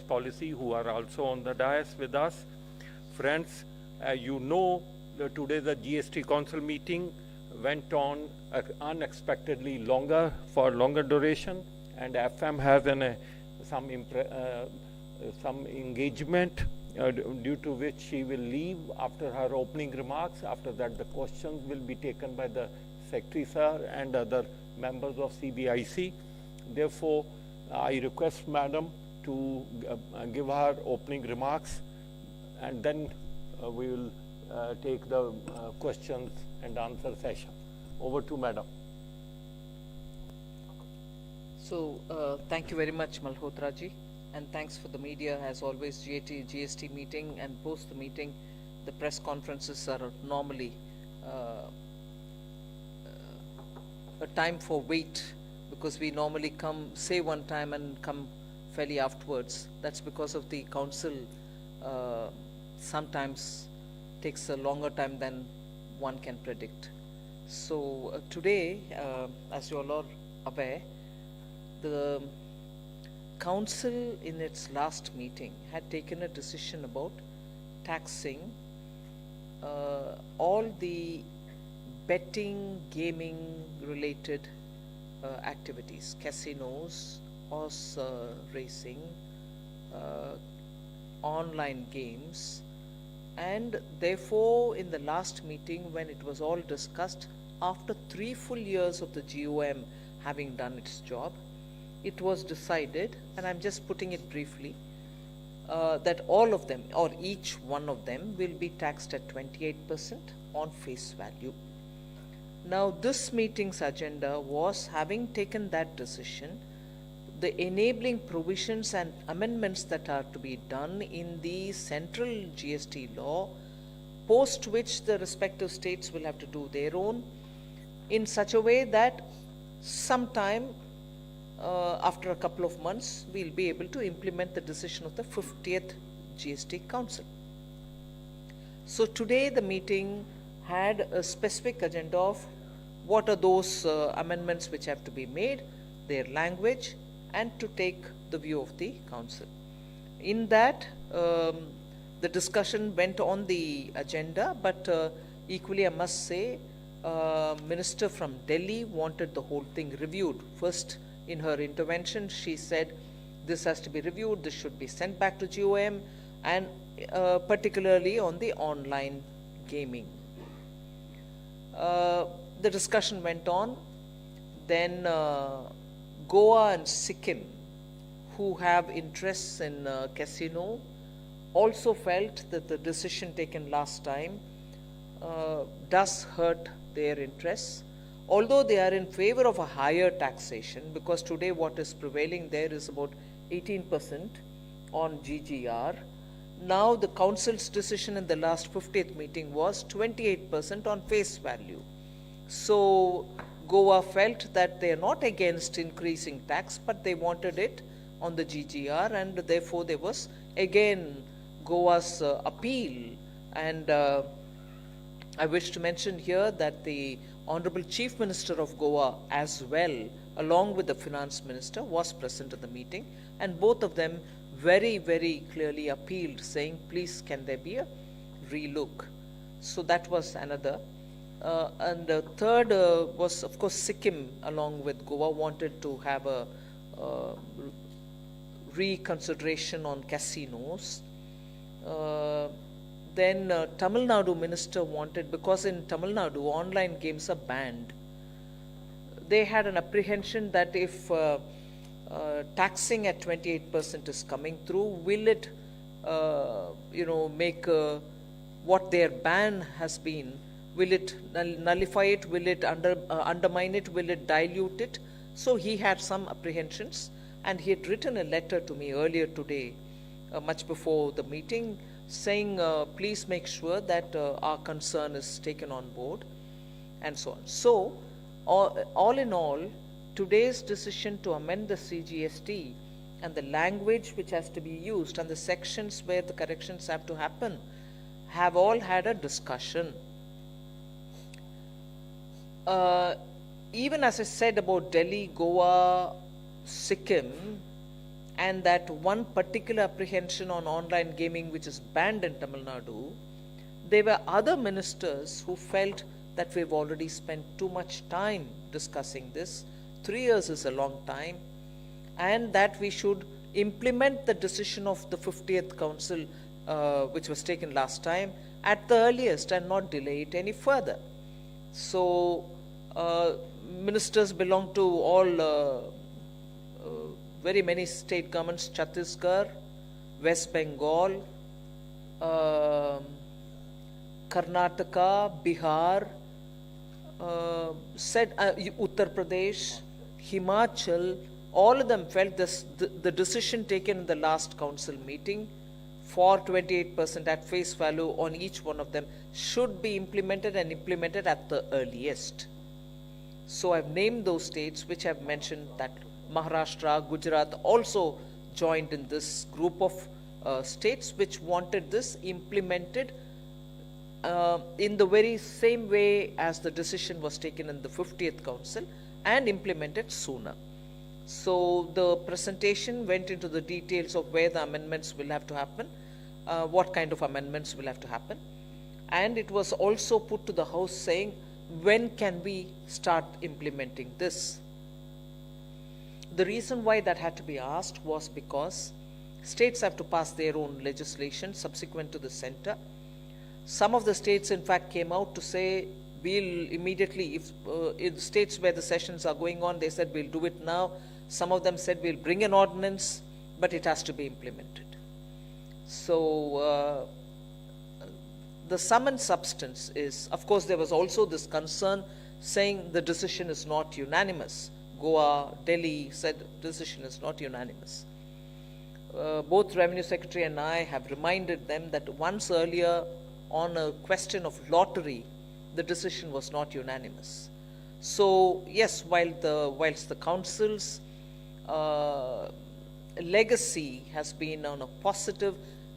policy, who are also on the dais with us. Friends, you know, today the GST Council meeting went on unexpectedly for longer duration, and FM has some engagement due to which she will leave after her opening remarks. After that, the questions will be taken by the Secretary Sir and other members of CBIC. Therefore, I request Madam to give her opening remarks, and then we will take the questions and answer session. Over to Madam. So, thank you very much, Malhotra ji, and thanks for the media. As always, GST meeting and post the meeting, the press conferences are normally a time for wait, because we normally come, say one time and come fairly afterwards. That's because of the council sometimes takes a longer time than one can predict. So today, as you all are aware, the council in its last meeting had taken a decision about taxing all the betting, gaming related activities, casinos, horse racing, online games, and therefore in the last meeting, when it was all discussed, after 3 full years of the GOM having done its job, it was decided, and I'm just putting it briefly, that all of them, or each one of them, will be taxed at 28% on face value. Now, this meeting's agenda was, having taken that decision, the enabling provisions and amendments that are to be done in the central GST law, post which the respective states will have to do their own, in such a way that sometime after a couple of months, we'll be able to implement the decision of the 50th GST Council. So today the meeting had a specific agenda of what are those amendments which have to be made, their language, and to take the view of the council. In that, the discussion went on the agenda, but equally I must say, Minister from Delhi wanted the whole thing reviewed. First, in her intervention, she said this has to be reviewed, this should be sent back to GOM, and particularly on the online gaming. The discussion went on. Then Goa and Sikkim, who have interests in casino, also felt that the decision taken last time does hurt their interests, although they are in favor of a higher taxation, because today what is prevailing there is about 18% on GGR. Now the council's decision in the last 50th meeting was 28% on face value. So Goa felt that they are not against increasing tax, but they wanted it on the GGR, and therefore there was again Goa's appeal. And I wish to mention here that the Honorable Chief Minister of Goa as well, along with the Finance Minister, was present at the meeting, and both of them very, very clearly appealed, saying, please, can there be a relook? So that was another. And the third was, of course, Sikkim, along with Goa, wanted to have a reconsideration on casinos. Then Tamil Nadu minister wanted, because in Tamil Nadu online games are banned, they had an apprehension that if taxing at 28% is coming through, will it make what their ban has been, will it nullify it, will it undermine it, will it dilute it? So he had some apprehensions, and he had written a letter to me earlier today, much before the meeting, saying please make sure that our concern is taken on board, and so on. So all in all, today's decision to amend the CGST and the language which has to be used and the sections where the corrections have to happen have all had a discussion. Even as I said about Delhi, Goa, Sikkim, and that one particular apprehension on online gaming which is banned in Tamil Nadu, there were other ministers who felt that we've already spent too much time discussing this. 3 years is a long time, and that we should implement the decision of the 50th Council, which was taken last time, at the earliest and not delay it any further. So, ministers belong to all very many state governments, Chhattisgarh, West Bengal, Karnataka, Bihar, Uttar Pradesh, Himachal, all of them felt the decision taken in the last council meeting for 28% at face value on each one of them should be implemented and implemented at the earliest. So I've named those states which I've mentioned, that Maharashtra, Gujarat also joined in this group of states which wanted this implemented in the very same way as the decision was taken in the 50th Council and implemented sooner. So the presentation went into the details of where the amendments will have to happen, what kind of amendments will have to happen, and it was also put to the House saying, when can we start implementing this? The reason why that had to be asked was because states have to pass their own legislation subsequent to the center. Some of the states in fact came out to say, we'll immediately, if in states where the sessions are going on, they said we'll do it now. Some of them said we'll bring an ordinance, but it has to be implemented. So the sum and substance is, of course, there was also this concern saying the decision is not unanimous. Goa, Delhi said decision is not unanimous. Both Revenue Secretary and I have reminded them that once earlier on a question of lottery, the decision was not unanimous. So yes, whilst the council's legacy has been on a positive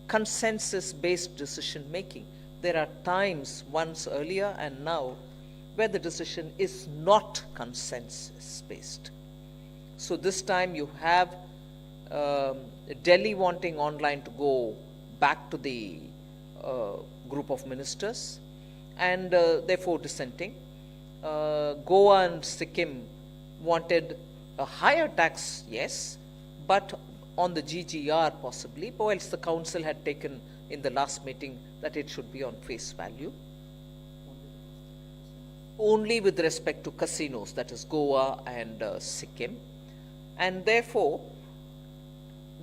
consensus-based decision making, there are times once earlier and now where the decision is not consensus-based. So this time you have Delhi wanting online to go back to the group of ministers and therefore dissenting. Goa and Sikkim wanted a higher tax, yes, but on the GGR possibly, whilst the council had taken in the last meeting that it should be on face value. Only with respect to casinos, that is Goa and Sikkim. And therefore,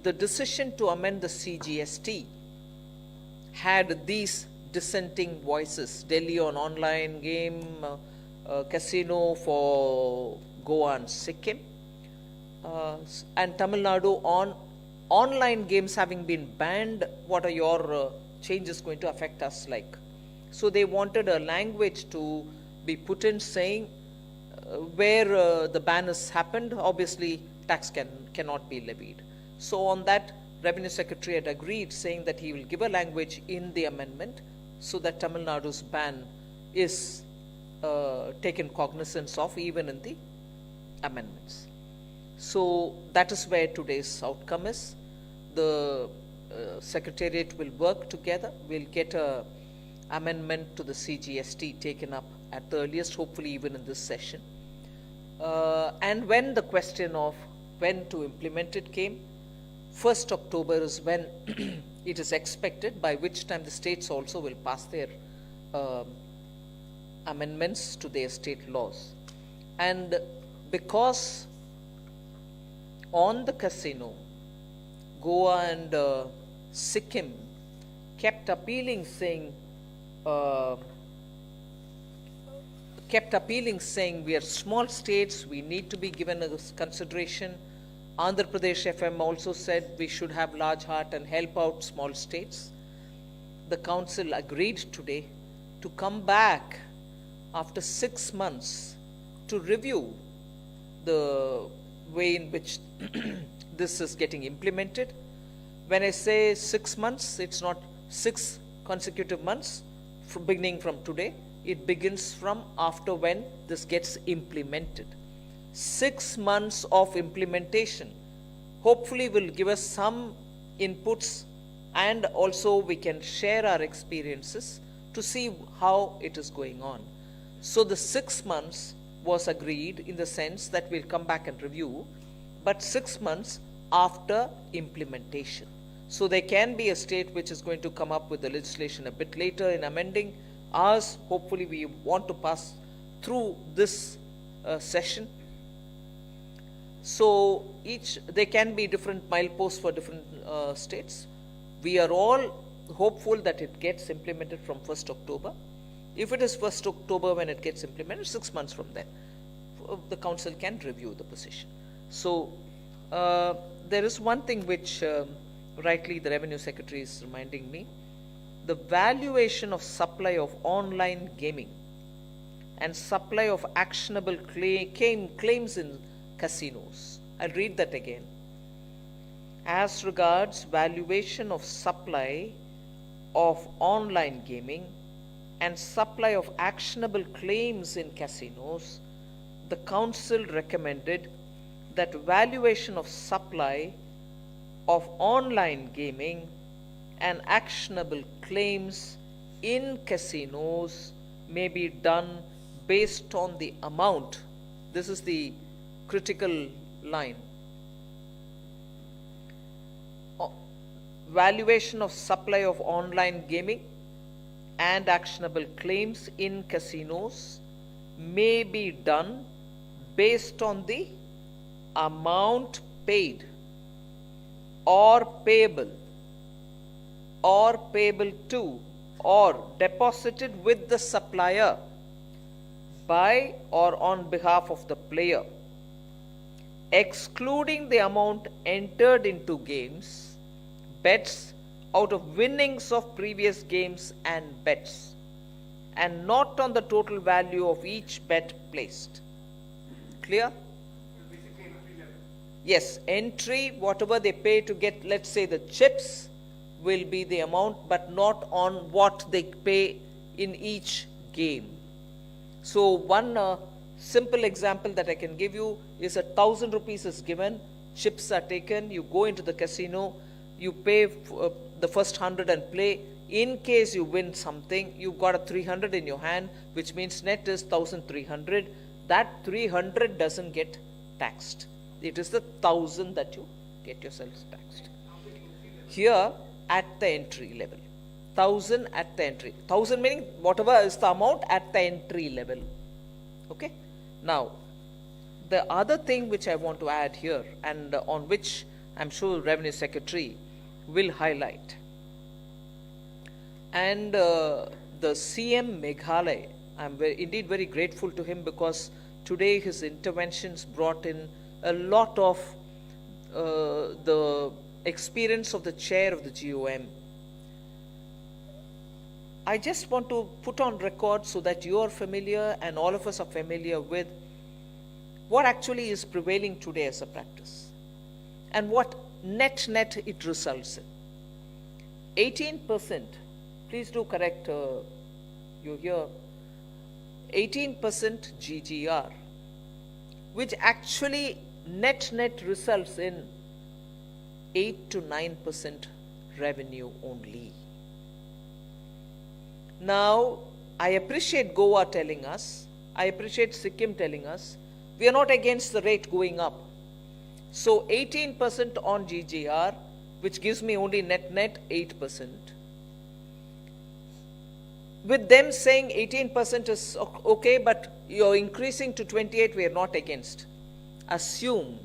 the decision to amend the CGST had these dissenting voices: Delhi on online game, casino for Goa and Sikkim, and Tamil Nadu on online games having been banned. What are your changes going to affect us like? So they wanted a language to be put in saying where the ban has happened, obviously tax cannot be levied. So on that, Revenue Secretary had agreed, saying that he will give a language in the amendment so that Tamil Nadu's ban is taken cognizance of even in the amendments. So that is where today's outcome is. The Secretariat will work together. We'll get a amendment to the CGST taken up at the earliest, hopefully even in this session. And when the question of when to implement it came, 1st October is when it is expected, by which time the states also will pass their amendments to their state laws. And because on the casino, Goa and Sikkim kept appealing, saying we are small states, we need to be given a consideration. Andhra Pradesh FM also said we should have large heart and help out small states. The council agreed today to come back after 6 months to review the way in which this is getting implemented. When I say 6 months, it's not 6 consecutive months beginning from today. It begins from after when this gets implemented. 6 months of implementation. hopefully will give us some inputs, and also we can share our experiences to see how it is going on. So the 6 months was agreed in the sense that we'll come back and review, but 6 months after implementation. So there can be a state which is going to come up with the legislation a bit later in amending ours. Hopefully we want to pass through this session. So there can be different mileposts for different states. We are all hopeful that it gets implemented from 1st October. If it is 1st October when it gets implemented, 6 months from then, the council can review the position. So there is one thing which rightly the Revenue Secretary is reminding me. The valuation of supply of online gaming and supply of actionable claims in casinos. I'll read that again. As regards valuation of supply of online gaming and supply of actionable claims in casinos, the council recommended that valuation of supply of online gaming and actionable claims in casinos may be done based on the amount. This is the critical line. Valuation of supply of online gaming and actionable claims in casinos may be done based on the amount paid or payable to or deposited with the supplier by or on behalf of the player, excluding the amount entered into games, bets out of winnings of previous games and bets, and not on the total value of each bet placed. Clear? Yes, entry, whatever they pay to get, let's say the chips, will be the amount, but not on what they pay in each game. So one simple example that I can give you is 1,000 rupees is given, chips are taken, you go into the casino, you pay the first 100 and play. In case you win something, you've got a 300 in your hand, which means net is 1,300. That 300 doesn't get taxed. It is the 1,000 that you get yourselves taxed. Here at the entry level, 1,000 at the entry. 1,000 meaning whatever is the amount at the entry level. Okay. Now, the other thing which I want to add here, and on which I'm sure Revenue Secretary will highlight, and the CM Meghalaya, I'm indeed very grateful to him, because today his interventions brought in a lot of the experience of the chair of the GOM. I just want to put on record so that you are familiar and all of us are familiar with what actually is prevailing today as a practice and what net it results in. 18%, please do correct, you hear, 18% GGR, which actually net results in 8 to 9% revenue only. Now, I appreciate Goa telling us, I appreciate Sikkim telling us, we are not against the rate going up. So 18% on GGR, which gives me only net 8%. With them saying 18% is okay, but you're increasing to 28%, we are not against. Assume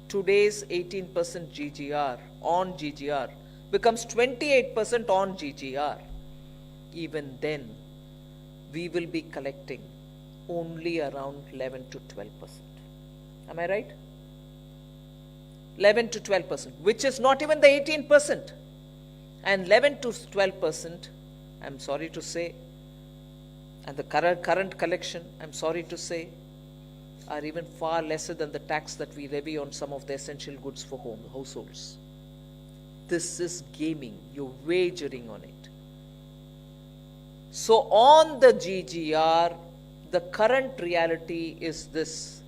today's 18% GGR on GGR becomes 28% on GGR. Even then, we will be collecting only around 11 to 12%. Am I right? 11 to 12%, which is not even the 18%. And 11 to 12%, I'm sorry to say, and the current collection, I'm sorry to say, are even far lesser than the tax that we levy on some of the essential goods for households. This is gaming, you're wagering on it. So on the GGR, the current reality is this.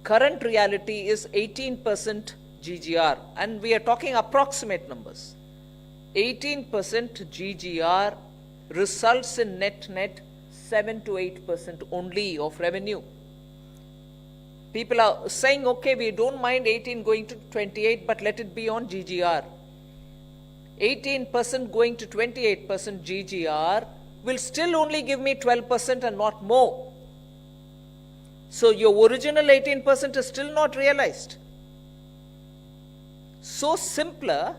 Current reality is 18% GGR, and we are talking approximate numbers, 18% GGR results in net 7 to 8% only of revenue. People are saying, okay, we don't mind 18 going to 28, but let it be on GGR. 18% going to 28% GGR will still only give me 12% and not more. So your original 18% is still not realized. So simpler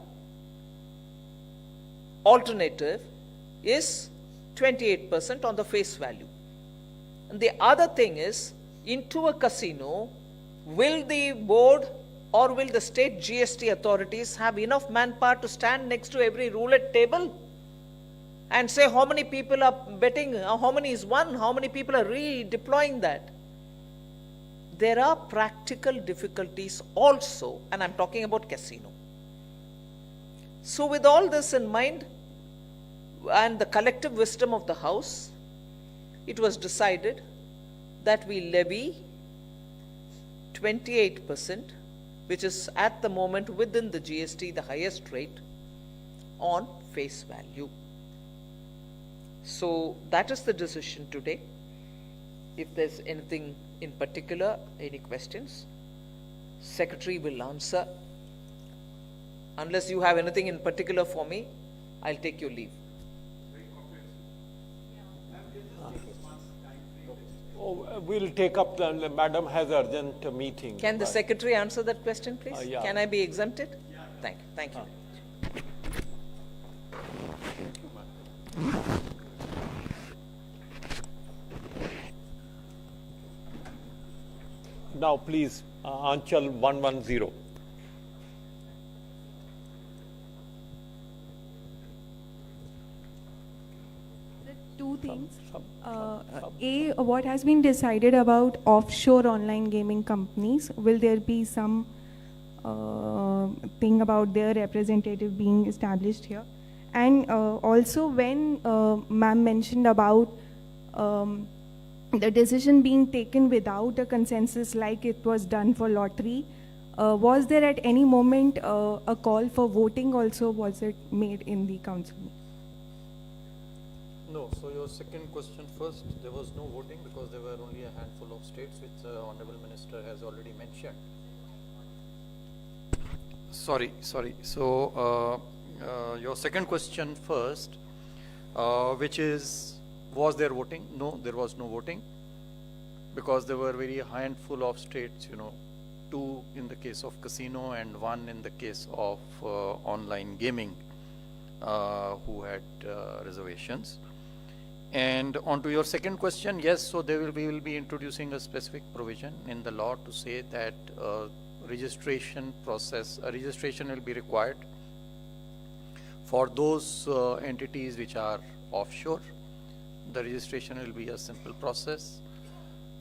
alternative is 28% on the face value. And the other thing is, into a casino, will the board or will the state GST authorities have enough manpower to stand next to every roulette table and say how many people are betting, how many is won, how many people are redeploying that? There are practical difficulties also, and I'm talking about casino. So with all this in mind and the collective wisdom of the House, it was decided that we levy 28%, which is at the moment within the GST the highest rate, on face value. So that is the decision today. If there's anything in particular, any questions, Secretary will answer. Unless you have anything in particular for me, I'll take your leave. Oh, we'll take up the madam has urgent meeting. Can the Secretary answer that question, please? Yeah. Can I be exempted? Yeah. Thank you. Now please, Anchal 110. Two things. A, what has been decided about offshore online gaming companies? Will there be some thing about their representative being established here? And also when ma'am mentioned about the decision being taken without a consensus like it was done for lottery, was there at any moment a call for voting also was it made in the council? No, so your second question first, there was no voting because there were only a handful of states which the Honorable Minister has already mentioned. Sorry. So your second question first, which is, was there voting? No, there was no voting because there were very handful of states, 2 in the case of casino and 1 in the case of online gaming who had reservations. And on to your second question, yes, so we will be introducing a specific provision in the law to say that registration will be required for those entities which are offshore. The registration will be a simple process.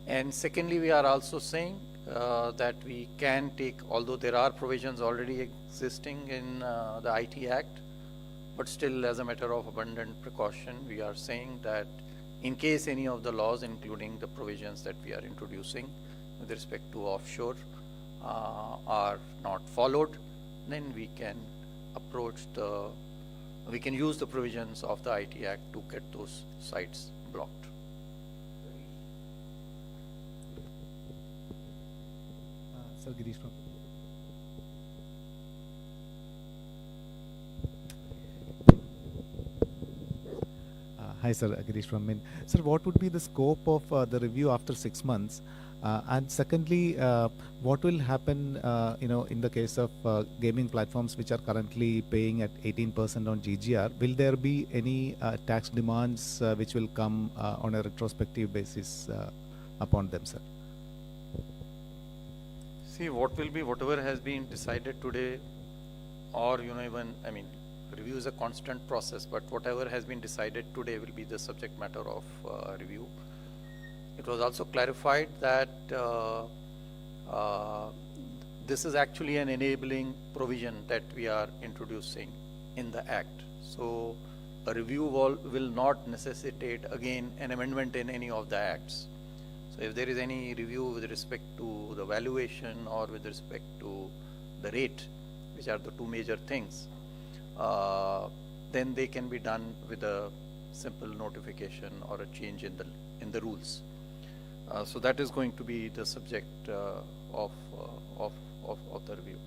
And secondly, we are also saying that we can take, although there are provisions already existing in the IT Act, but still as a matter of abundant precaution, we are saying that in case any of the laws, including the provisions that we are introducing with respect to offshore, are not followed, then we can we can use the provisions of the IT Act to get those sites blocked. Sir, Girish from. Hi, sir. Girish from Min. Sir, what would be the scope of the review after 6 months? And secondly, what will happen, in the case of gaming platforms which are currently paying at 18% on GGR? Will there be any tax demands which will come on a retrospective basis upon them, sir? See, what will be whatever has been decided today, or review is a constant process, but whatever has been decided today will be the subject matter of review. It was also clarified that this is actually an enabling provision that we are introducing in the Act. So a review will not necessitate again an amendment in any of the Acts. So if there is any review with respect to the valuation or with respect to the rate, which are the two major things, then they can be done with a simple notification or a change in the rules. So that is going to be the subject of the review.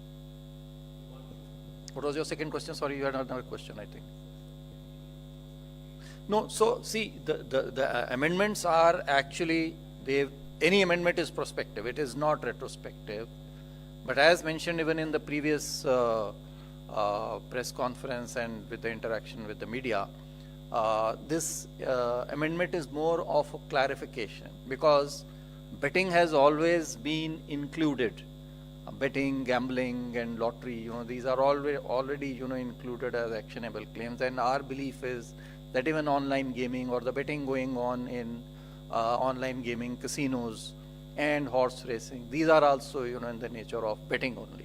What was your second question? Sorry, you had another question, I think. No, so see, the amendments are actually, any amendment is prospective, it is not retrospective. But as mentioned even in the previous press conference and with the interaction with the media, this amendment is more of a clarification, because betting has always been included. Betting, gambling and lottery, these are already included as actionable claims, and our belief is that even online gaming or the betting going on in online gaming, casinos and horse racing, these are also in the nature of betting only.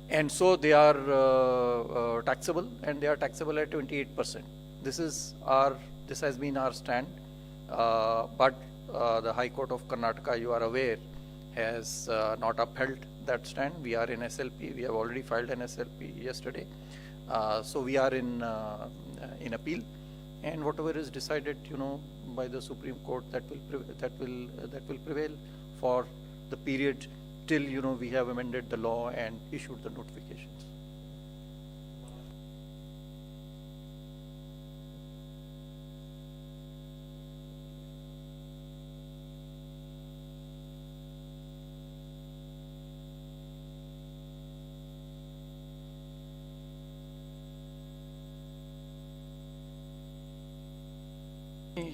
And so they are taxable, and they are taxable at 28%. This has been our stand, but the High Court of Karnataka, you are aware, has not upheld that stand. We are in SLP. We have already filed an SLP yesterday. So we are in appeal, and whatever is decided, by the Supreme Court, that will prevail for the period till we have amended the law and issued the notifications.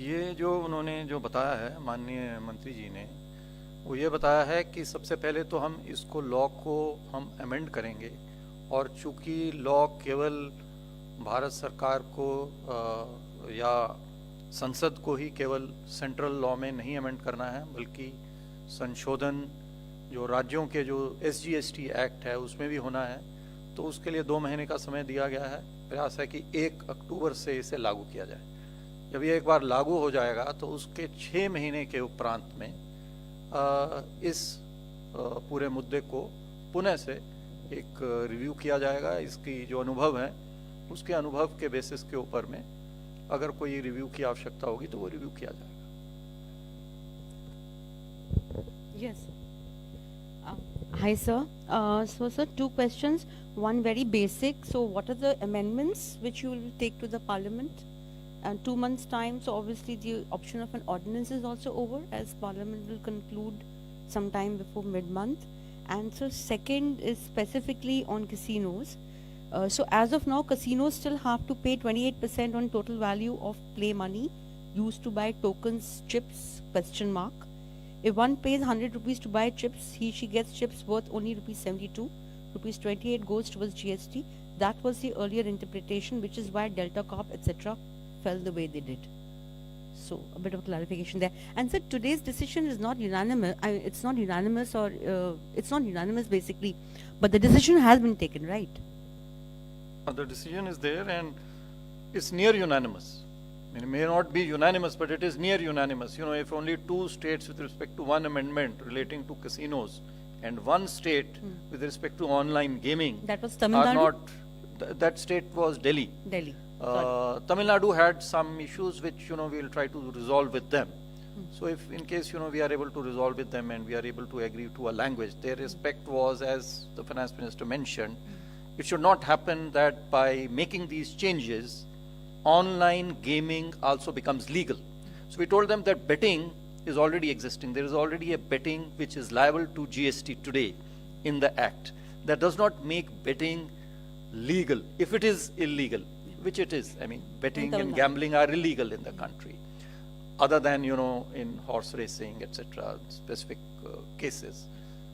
ये जो उन्होंने जो बताया है माननीय मंत्री जी ने, वो ये बताया है कि सबसे पहले तो हम इसको लॉ को हम अमेंड करेंगे, और चूंकि लॉ केवल भारत सरकार को या संसद को ही केवल सेंट्रल लॉ में नहीं अमेंड करना है, बल्कि संशोधन जो राज्यों के जो SGST एक्ट है उसमें भी होना है, तो उसके लिए 2 महीने का समय दिया गया है। प्रयास है कि 1 अक्टूबर से इसे लागू किया जाए। जब ये एक बार लागू हो जाएगा तो उसके 6 महीने के उपरांत में इस पूरे मुद्दे को पुनः से एक रिव्यू किया जाएगा। इसकी जो अनुभव है उसके अनुभव के बेसिस के ऊपर में अगर कोई रिव्यू की आवश्यकता होगी तो वो रिव्यू किया जाएगा। Yes. Hi, sir. So, sir, 2 questions. One very basic. So, what are the amendments which you will take to the Parliament? And 2 months' time, so obviously the option of an ordinance is also over, as Parliament will conclude sometime before mid-month. And so, second is specifically on casinos. So, as of now, casinos still have to pay 28% on total value of play money used to buy tokens, chips, ? If one pays 100 rupees to buy chips, she gets chips worth only rupees 72. Rupees 28 goes towards GST. That was the earlier interpretation, which is why Delta Corp, etc. fell the way they did. So a bit of clarification there. And so today's decision is not unanimous. It's not unanimous, or it's not unanimous basically, but the decision has been taken, right? The decision is there and it's near unanimous. I mean, it may not be unanimous, but it is near unanimous. If only 2 states with respect to one amendment relating to casinos and 1 state with respect to online gaming, That was Tamil Nadu? That state was Delhi. Delhi. Tamil Nadu had some issues which we will try to resolve with them. So if in case we are able to resolve with them and we are able to agree to a language, their respect was, as the finance minister mentioned, it should not happen that by making these changes, online gaming also becomes legal. So we told them that betting is already existing. There is already a betting which is liable to GST today in the act. That does not make betting legal if it is illegal, which it is. I mean, betting and gambling are illegal in the country, other than in horse racing, etc., specific cases.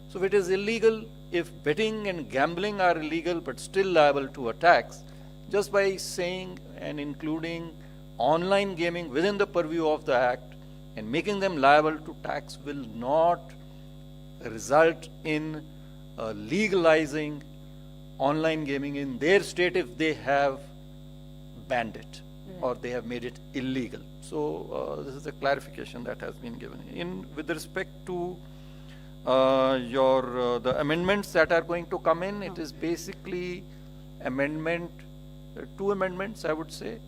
So if it is illegal, if betting and gambling are illegal but still liable to a tax, just by saying and including online gaming within the purview of the act and making them liable to tax will not result in legalizing online gaming in their state if they have banned it or they have made it illegal. So this is a clarification that has been given. With respect to The amendments that are going to come in, it is basically amendment, two amendments I would say,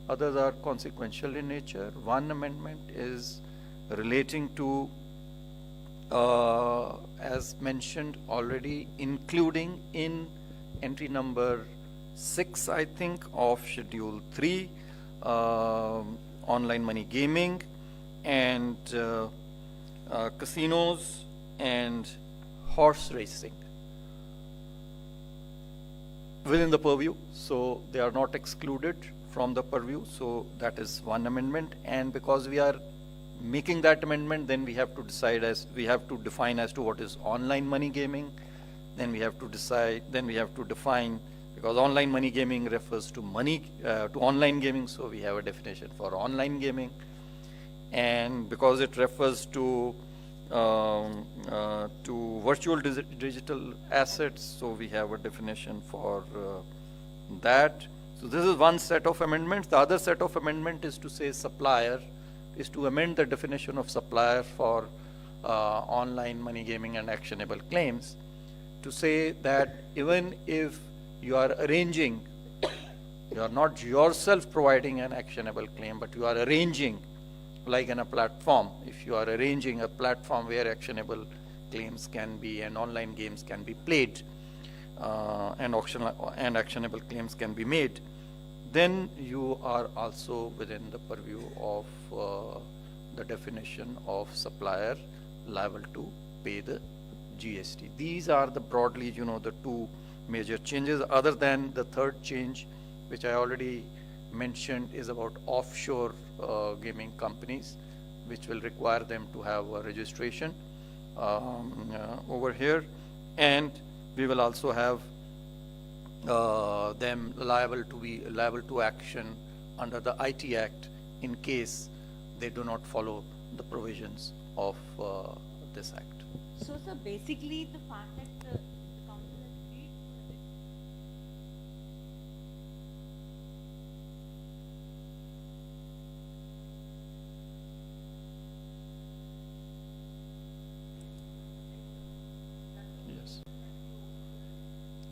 others are consequential in nature. One amendment is relating to, as mentioned already, including in entry number 6 I think of schedule 3, online money gaming and casinos and horse racing within the purview, so they are not excluded from the purview. So that is one amendment, and because we are making that amendment, then we have to decide define as to what is online money gaming. Then we have to define, because online money gaming refers to to online gaming, so we have a definition for online gaming. And because it refers to virtual digital assets, so we have a definition for that. So this is one set of amendments. The other set of amendment is to say supplier, is to amend the definition of supplier for online money gaming and actionable claims, to say that even if you are arranging, you are not yourself providing an actionable claim, but you are arranging, like in a platform, if you are arranging a platform where actionable claims can be and online games can be played, and actionable claims can be made, then you are also within the purview of the definition of supplier liable to pay the GST. These are the broadly, the two major changes, other than the third change, which I already mentioned, is about offshore gaming companies, which will require them to have a registration over here, and we will also have them liable to action under the IT Act in case they do not follow the provisions of this act. So, sir, basically the fact that the council has agreed to it. Yes.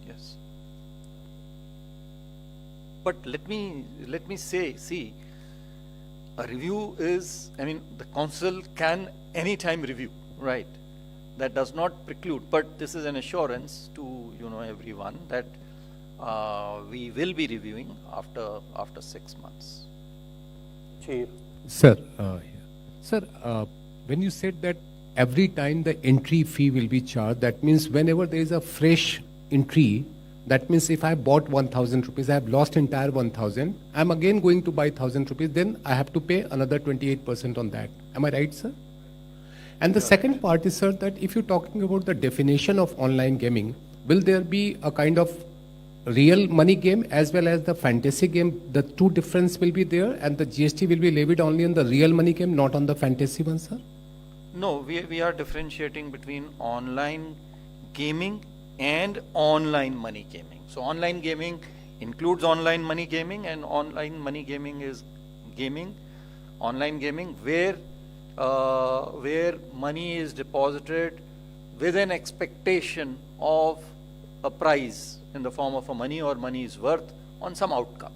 Yes. But let me say, see, a review is, the council can anytime review, right? That does not preclude, but this is an assurance to everyone that we will be reviewing after 6 months. Chair. Sir, when you said that every time the entry fee will be charged, that means whenever there is a fresh entry, that means if I bought 1,000 rupees, I have lost entire 1,000, I'm again going to buy 1,000 rupees, then I have to pay another 28% on that. Am I right, sir? And the second part is, sir, that if you're talking about the definition of online gaming, will there be a kind of real money game as well as the fantasy game? The two difference will be there, and the GST will be levied only on the real money game, not on the fantasy one, sir? No, we are differentiating between online gaming and online money gaming. So online gaming includes online money gaming, and online money gaming is online gaming where money is deposited with an expectation of a prize in the form of a money or money's worth on some outcome.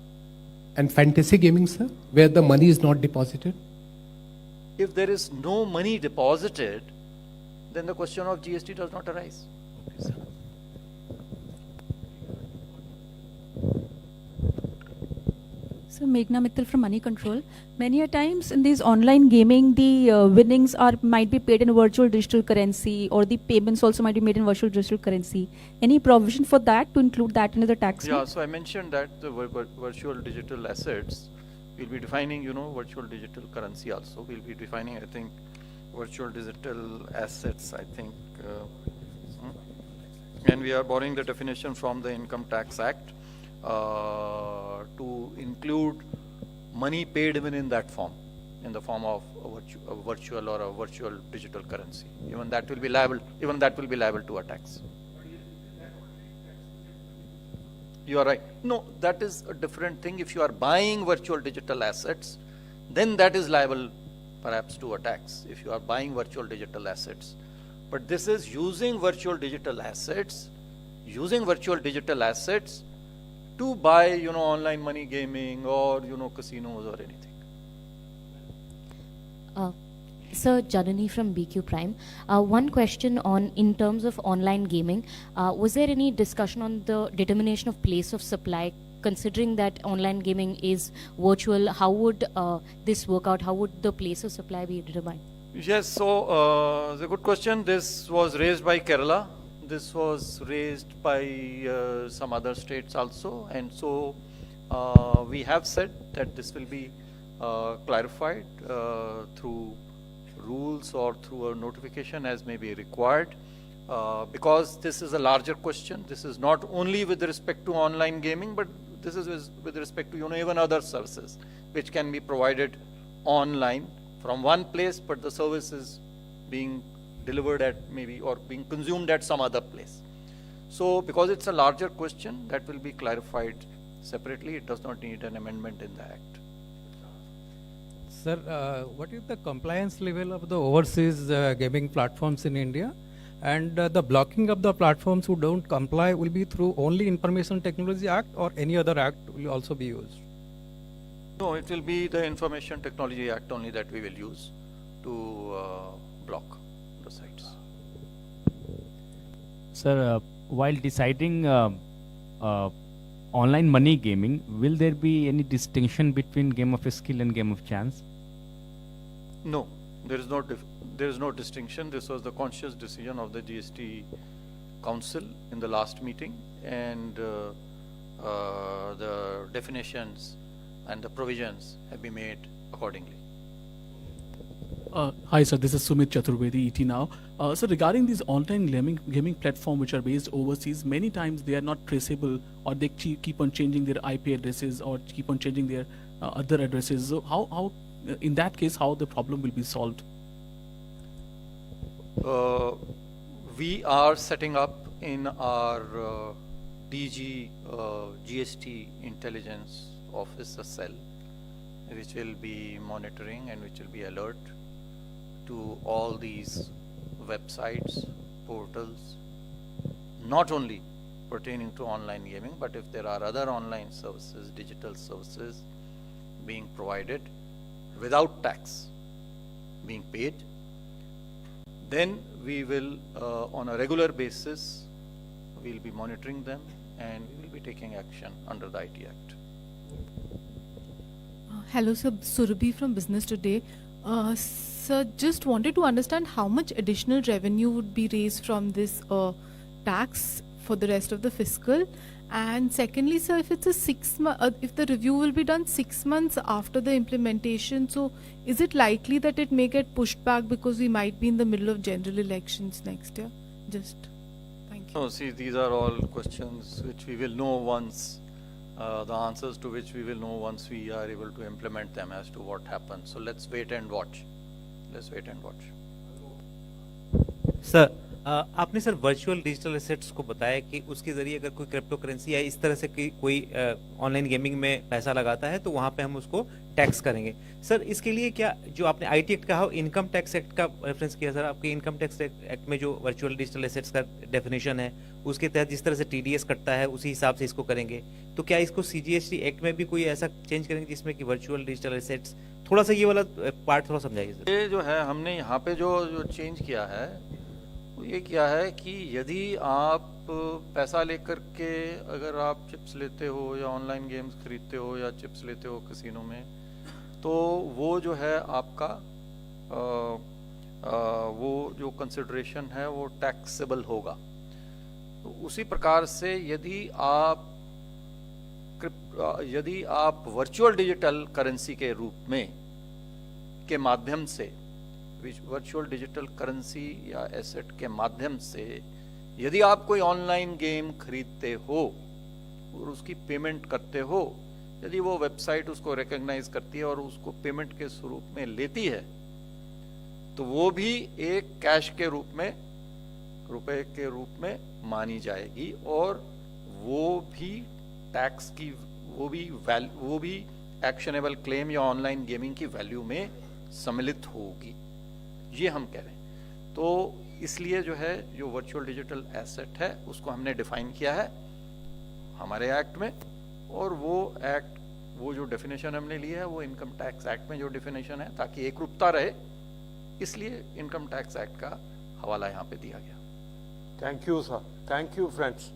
And fantasy gaming, sir, where the money is not deposited? If there is no money deposited, then the question of GST does not arise. Okay, sir. So Meghna Mittal from Money Control. Many a times in these online gaming, the winnings might be paid in virtual digital currency, or the payments also might be made in virtual digital currency. Any provision for that, to include that into the tax? Yeah, so I mentioned that the virtual digital assets, we'll be defining, virtual digital currency also. We'll be defining, I think, virtual digital assets, I think. And we are borrowing the definition from the Income Tax Act to include money paid even in that form, in the form of a virtual or a virtual digital currency. Even that will be liable to a tax. You are right. No, that is a different thing. If you are buying virtual digital assets, then that is liable perhaps to a tax. If you are buying virtual digital assets, but this is using virtual digital assets to buy, online money gaming or, casinos or anything. Sir, Janani from BQ Prime. One question in terms of online gaming. Was there any discussion on the determination of place of supply? Considering that online gaming is virtual, how would this work out? How would the place of supply be determined? Yes, so it's a good question. This was raised by Kerala. This was raised by some other states also. And so we have said that this will be clarified through rules or through a notification as may be required, because this is a larger question. This is not only with respect to online gaming, but this is with respect to even other services which can be provided online from one place, but the service is being delivered at maybe or being consumed at some other place. So because it's a larger question, that will be clarified separately. It does not need an amendment in the Act. Sir, what is the compliance level of the overseas gaming platforms in India? And the blocking of the platforms who don't comply will be through only Information Technology Act, or any other act will also be used? No, it will be the Information Technology Act only that we will use to block the sites. Sir, while deciding online money gaming, will there be any distinction between game of skill and game of chance? No, there is no distinction. This was the conscious decision of the GST Council in the last meeting, and the definitions and the provisions have been made accordingly. Hi sir, this is Sumit Chaturvedi, ET Now. So regarding these online gaming platform which are based overseas, many times they are not traceable, or they keep on changing their IP addresses or keep on changing their other addresses. So how in that case, how the problem will be solved? We are setting up in our DG GST Intelligence Office a cell which will be monitoring and which will be alert to all these websites, portals, not only pertaining to online gaming, but if there are other online services, digital services being provided without tax being paid, then we will on a regular basis we'll be monitoring them and we will be taking action under the IT Act. Hello sir, Surabhi from Business Today. Sir, just wanted to understand how much additional revenue would be raised from this tax for the rest of the fiscal. And secondly, sir, if it's a if the review will be done 6 months after the implementation, so is it likely that it may get pushed back because we might be in the middle of general elections next year? Just thank you. No, see, these are all questions which we will know once, the answers to which we will know once we are able to implement them as to what happens. So let's wait and watch. Let's wait and watch. Sir, आपने sir virtual digital assets को बताया कि उसके जरिए अगर कोई crypto currency या इस तरह से कोई ऑनलाइन गेमिंग में पैसा लगाता है तो वहां पे हम उसको टैक्स करेंगे। सर, इसके लिए क्या जो आपने आईटी एक्ट कहा, इनकम टैक्स एक्ट का रेफरेंस किया सर? आपके इनकम टैक्स एक्ट में जो वर्चुअल डिजिटल एसेट्स का डेफिनेशन है उसके तहत जिस तरह से टीडीएस कटता है उसी हिसाब से इसको करेंगे, तो क्या इसको सीजीएसटी एक्ट में भी कोई ऐसा चेंज करेंगे जिसमें कि वर्चुअल डिजिटल एसेट्स, थोड़ा सा ये वाला पार्ट थोड़ा समझाइए सर। ये जो है हमने यहाँ पे जो चेंज किया है ये किया है कि यदि आप पैसा लेकर के अगर आप चिप्स लेते हो या ऑनलाइन गेम्स खरीदते हो या चिप्स लेते हो कैसीनो में, तो वो जो है आपका वो जो कंसिडरेशन है वो टैक्सेबल होगा। तो उसी प्रकार से यदि आप वर्चुअल डिजिटल करेंसी के रूप में के माध्यम से वर्चुअल डिजिटल करेंसी या एसेट के माध्यम से यदि आप कोई ऑनलाइन गेम खरीदते हो और उसकी पेमेंट करते हो, यदि वो वेबसाइट उसको रिकॉग्नाइज करती है और उसको पेमेंट के स्वरूप में लेती है, तो वो भी एक कैश के रूप में, रुपए के रूप में मानी जाएगी और वो भी टैक्स की वो भी एक्शनेबल क्लेम या ऑनलाइन गेमिंग की वैल्यू में सम्मिलित होगी। ये हम कह रहे हैं। तो इसलिए जो है जो वर्चुअल डिजिटल एसेट है उसको हमने डिफाइन किया है हमारे एक्ट में, और वो एक्ट, वो जो डेफिनेशन हमने ली है वो इनकम टैक्स एक्ट में जो डेफिनेशन है, ताकि एकरूपता रहे, इसलिए इनकम टैक्स एक्ट का हवाला यहाँ पे दिया गया। Thank you, sir. Thank you, friends.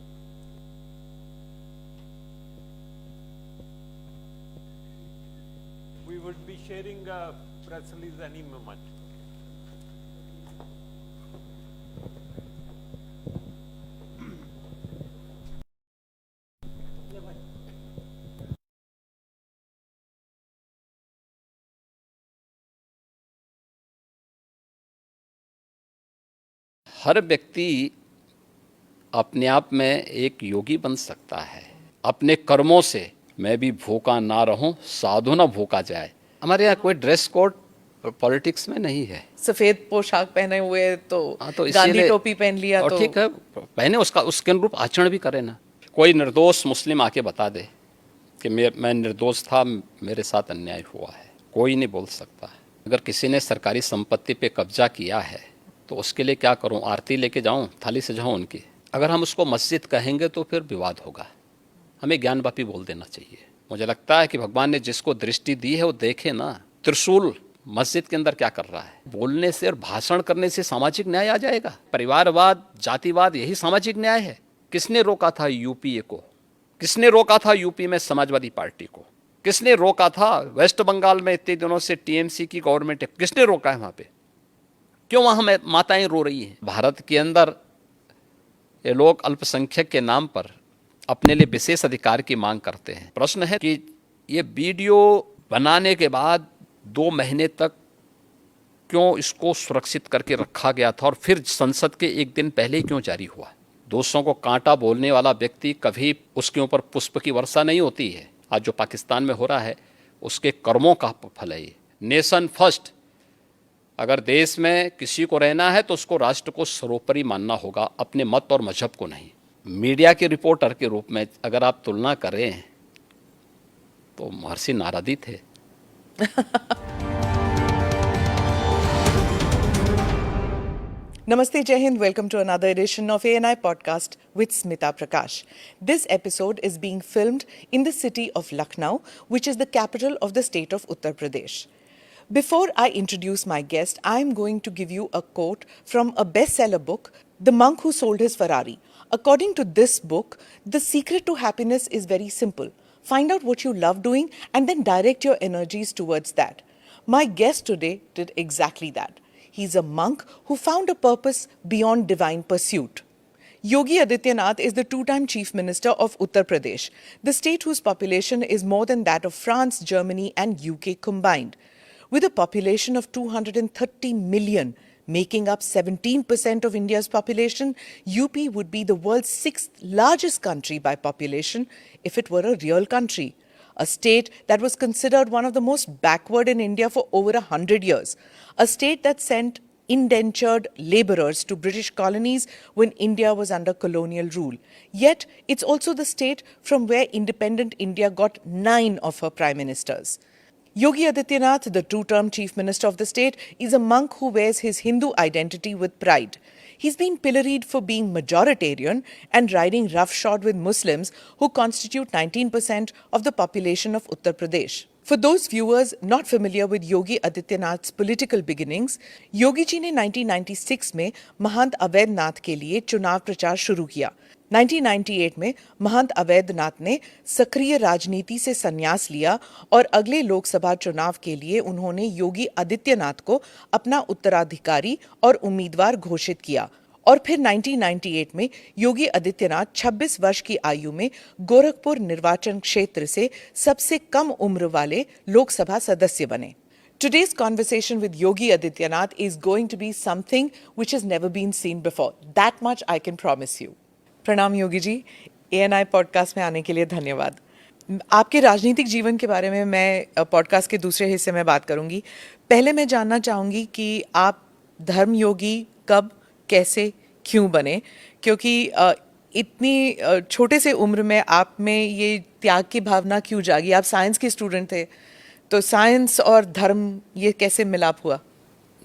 We would be sharing a press release any moment. हर व्यक्ति अपने आप में एक योगी बन सकता है अपने कर्मों से। मैं भी भूखा ना रहूं, साधु ना भूखा जाए। हमारे यहाँ कोई ड्रेस कोड पॉलिटिक्स में नहीं है। सफेद पोशाक पहने हुए तो तो गांधी टोपी पहन लिया और तो ठीक है, पहने, उसके अनुरूप आचरण भी करे ना। कोई निर्दोष मुस्लिम आके बता दे कि मैं निर्दोष था, मेरे साथ अन्याय हुआ है, कोई नहीं बोल सकता। अगर किसी ने सरकारी संपत्ति पे कब्जा किया है तो उसके लिए क्या करूं? आरती लेके जाऊं, थाली सजाऊं उनकी? अगर हम उसको मस्जिद कहेंगे तो फिर विवाद होगा। हमें ज्ञानवापी बोल देना चाहिए। मुझे लगता है कि भगवान ने जिसको दृष्टि दी है वो देखे ना। त्रिशूल मस्जिद के अंदर क्या कर रहा है? बोलने से और भाषण करने से सामाजिक न्याय आ जाएगा? परिवारवाद, जातिवाद, यही सामाजिक न्याय है। किसने रोका था यूपीए को? किसने रोका था यूपी में समाजवादी पार्टी को? किसने रोका था वेस्ट बंगाल में इतने दिनों से टीएमसी की गवर्नमेंट है? किसने रोका है वहां पे? क्यों वहां माताएं रो रही हैं? भारत के अंदर ये लोग अल्पसंख्यक के नाम पर अपने लिए विशेष अधिकार की मांग करते हैं। प्रश्न है कि ये वीडियो बनाने के बाद 2 महीने तक क्यों इसको सुरक्षित करके रखा गया था और फिर संसद के 1 दिन पहले ही क्यों जारी हुआ? दूसरों को कांटा बोलने वाला व्यक्ति कभी उसके ऊपर पुष्प की वर्षा नहीं होती है। आज जो पाकिस्तान में हो रहा है उसके कर्मों का फल है ये। Nation first. अगर देश में किसी को रहना है तो उसको राष्ट्र को सर्वोपरि मानना होगा, अपने मत और मजहब को नहीं। मीडिया के रिपोर्टर के रूप में अगर आप तुलना करें तो महर्षि नारद ही थे। Namaste, Jai Hind. Welcome to another edition of ANI podcast with Smita Prakash. This episode is being filmed in the city of Lucknow, which is the capital of the state of Uttar Pradesh. Before I introduce my guest, I am going to give you a quote from a bestseller book, The Monk Who Sold His Ferrari. According to this book, the secret to happiness is very simple. Find out what you love doing and then direct your energies towards that. My guest today did exactly that. He's a monk who found a purpose beyond divine pursuit. Yogi Adityanath is the 2-time Chief Minister of Uttar Pradesh, the state whose population is more than that of France, Germany and UK combined. With a population of 230 million, making up 17% of India's population, UP would be the world's 6th largest country by population if it were a real country. A state that was considered one of the most backward in India for over 100 years. A state that sent indentured labourers to British colonies when India was under colonial rule. Yet, it's also the state from where independent India got 9 of her prime ministers. Yogi Adityanath, the 2-term Chief Minister of the state, is a monk who wears his Hindu identity with pride. He's been pilloried for being majoritarian and riding roughshod with Muslims who constitute 19% of the population of Uttar Pradesh. For those viewers not familiar with Yogi Adityanath's political beginnings, Yogi ji ने 1996 में महंत अवैधनाथ के लिए चुनाव प्रचार शुरू किया। 1998 में महंत अवैधनाथ ने सक्रिय राजनीति से संन्यास लिया और अगले लोकसभा चुनाव के लिए उन्होंने योगी आदित्यनाथ को अपना उत्तराधिकारी और उम्मीदवार घोषित किया। और फिर 1998 में योगी आदित्यनाथ 26 वर्ष की आयु में गोरखपुर निर्वाचन क्षेत्र से सबसे कम उम्र वाले लोकसभा सदस्य बने। Today's conversation with Yogi Adityanath is going to be something which has never been seen before. That much I can promise you. प्रणाम योगी जी, ANI पॉडकास्ट में आने के लिए धन्यवाद। आपके राजनीतिक जीवन के बारे में मैं पॉडकास्ट के दूसरे हिस्से में बात करूंगी। पहले मैं जानना चाहूंगी कि आप धर्म योगी कब, कैसे, क्यों बने? क्योंकि इतनी छोटे से उम्र में आप में ये त्याग की भावना क्यों जागी? आप साइंस के स्टूडेंट थे, तो साइंस और धर्म ये कैसे मिलाप हुआ?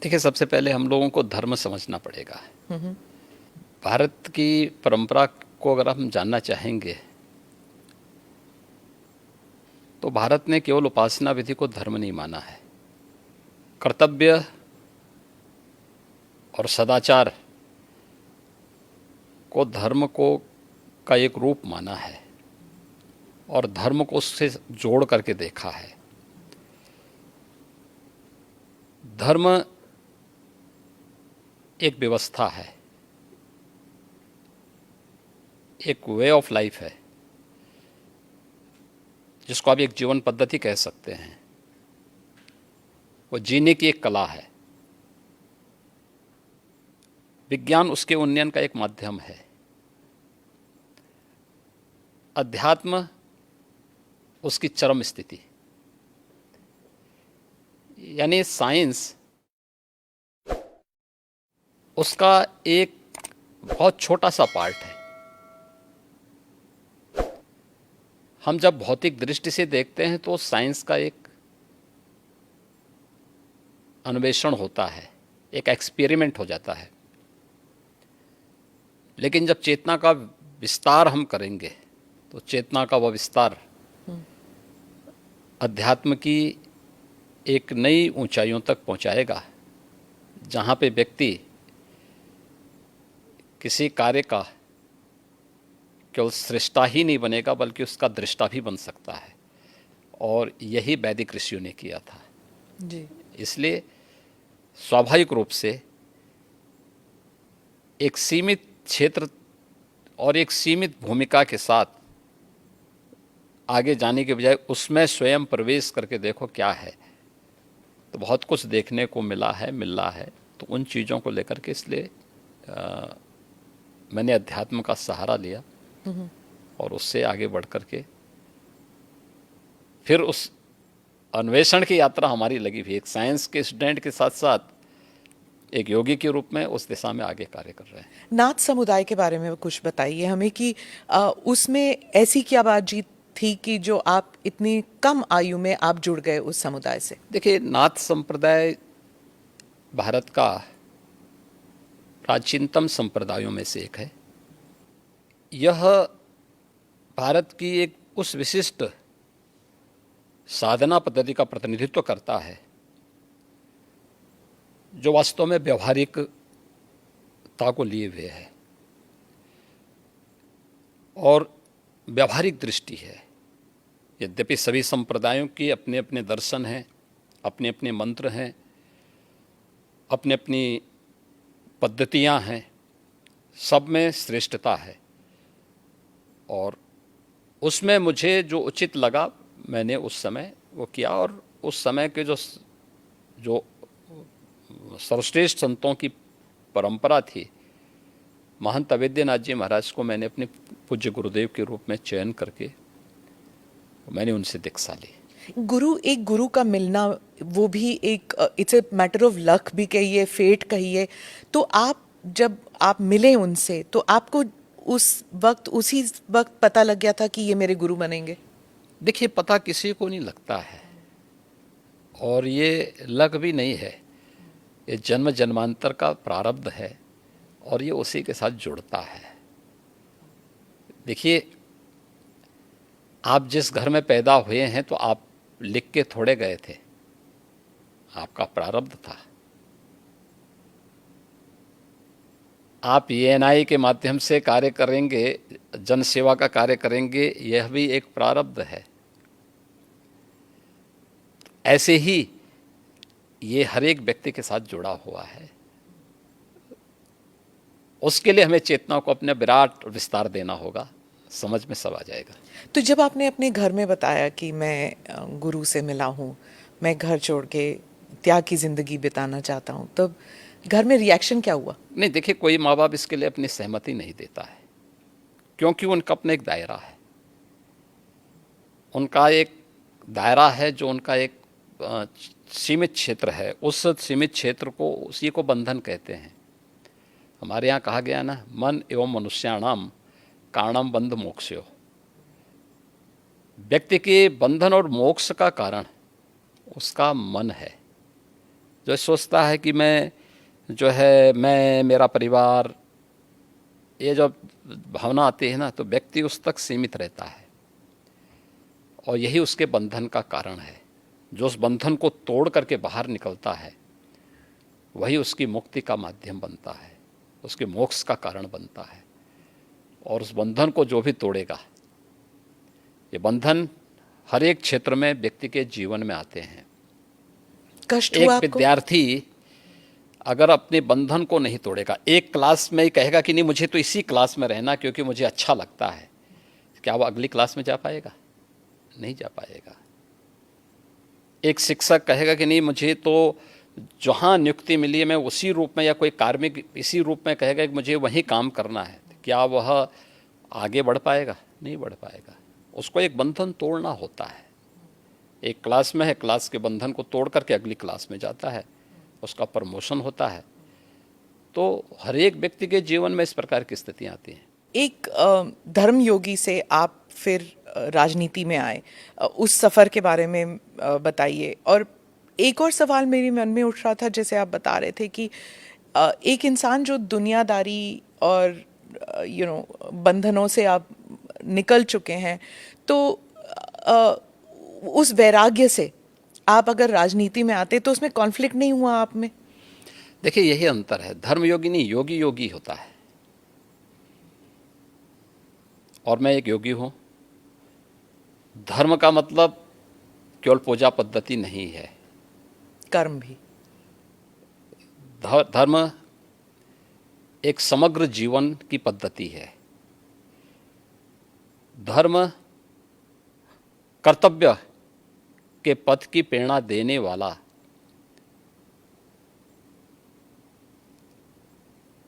देखिए, सबसे पहले हम लोगों को धर्म समझना पड़ेगा। भारत की परंपरा को अगर हम जानना चाहेंगे तो भारत ने केवल उपासना विधि को धर्म नहीं माना है, कर्तव्य और सदाचार को धर्म को का एक रूप माना है और धर्म को उससे जोड़ करके देखा है। धर्म एक व्यवस्था है, एक वे ऑफ लाइफ है, जिसको आप एक जीवन पद्धति कह सकते हैं। वो जीने की एक कला है। विज्ञान उसके उन्नयन का एक माध्यम है। अध्यात्म उसकी चरम स्थिति, यानी साइंस उसका एक बहुत छोटा सा पार्ट है। हम जब भौतिक दृष्टि से देखते हैं तो साइंस का एक अन्वेषण होता है, एक एक्सपेरिमेंट हो जाता है। लेकिन जब चेतना का विस्तार हम करेंगे तो चेतना का वह विस्तार अध्यात्म की एक नई ऊंचाइयों तक पहुंचाएगा, जहां पे व्यक्ति किसी कार्य का केवल सृष्टा ही नहीं बनेगा बल्कि उसका दृष्टा भी बन सकता है। और यही वैदिक ऋषियों ने किया था जी। इसलिए स्वाभाविक रूप से एक सीमित क्षेत्र और एक सीमित भूमिका के साथ आगे जाने के बजाय उसमें स्वयं प्रवेश करके देखो क्या है, तो बहुत कुछ देखने को मिल रहा है। तो उन चीज़ों को लेकर के इसलिए मैंने अध्यात्म का सहारा लिया और उससे आगे बढ़ करके फिर उस अन्वेषण की यात्रा हमारी लगी हुई। एक साइंस के स्टूडेंट के साथ साथ एक योगी के रूप में उस दिशा में आगे कार्य कर रहे हैं। नाथ समुदाय के बारे में कुछ बताइए हमें कि उसमें ऐसी क्या बातचीत थी कि जो आप इतनी कम आयु में आप जुड़ गए उस समुदाय से? देखिए, नाथ संप्रदाय भारत का प्राचीनतम संप्रदायों में से एक है। यह भारत की एक उस विशिष्ट साधना पद्धति का प्रतिनिधित्व करता है जो वास्तव में व्यवहारिकता को लिए हुए है और व्यवहारिक दृष्टि है। यद्यपि सभी संप्रदायों की अपने अपने दर्शन हैं, अपने अपने मंत्र हैं, अपने अपनी पद्धतियां हैं, सब में श्रेष्ठता है और उसमें मुझे जो उचित लगा मैंने उस समय वो किया। और उस समय के जो सर्वश्रेष्ठ संतों की परंपरा थी, महंत अवेद्यनाथ जी महाराज को मैंने अपने पूज्य गुरुदेव के रूप में चयन करके मैंने उनसे दीक्षा ली। एक गुरु का मिलना, वो भी एक it's a matter of luck भी कहिए, फेट कहिए। तो जब आप मिले उनसे तो आपको उसी वक्त पता लग गया था कि ये मेरे गुरु बनेंगे? देखिए, पता किसी को नहीं लगता है और ये लक भी नहीं है, ये जन्म जन्मांतर का प्रारब्ध है और ये उसी के साथ जुड़ता है। देखिए, आप जिस घर में पैदा हुए हैं तो आप लिख के थोड़े गए थे, आपका प्रारब्ध था। आप ENI के माध्यम से कार्य करेंगे, जन सेवा का कार्य करेंगे, यह भी एक प्रारब्ध है। ऐसे ही ये हर एक व्यक्ति के साथ जुड़ा हुआ है। उसके लिए हमें चेतना को अपने विराट विस्तार देना होगा, समझ में सब आ जाएगा। तो जब आपने अपने घर में बताया कि मैं गुरु से मिला हूँ, मैं घर छोड़ के त्याग की जिंदगी बिताना चाहता हूँ, तब घर में रिएक्शन क्या हुआ? नहीं, देखिए, कोई माँ बाप इसके लिए अपनी सहमति नहीं देता है, क्योंकि उनका अपना एक दायरा है। उनका एक दायरा है जो उनका एक सीमित क्षेत्र है। उस सीमित क्षेत्र को, उसी को बंधन कहते हैं। हमारे यहाँ कहा गया ना, मन एवं मनुष्याणाम कारणम बंध मोक्षयो। व्यक्ति के बंधन और मोक्ष का कारण उसका मन है, जो सोचता है कि मैं जो है मैं, मेरा परिवार, ये जब भावना आती है ना तो व्यक्ति उस तक सीमित रहता है और यही उसके बंधन का कारण है। जो उस बंधन को तोड़ करके बाहर निकलता है वही उसकी मुक्ति का माध्यम बनता है, उसके मोक्ष का कारण बनता है। और उस बंधन को जो भी तोड़ेगा, ये बंधन हर एक क्षेत्र में व्यक्ति के जीवन में आते हैं। कष्ट एक हुआ आपको? विद्यार्थी अगर अपने बंधन को नहीं तोड़ेगा, एक क्लास में ही कहेगा कि नहीं मुझे तो इसी क्लास में रहना क्योंकि मुझे अच्छा लगता है, क्या वो अगली क्लास में जा पाएगा? नहीं जा पाएगा। एक शिक्षक कहेगा कि नहीं मुझे तो जहाँ नियुक्ति मिली है मैं उसी रूप में, या कोई कार्मिक इसी रूप में कहेगा कि मुझे वहीं काम करना है, क्या वह आगे बढ़ पाएगा? नहीं बढ़ पाएगा। उसको एक बंधन तोड़ना होता है। एक क्लास में है, क्लास के बंधन को तोड़ करके अगली क्लास में जाता है, उसका प्रमोशन होता है। तो हर एक व्यक्ति के जीवन में इस प्रकार की स्थितियाँ आती हैं। एक धर्म योगी से आप फिर राजनीति में आए, उस सफ़र के बारे में बताइए। और एक और सवाल मेरे मन में उठ रहा था, जैसे आप बता रहे थे कि एक इंसान जो दुनियादारी और बंधनों से आप निकल चुके हैं, तो उस वैराग्य से आप अगर राजनीति में आते तो उसमें कॉन्फ्लिक्ट नहीं हुआ आप में? देखिए यही अंतर है, धर्मयोगी नहीं योगी योगी होता है और मैं एक योगी हूँ। धर्म का मतलब केवल पूजा पद्धति नहीं है, कर्म भी। धर्म एक समग्र जीवन की पद्धति है। धर्म कर्तव्य के पथ की प्रेरणा देने वाला,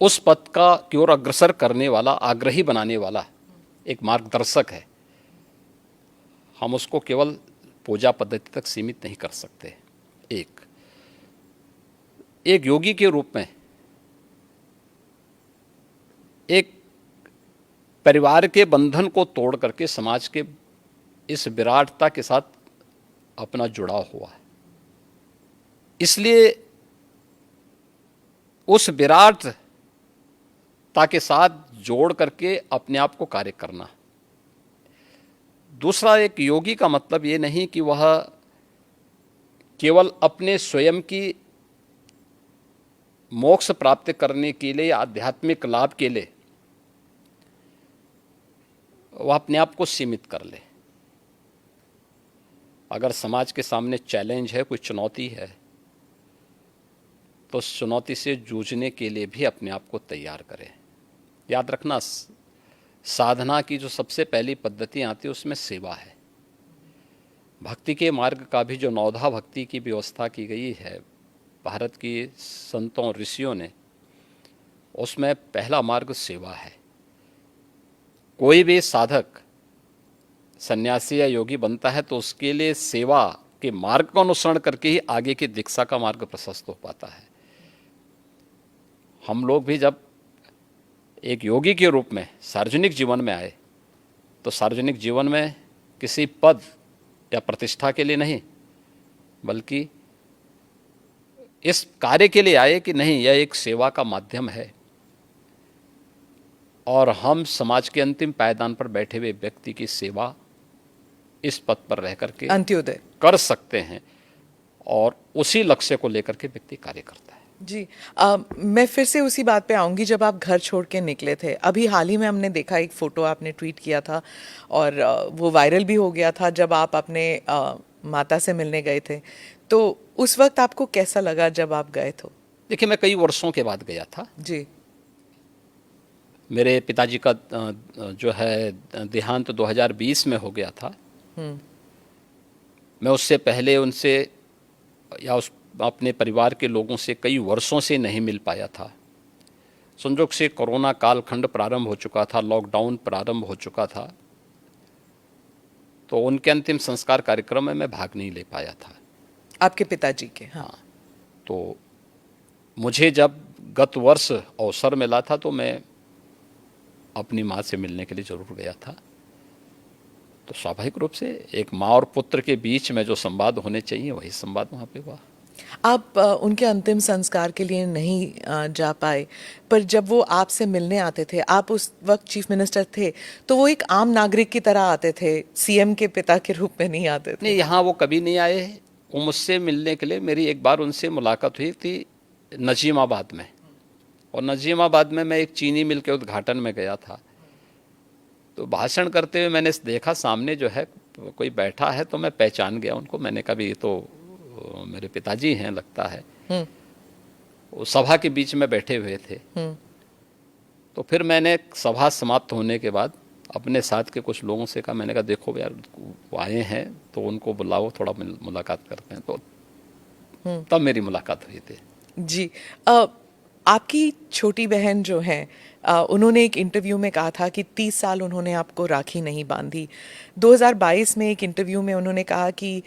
उस पथ का की ओर अग्रसर करने वाला, आग्रही बनाने वाला एक मार्गदर्शक है। हम उसको केवल पूजा पद्धति तक सीमित नहीं कर सकते। एक योगी के रूप में एक परिवार के बंधन को तोड़ करके समाज के इस विराटता के साथ अपना जुड़ाव हुआ है। इसलिए उस विराटता के साथ जोड़ करके अपने आप को कार्य करना। दूसरा, एक योगी का मतलब ये नहीं कि वह केवल अपने स्वयं की मोक्ष प्राप्त करने के लिए या आध्यात्मिक लाभ के लिए वह अपने आप को सीमित कर ले। अगर समाज के सामने चैलेंज है, कोई चुनौती है, तो उस चुनौती से जूझने के लिए भी अपने आप को तैयार करें। याद रखना, साधना की जो सबसे पहली पद्धति आती है उसमें सेवा है। भक्ति के मार्ग का भी जो नवधा भक्ति की व्यवस्था की गई है भारत की संतों ऋषियों ने, उसमें पहला मार्ग सेवा है। कोई भी साधक सन्यासी या योगी बनता है तो उसके लिए सेवा के मार्ग का अनुसरण करके ही आगे की दीक्षा का मार्ग प्रशस्त हो पाता है। हम लोग भी जब एक योगी के रूप में सार्वजनिक जीवन में आए तो सार्वजनिक जीवन में किसी पद या प्रतिष्ठा के लिए नहीं, बल्कि इस कार्य के लिए आए कि नहीं, यह एक सेवा का माध्यम है और हम समाज के अंतिम पायदान पर बैठे हुए व्यक्ति की सेवा इस पद पर रह करके अंत्योदय कर सकते हैं और उसी लक्ष्य को लेकर के व्यक्ति कार्य करता है। जी, मैं फिर से उसी बात पे आऊँगी। जब आप घर छोड़ के निकले थे, अभी हाल ही में हमने देखा एक फ़ोटो आपने ट्वीट किया था और वो वायरल भी हो गया था, जब आप अपने माता से मिलने गए थे, तो उस वक्त आपको कैसा लगा जब आप गए थे? देखिए, मैं कई वर्षों के बाद गया था। जी, मेरे पिताजी का जो है देहांत 2020 में हो गया था। मैं उससे पहले उनसे या उस अपने परिवार के लोगों से कई वर्षों से नहीं मिल पाया था। संयोग से कोरोना कालखंड प्रारंभ हो चुका था, लॉकडाउन प्रारंभ हो चुका था, तो उनके अंतिम संस्कार कार्यक्रम में मैं भाग नहीं ले पाया था। आपके पिताजी के? हाँ। तो मुझे जब गत वर्ष अवसर मिला था तो मैं अपनी माँ से मिलने के लिए जरूर गया था। तो स्वाभाविक रूप से एक माँ और पुत्र के बीच में जो संवाद होने चाहिए वही संवाद वहाँ पे हुआ। आप उनके अंतिम संस्कार के लिए नहीं जा पाए, पर जब वो आपसे मिलने आते थे, आप उस वक्त चीफ मिनिस्टर थे, तो वो एक आम नागरिक की तरह आते थे, सीएम के पिता के रूप में नहीं आते थे। नहीं, यहाँ वो कभी नहीं आए। वो मुझसे मिलने के लिए, मेरी एक बार उनसे मुलाकात हुई थी नजीमाबाद में, और नजीमाबाद में मैं एक चीनी मिल के उद्घाटन में गया था। तो भाषण करते हुए मैंने देखा सामने जो है कोई बैठा है, तो मैं पहचान गया उनको। मैंने कहा ये तो मेरे पिताजी हैं लगता है। वो सभा के बीच में बैठे हुए थे। तो फिर मैंने सभा समाप्त होने के बाद अपने साथ के कुछ लोगों से कहा, मैंने कहा देखो यार वो आए हैं तो उनको बुलाओ, थोड़ा मुलाकात करते हैं। तो तब मेरी मुलाकात हुई थी। जी, आपकी छोटी बहन जो है, उन्होंने एक इंटरव्यू में कहा था कि 30 साल उन्होंने आपको राखी नहीं बांधी। 2022 में एक इंटरव्यू में उन्होंने कहा कि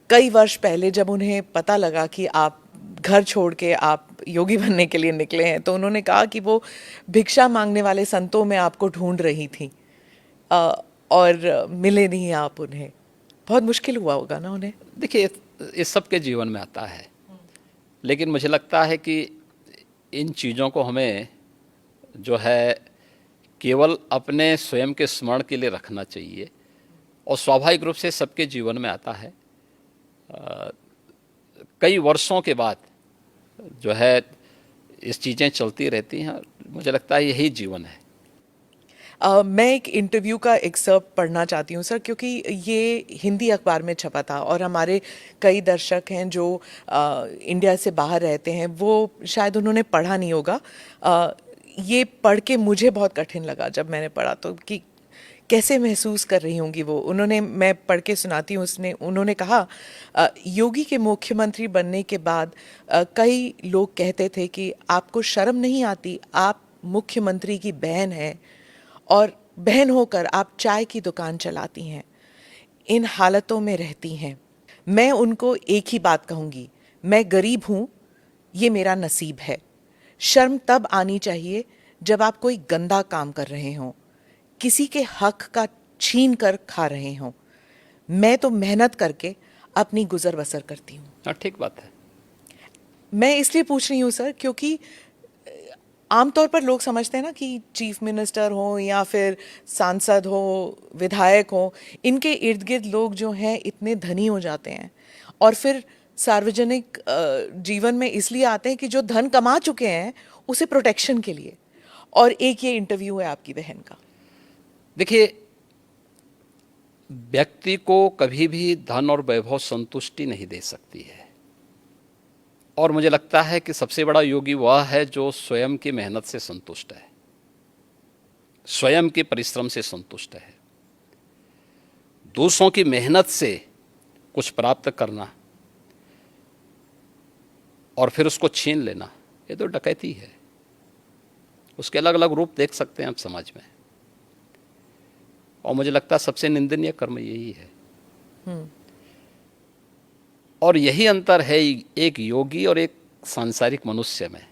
कई वर्ष पहले जब उन्हें पता लगा कि आप घर छोड़ के आप योगी बनने के लिए निकले हैं, तो उन्होंने कहा कि वो भिक्षा मांगने वाले संतों में आपको ढूंढ रही थी और मिले नहीं आप उन्हें। बहुत मुश्किल हुआ होगा ना उन्हें? देखिए, इस सब के जीवन में आता है, लेकिन मुझे लगता है कि इन चीज़ों को हमें जो है केवल अपने स्वयं के स्मरण के लिए रखना चाहिए, और स्वाभाविक रूप से सबके जीवन में आता है। कई वर्षों के बाद जो है इस चीज़ें चलती रहती हैं। मुझे लगता है यही जीवन है। मैं एक इंटरव्यू का एक्सर्प्ट पढ़ना चाहती हूँ सर, क्योंकि ये हिंदी अखबार में छपा था और हमारे कई दर्शक हैं जो इंडिया से बाहर रहते हैं, वो शायद उन्होंने पढ़ा नहीं होगा। ये पढ़ के मुझे बहुत कठिन लगा जब मैंने पढ़ा, तो कि कैसे महसूस कर रही होंगी वो। मैं पढ़ के सुनाती हूँ। उन्होंने कहा, योगी के मुख्यमंत्री बनने के बाद कई लोग कहते थे कि आपको शर्म नहीं आती, आप मुख्यमंत्री की बहन हैं और बहन होकर आप चाय की दुकान चलाती हैं, इन हालतों में रहती हैं। मैं उनको एक ही बात कहूँगी, मैं गरीब हूँ, ये मेरा नसीब है। शर्म तब आनी चाहिए जब आप कोई गंदा काम कर रहे हों, किसी के हक का छीन कर खा रहे हों। मैं तो मेहनत करके अपनी गुजर बसर करती हूँ। ठीक बात है। मैं इसलिए पूछ रही हूँ सर, क्योंकि आमतौर पर लोग समझते हैं ना कि चीफ मिनिस्टर हो या फिर सांसद हो, विधायक हो, इनके इर्द गिर्द लोग जो हैं इतने धनी हो जाते हैं और फिर सार्वजनिक जीवन में इसलिए आते हैं कि जो धन कमा चुके हैं उसे प्रोटेक्शन के लिए। और एक ये इंटरव्यू है आपकी बहन का। देखिए, व्यक्ति को कभी भी धन और वैभव संतुष्टि नहीं दे सकती है, और मुझे लगता है कि सबसे बड़ा योगी वह है जो स्वयं की मेहनत से संतुष्ट है, स्वयं के परिश्रम से संतुष्ट है। दूसरों की मेहनत से कुछ प्राप्त करना और फिर उसको छीन लेना, ये तो डकैती है। उसके अलग अलग रूप देख सकते हैं आप समाज में, और मुझे लगता है सबसे निंदनीय कर्म यही है। और यही अंतर है एक योगी और एक सांसारिक मनुष्य में।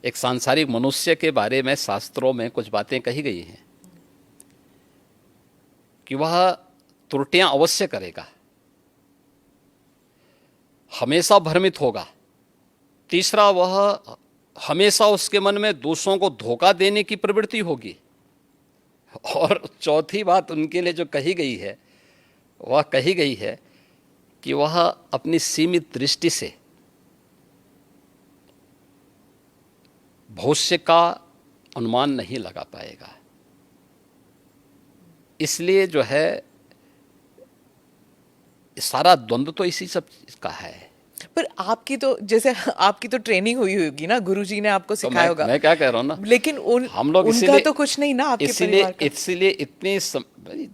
एक सांसारिक मनुष्य के बारे में शास्त्रों में कुछ बातें कही गई हैं कि वह त्रुटियां अवश्य करेगा, हमेशा भ्रमित होगा। तीसरा, वह हमेशा उसके मन में दूसरों को धोखा देने की प्रवृत्ति होगी। और चौथी बात उनके लिए जो कही गई है, वह कही गई है कि वह अपनी सीमित दृष्टि से भविष्य का अनुमान नहीं लगा पाएगा। इसलिए जो है सारा द्वंद्व तो इसी सब का है। पर आपकी तो ट्रेनिंग हुई होगी ना, गुरुजी ने आपको सिखाया होगा। मैं क्या कह रहा हूँ ना, लेकिन हम लोग उनका तो कुछ नहीं ना, आपके परिवार का। इसलिए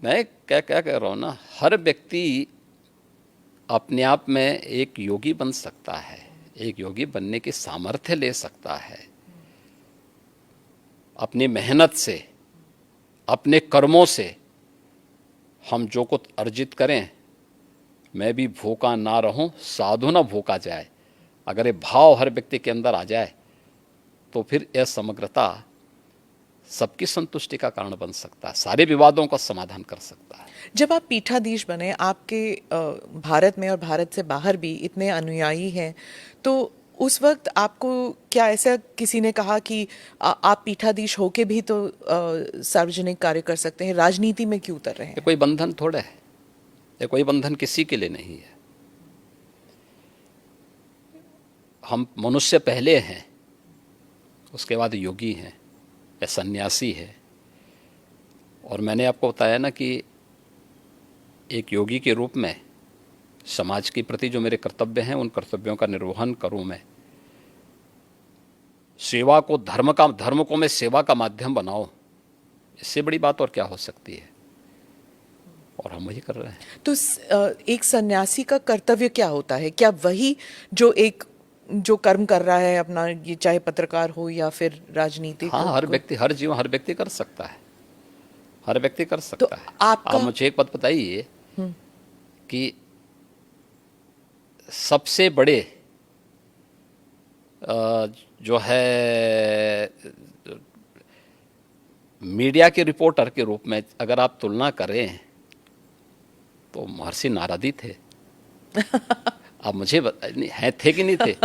मैं क्या कह रहा हूँ ना, हर व्यक्ति अपने आप में एक योगी बन सकता है, एक योगी बनने की सामर्थ्य ले सकता है। अपनी मेहनत से, अपने कर्मों से हम जो कुछ अर्जित करें, मैं भी भूखा ना रहूं, साधु ना भूखा जाए, अगर ये भाव हर व्यक्ति के अंदर आ जाए तो फिर यह समग्रता सबकी संतुष्टि का कारण बन सकता है, सारे विवादों का समाधान कर सकता है। जब आप पीठाधीश बने, आपके भारत में और भारत से बाहर भी इतने अनुयायी हैं, तो उस वक्त आपको क्या ऐसा किसी ने कहा कि आप पीठाधीश होके भी तो सार्वजनिक कार्य कर सकते हैं, राजनीति में क्यों उतर रहे हैं? ये कोई बंधन थोड़ा है, ये कोई बंधन किसी के लिए नहीं है। हम मनुष्य पहले हैं, उसके बाद योगी हैं या सन्यासी है। और मैंने आपको बताया ना कि एक योगी के रूप में समाज के प्रति जो मेरे कर्तव्य हैं, उन कर्तव्यों का निर्वहन करूं मैं, सेवा को धर्म को मैं सेवा का माध्यम बनाऊं, इससे बड़ी बात और क्या हो सकती है। और हम वही कर रहे हैं। तो एक सन्यासी का कर्तव्य क्या होता है? क्या वही जो कर्म कर रहा है अपना, ये चाहे पत्रकार हो या फिर राजनीतिक? हाँ, हर व्यक्ति कर सकता है, हर व्यक्ति कर सकता है। आप मुझे एक बात बताइए कि सबसे बड़े जो है मीडिया के रिपोर्टर के रूप में अगर आप तुलना करें तो महर्षि नारदी थे। अब मुझे हैं थे कि नहीं थे?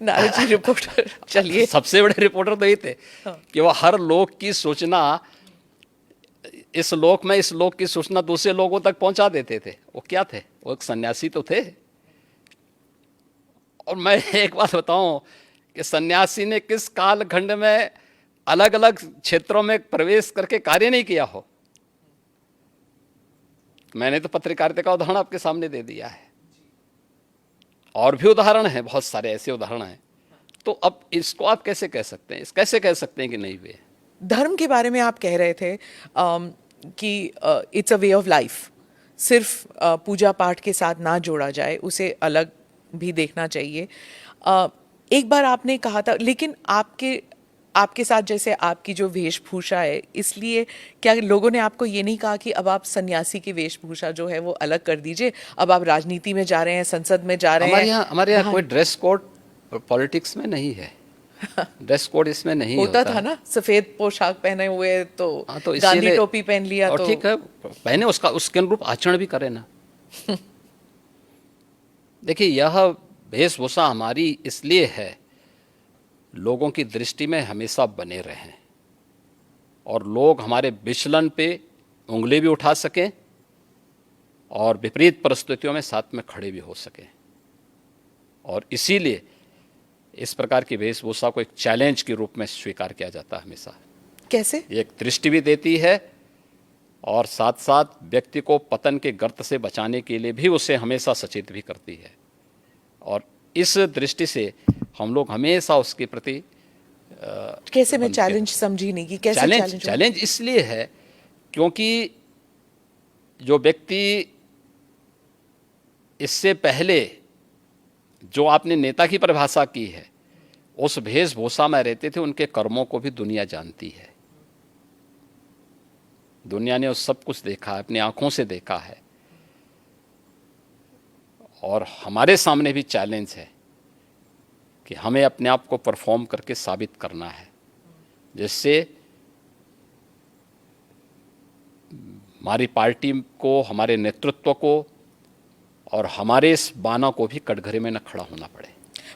नारद जी रिपोर्टर, चलिए सबसे बड़े रिपोर्टर तो ये थे कि वो हर लोक की सूचना इस लोक की सूचना दूसरे लोगों तक पहुंचा देते थे। वो क्या थे? वो एक सन्यासी तो थे। और मैं एक बात बताऊं कि सन्यासी ने किस कालखंड में अलग अलग क्षेत्रों में प्रवेश करके कार्य नहीं किया हो। मैंने तो पत्रकारिता का उदाहरण आपके सामने दे दिया है, और भी उदाहरण हैं, बहुत सारे ऐसे उदाहरण हैं। तो अब इसको आप कैसे कह सकते हैं, कैसे कह सकते हैं कि नहीं हुए? धर्म के बारे में आप कह रहे थे कि it's a way of life, सिर्फ पूजा पाठ के साथ ना जोड़ा जाए, उसे अलग भी देखना चाहिए। एक बार आपने कहा था, लेकिन आपके साथ जैसे आपकी जो वेशभूषा है, इसलिए क्या लोगों ने आपको ये नहीं कहा कि अब आप सन्यासी की वेशभूषा जो है वो अलग कर दीजिए, अब आप राजनीति में जा रहे हैं, संसद में जा रहे हैं? हमारे यहाँ कोई ड्रेस कोड पॉलिटिक्स में नहीं है। ड्रेस कोड इसमें नहीं होता था ना, सफेद पोशाक पहने हुए तो गांधी टोपी पहन लिया, और तो ठीक है, पहने, उसके अनुरूप आचरण भी करें ना। देखिए, यह वेशभूषा हमारी इसलिए है, लोगों की दृष्टि में हमेशा बने रहें और लोग हमारे विचलन पे उंगली भी उठा सकें और विपरीत परिस्थितियों में साथ में खड़े भी हो सकें। और इसीलिए इस प्रकार की वेशभूषा को एक चैलेंज के रूप में स्वीकार किया जाता है हमेशा। कैसे? एक दृष्टि भी देती है और साथ साथ व्यक्ति को पतन के गर्त से बचाने के लिए भी उसे हमेशा सचेत भी करती है। और इस दृष्टि से हम लोग हमेशा उसके प्रति कैसे मैं चैलेंज समझी नहीं कि कैसे चैलेंज इसलिए है क्योंकि जो व्यक्ति इससे पहले जो आपने नेता की परिभाषा की है, उस वेशभूषा में रहते थे, उनके कर्मों को भी दुनिया जानती है। दुनिया ने उस सब कुछ देखा है, अपनी आंखों से देखा है। और हमारे सामने भी चैलेंज है कि हमें अपने आप को परफॉर्म करके साबित करना है, जिससे हमारी पार्टी को, हमारे नेतृत्व को और हमारे इस बाना को भी कटघरे में न खड़ा होना पड़े।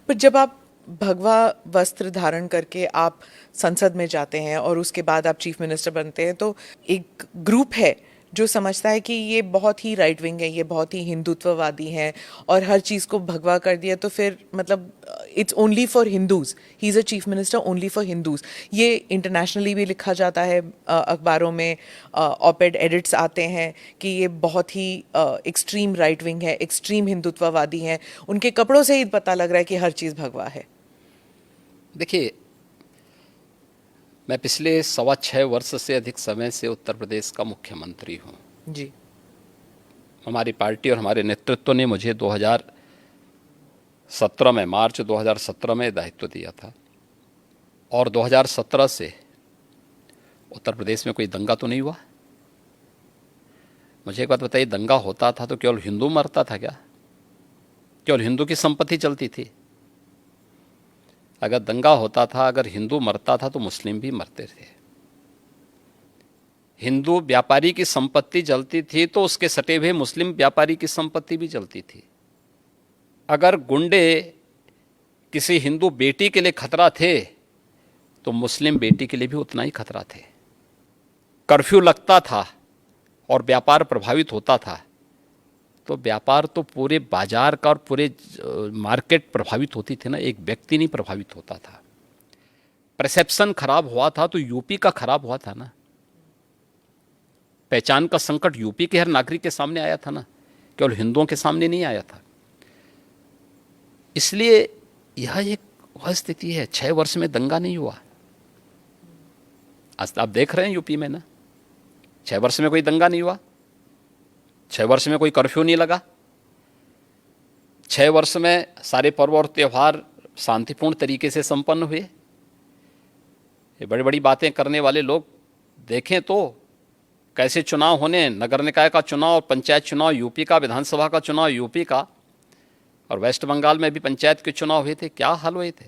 पर जब आप भगवा वस्त्र धारण करके आप संसद में जाते हैं और उसके बाद आप चीफ मिनिस्टर बनते हैं, तो एक ग्रुप है जो समझता है कि ये बहुत ही राइट विंग है, ये बहुत ही हिंदुत्ववादी हैं और हर चीज़ को भगवा कर दिया, तो फिर मतलब it's only for Hindus, he is a chief minister only for Hindus. ये इंटरनेशनली भी लिखा जाता है, अखबारों में ऑपेड एडिट्स आते हैं कि ये बहुत ही एक्सट्रीम राइट विंग है, एक्सट्रीम हिंदुत्ववादी हैं। उनके कपड़ों से ही पता लग रहा है कि हर चीज़ भगवा है। देखिए, मैं पिछले 6.25 वर्ष से अधिक समय से उत्तर प्रदेश का मुख्यमंत्री हूँ जी। हमारी पार्टी और हमारे नेतृत्व ने मुझे 2017 में, मार्च 2017 में दायित्व दिया था। और 2017 से उत्तर प्रदेश में कोई दंगा तो नहीं हुआ। मुझे एक बात बताइए, दंगा होता था तो केवल हिंदू मरता था क्या? केवल हिंदू की संपत्ति चलती थी? अगर दंगा होता था, अगर हिंदू मरता था तो मुस्लिम भी मरते थे। हिंदू व्यापारी की संपत्ति जलती थी तो उसके सटे हुए मुस्लिम व्यापारी की संपत्ति भी जलती थी। अगर गुंडे किसी हिंदू बेटी के लिए खतरा थे तो मुस्लिम बेटी के लिए भी उतना ही खतरा थे। कर्फ्यू लगता था और व्यापार प्रभावित होता था तो व्यापार तो पूरे बाजार का और पूरे मार्केट प्रभावित होती थी ना, एक व्यक्ति नहीं प्रभावित होता था। परसेप्शन खराब हुआ था तो यूपी का खराब हुआ था ना। पहचान का संकट यूपी के हर नागरिक के सामने आया था ना, केवल हिंदुओं के सामने नहीं आया था। इसलिए यह एक वह स्थिति है। 6 वर्ष में दंगा नहीं हुआ। आज आप देख रहे हैं यूपी में ना, 6 वर्ष में कोई दंगा नहीं हुआ, 6 वर्ष में कोई कर्फ्यू नहीं लगा, 6 वर्ष में सारे पर्व और त्यौहार शांतिपूर्ण तरीके से संपन्न हुए। ये बड़ी बड़ी बातें करने वाले लोग देखें तो कैसे चुनाव होने, नगर निकाय का चुनाव, पंचायत चुनाव यूपी का, विधानसभा का चुनाव यूपी का, और वेस्ट बंगाल में भी पंचायत के चुनाव हुए थे, क्या हाल हुए थे।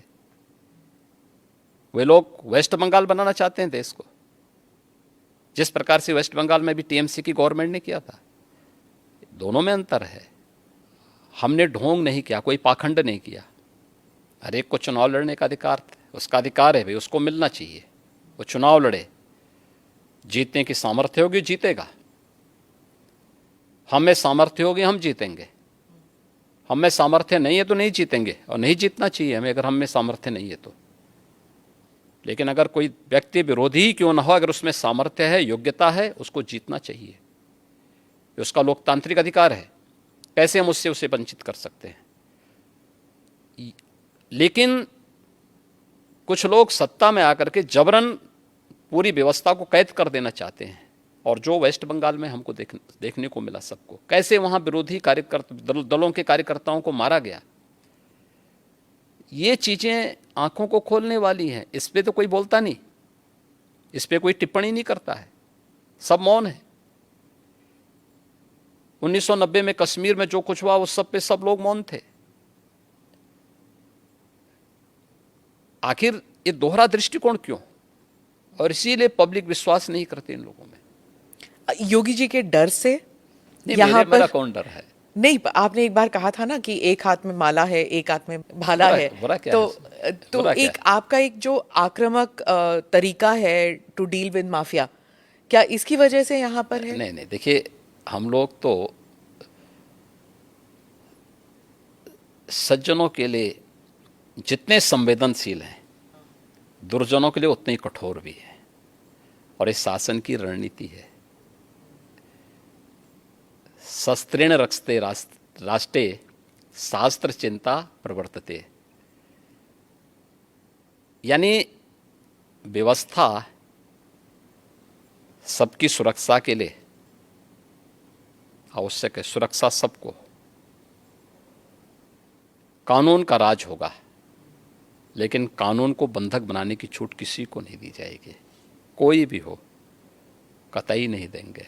वे लोग वेस्ट बंगाल बनाना चाहते हैं देश को, जिस प्रकार से वेस्ट बंगाल में भी टीएमसी की गवर्नमेंट ने किया था। दोनों में अंतर है। हमने ढोंग नहीं किया, कोई पाखंड नहीं किया। हर एक को चुनाव लड़ने का अधिकार, उसका अधिकार है भाई, उसको मिलना चाहिए। वो चुनाव लड़े, जीतने की सामर्थ्य होगी जीतेगा। हमें सामर्थ्य होगी हम जीतेंगे, हमें सामर्थ्य नहीं है तो नहीं जीतेंगे, और नहीं जीतना चाहिए हमें अगर हमें सामर्थ्य नहीं है तो। लेकिन अगर कोई व्यक्ति विरोधी ही क्यों ना हो, अगर उसमें सामर्थ्य है, योग्यता है, उसको जीतना चाहिए। ये उसका लोकतांत्रिक अधिकार है। कैसे हम उससे उसे वंचित कर सकते हैं। लेकिन कुछ लोग सत्ता में आकर के जबरन पूरी व्यवस्था को कैद कर देना चाहते हैं, और जो वेस्ट बंगाल में हमको देखने को मिला सबको, कैसे वहां विरोधी कार्यकर्ता दलों के कार्यकर्ताओं को मारा गया। ये चीजें आंखों को खोलने वाली हैं। इस पे तो कोई बोलता नहीं, इस पे कोई टिप्पणी नहीं करता है, सब मौन है। 1990 में कश्मीर में जो कुछ हुआ उस सब पे सब लोग मौन थे। आखिर ये दोहरा दृष्टिकोण क्यों? और इसीलिए पब्लिक विश्वास नहीं करते इन लोगों में। योगी जी के डर से यहाँ पर मेरा कौन डर है? नहीं, आपने एक बार कहा था ना कि एक हाथ में माला है, एक हाथ में भाला है। तो एक आपका एक जो आक्रामक तरीका है टू डील विद माफिया, क्या इसकी वजह से यहाँ पर है? नहीं, देखिए हम लोग तो सज्जनों के लिए जितने संवेदनशील हैं, दुर्जनों के लिए उतने ही कठोर भी है। और इस शासन की रणनीति है, शस्त्रेण रक्षते राष्ट्रे शास्त्र चिंता प्रवर्तते। यानी व्यवस्था सबकी सुरक्षा के लिए आवश्यक है। सुरक्षा सबको, कानून का राज होगा, लेकिन कानून को बंधक बनाने की छूट किसी को नहीं दी जाएगी। कोई भी हो, कतई नहीं देंगे।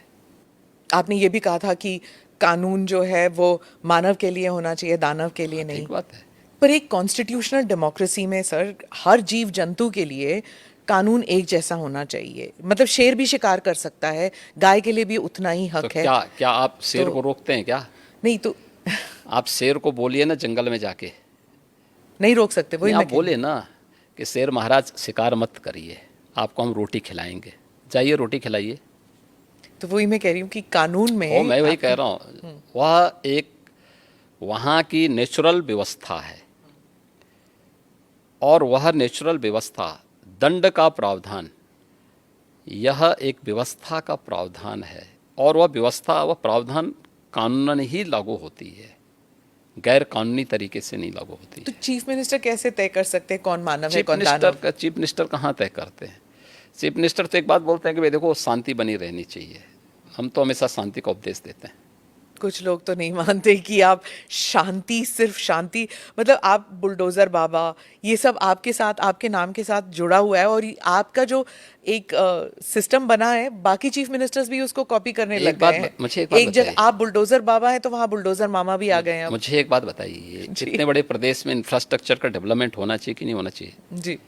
आपने ये भी कहा था कि कानून जो है वो मानव के लिए होना चाहिए, दानव के लिए नहीं। ठीक बात है। पर एक कॉन्स्टिट्यूशनल डेमोक्रेसी में सर, हर जीव जंतु के लिए कानून एक जैसा होना चाहिए। मतलब शेर भी शिकार कर सकता है, गाय के लिए भी उतना ही हक तो है। क्या आप शेर को रोकते हैं क्या? नहीं तो आप शेर को बोलिए ना जंगल में जाके, नहीं रोक सकते। वही आप बोले ना कि शेर महाराज शिकार मत करिए, आपको हम रोटी खिलाएंगे, जाइए रोटी खिलाइए। तो वही मैं कह रही हूँ कि कानून में मैं वही कह रहा हूँ, वह एक वहाँ की नेचुरल व्यवस्था है, और वह नेचुरल व्यवस्था, दंड का प्रावधान, यह एक व्यवस्था का प्रावधान है, और वह व्यवस्था, वह प्रावधान कानूनन ही लागू होती है, गैर कानूनी तरीके से नहीं लागू होती। तो चीफ मिनिस्टर कैसे तय कर सकते हैं कौन मानव है कौन दानव? चीफ मिनिस्टर कहाँ तय करते हैं? चीफ मिनिस्टर तो एक बात बोलते हैं कि भाई देखो शांति बनी रहनी चाहिए। हम तो हमेशा शांति का उपदेश देते हैं। कुछ लोग तो नहीं मानते कि आप शांति, सिर्फ शांति, मतलब आप बुलडोजर बाबा, ये सब आपके साथ, आपके नाम के साथ जुड़ा हुआ है, और आपका जो एक सिस्टम बना है, बाकी चीफ मिनिस्टर्स भी उसको कॉपी करने लग गए हैं। मुझे एक जगह आप बुलडोजर बाबा है तो वहाँ बुलडोजर मामा भी आ गए हैं। मुझे एक बात बताइए, जितने बड़े प्रदेश में इंफ्रास्ट्रक्चर का डेवलपमेंट होना चाहिए कि नहीं होना चाहिए? जी।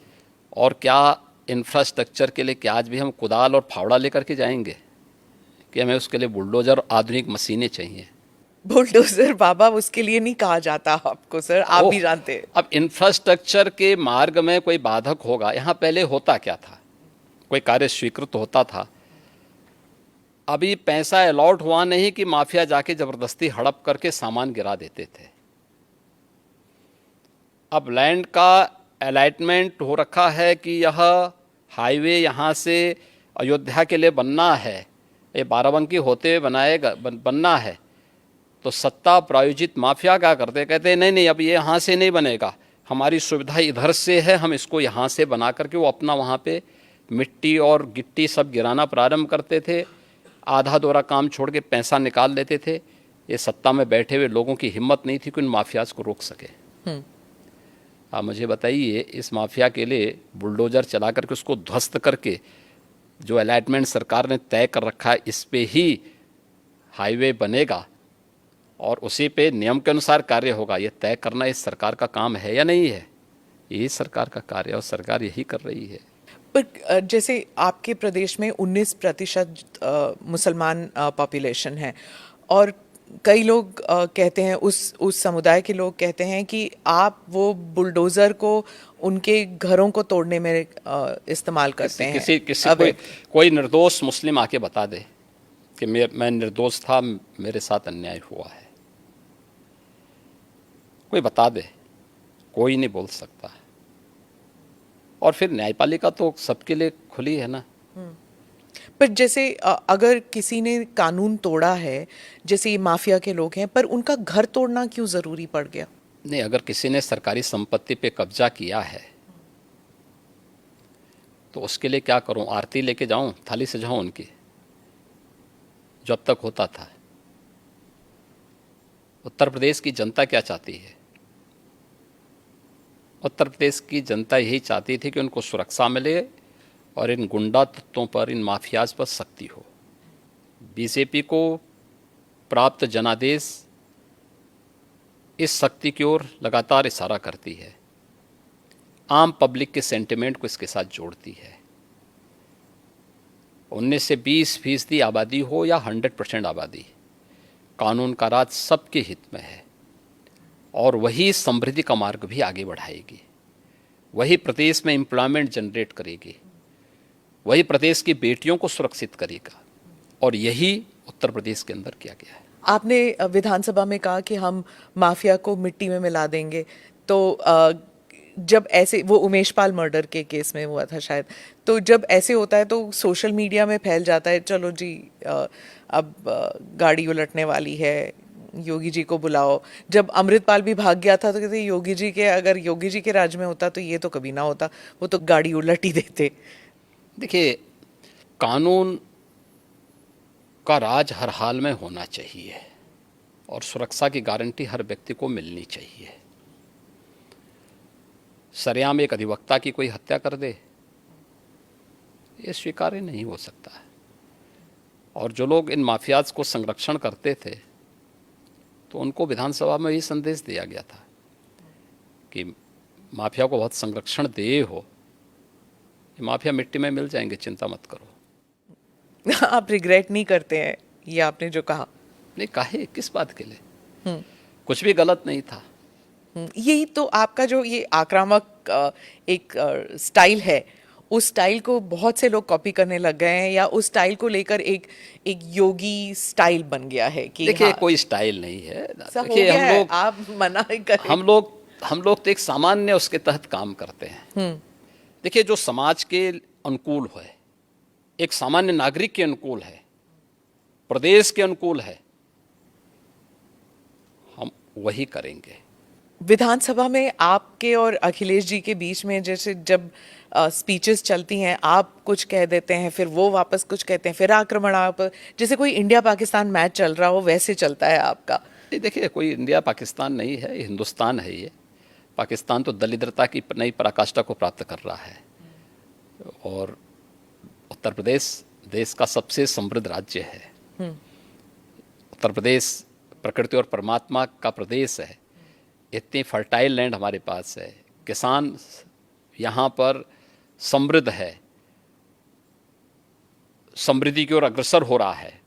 और क्या इंफ्रास्ट्रक्चर के लिए क्या आज भी हम कुदाल और फावड़ा लेकर के जाएंगे? कि हमें उसके लिए बुलडोजर आधुनिक मशीनें चाहिए। बुलडोजर बाबा उसके लिए नहीं कहा जाता आपको सर, आप भी ओह, जानते हैं। अब इंफ्रास्ट्रक्चर के मार्ग में कोई बाधक होगा, यहाँ पहले होता क्या था, कोई कार्य स्वीकृत होता था, अभी पैसा अलॉट हुआ नहीं कि माफिया जाके जबरदस्ती हड़प करके सामान गिरा देते थे। अब लैंड का अलॉटमेंट हो रखा है कि यह हाईवे यहाँ से अयोध्या के लिए बनना है, ये बाराबंकी होते हुए बनना है, तो सत्ता प्रायोजित माफिया क्या करते, कहते नहीं नहीं अब ये यहाँ से नहीं बनेगा, हमारी सुविधा इधर से है, हम इसको यहाँ से बना करके वो अपना वहाँ पे मिट्टी और गिट्टी सब गिराना प्रारंभ करते थे, आधा दोरा काम छोड़ के पैसा निकाल लेते थे। ये सत्ता में बैठे हुए लोगों की हिम्मत नहीं थी कि उन माफियाज को रोक सके। आप मुझे बताइए, इस माफिया के लिए बुलडोजर चला करके उसको ध्वस्त करके जो अलॉटमेंट सरकार ने तय कर रखा है इस पे ही हाईवे बनेगा और उसी पे नियम के अनुसार कार्य होगा, ये तय करना इस सरकार का काम है या नहीं है? यही सरकार का कार्य है और सरकार यही कर रही है। पर जैसे आपके प्रदेश में 19% मुसलमान पॉपुलेशन है और कई लोग कहते हैं, उस समुदाय के लोग कहते हैं कि आप वो बुलडोजर को उनके घरों को तोड़ने में इस्तेमाल करते हैं। किसी कोई निर्दोष मुस्लिम आके बता दे कि मैं निर्दोष था, मेरे साथ अन्याय हुआ है, कोई बता दे, कोई नहीं बोल सकता। और फिर न्यायपालिका तो सबके लिए खुली है ना। पर जैसे अगर किसी ने कानून तोड़ा है, जैसे ये माफिया के लोग हैं, पर उनका घर तोड़ना क्यों जरूरी पड़ गया? नहीं, अगर किसी ने सरकारी संपत्ति पे कब्जा किया है तो उसके लिए क्या करूं, आरती लेके जाऊं, थाली सजाऊं उनकी, जो अब तक होता था। उत्तर प्रदेश की जनता क्या चाहती है? उत्तर प्रदेश की जनता यही चाहती थी कि उनको सुरक्षा मिले और इन गुंडा तत्वों पर, इन माफियाज पर सख्ती हो। बीजेपी को प्राप्त जनादेश इस सख्ती की ओर लगातार इशारा करती है, आम पब्लिक के सेंटिमेंट को इसके साथ जोड़ती है। 19 से 20% आबादी हो या 100% आबादी, कानून का राज सबके हित में है और वही समृद्धि का मार्ग भी आगे बढ़ाएगी, वही प्रदेश में एम्प्लॉयमेंट जनरेट करेगी, वही प्रदेश की बेटियों को सुरक्षित करेगा और यही उत्तर प्रदेश के अंदर किया गया है। आपने विधानसभा में कहा कि हम माफिया को मिट्टी में मिला देंगे, तो जब ऐसे, वो उमेश पाल मर्डर के केस में हुआ था शायद, तो जब ऐसे होता है तो सोशल मीडिया में फैल जाता है, चलो जी अब गाड़ी उलटने वाली है, योगी जी को बुलाओ। जब अमृतपाल भी भाग गया था तो कहते योगी जी के, अगर योगी जी के राज में होता तो ये तो कभी ना होता, वो तो गाड़ी उलट ही देते। देखिए, कानून का राज हर हाल में होना चाहिए और सुरक्षा की गारंटी हर व्यक्ति को मिलनी चाहिए। सरेआम एक अधिवक्ता की कोई हत्या कर दे, ये स्वीकार्य नहीं हो सकता है। और जो लोग इन माफियाज को संरक्षण करते थे तो उनको विधानसभा में यही संदेश दिया गया था कि माफिया को बहुत संरक्षण दे हो, ये माफिया मिट्टी में मिल जाएंगे, चिंता मत करो। आप रिग्रेट नहीं करते हैं ये आपने जो कहा? नहीं, काहे, किस बात के लिए? कुछ भी गलत नहीं था। यही तो आपका जो ये आक्रामक एक स्टाइल है, उस स्टाइल को बहुत से लोग कॉपी करने लग गए हैं, या उस स्टाइल को लेकर एक योगी स्टाइल बन गया है कि देखिए, हाँ, कोई स्टाइल नहीं है। देखिए हम लोग, आप मना ही करें, हम लोग तो एक सामान्य उसके तहत काम करते हैं। देखिए, जो समाज के अनुकूल है, एक सामान्य नागरिक के अनुकूल है, प्रदेश के अनुकूल है, हम वही करेंगे। विधानसभा में आपके और अखिलेश जी के बीच में जैसे जब स्पीचेस चलती हैं, आप कुछ कह देते हैं, फिर वो वापस कुछ कहते हैं, फिर आक्रमण, आप जैसे कोई इंडिया पाकिस्तान मैच चल रहा हो वैसे चलता है आपका। नहीं, देखिए, कोई इंडिया पाकिस्तान नहीं है, ये हिंदुस्तान है। ये पाकिस्तान तो दलिद्रता की नई पराकाष्ठा को प्राप्त कर रहा है और उत्तर प्रदेश देश का सबसे समृद्ध राज्य है। उत्तर प्रदेश प्रकृति और परमात्मा का प्रदेश है, इतनी फर्टाइल लैंड हमारे पास है, किसान यहाँ पर समृद्ध है, समृद्धि की ओर अग्रसर हो रहा है,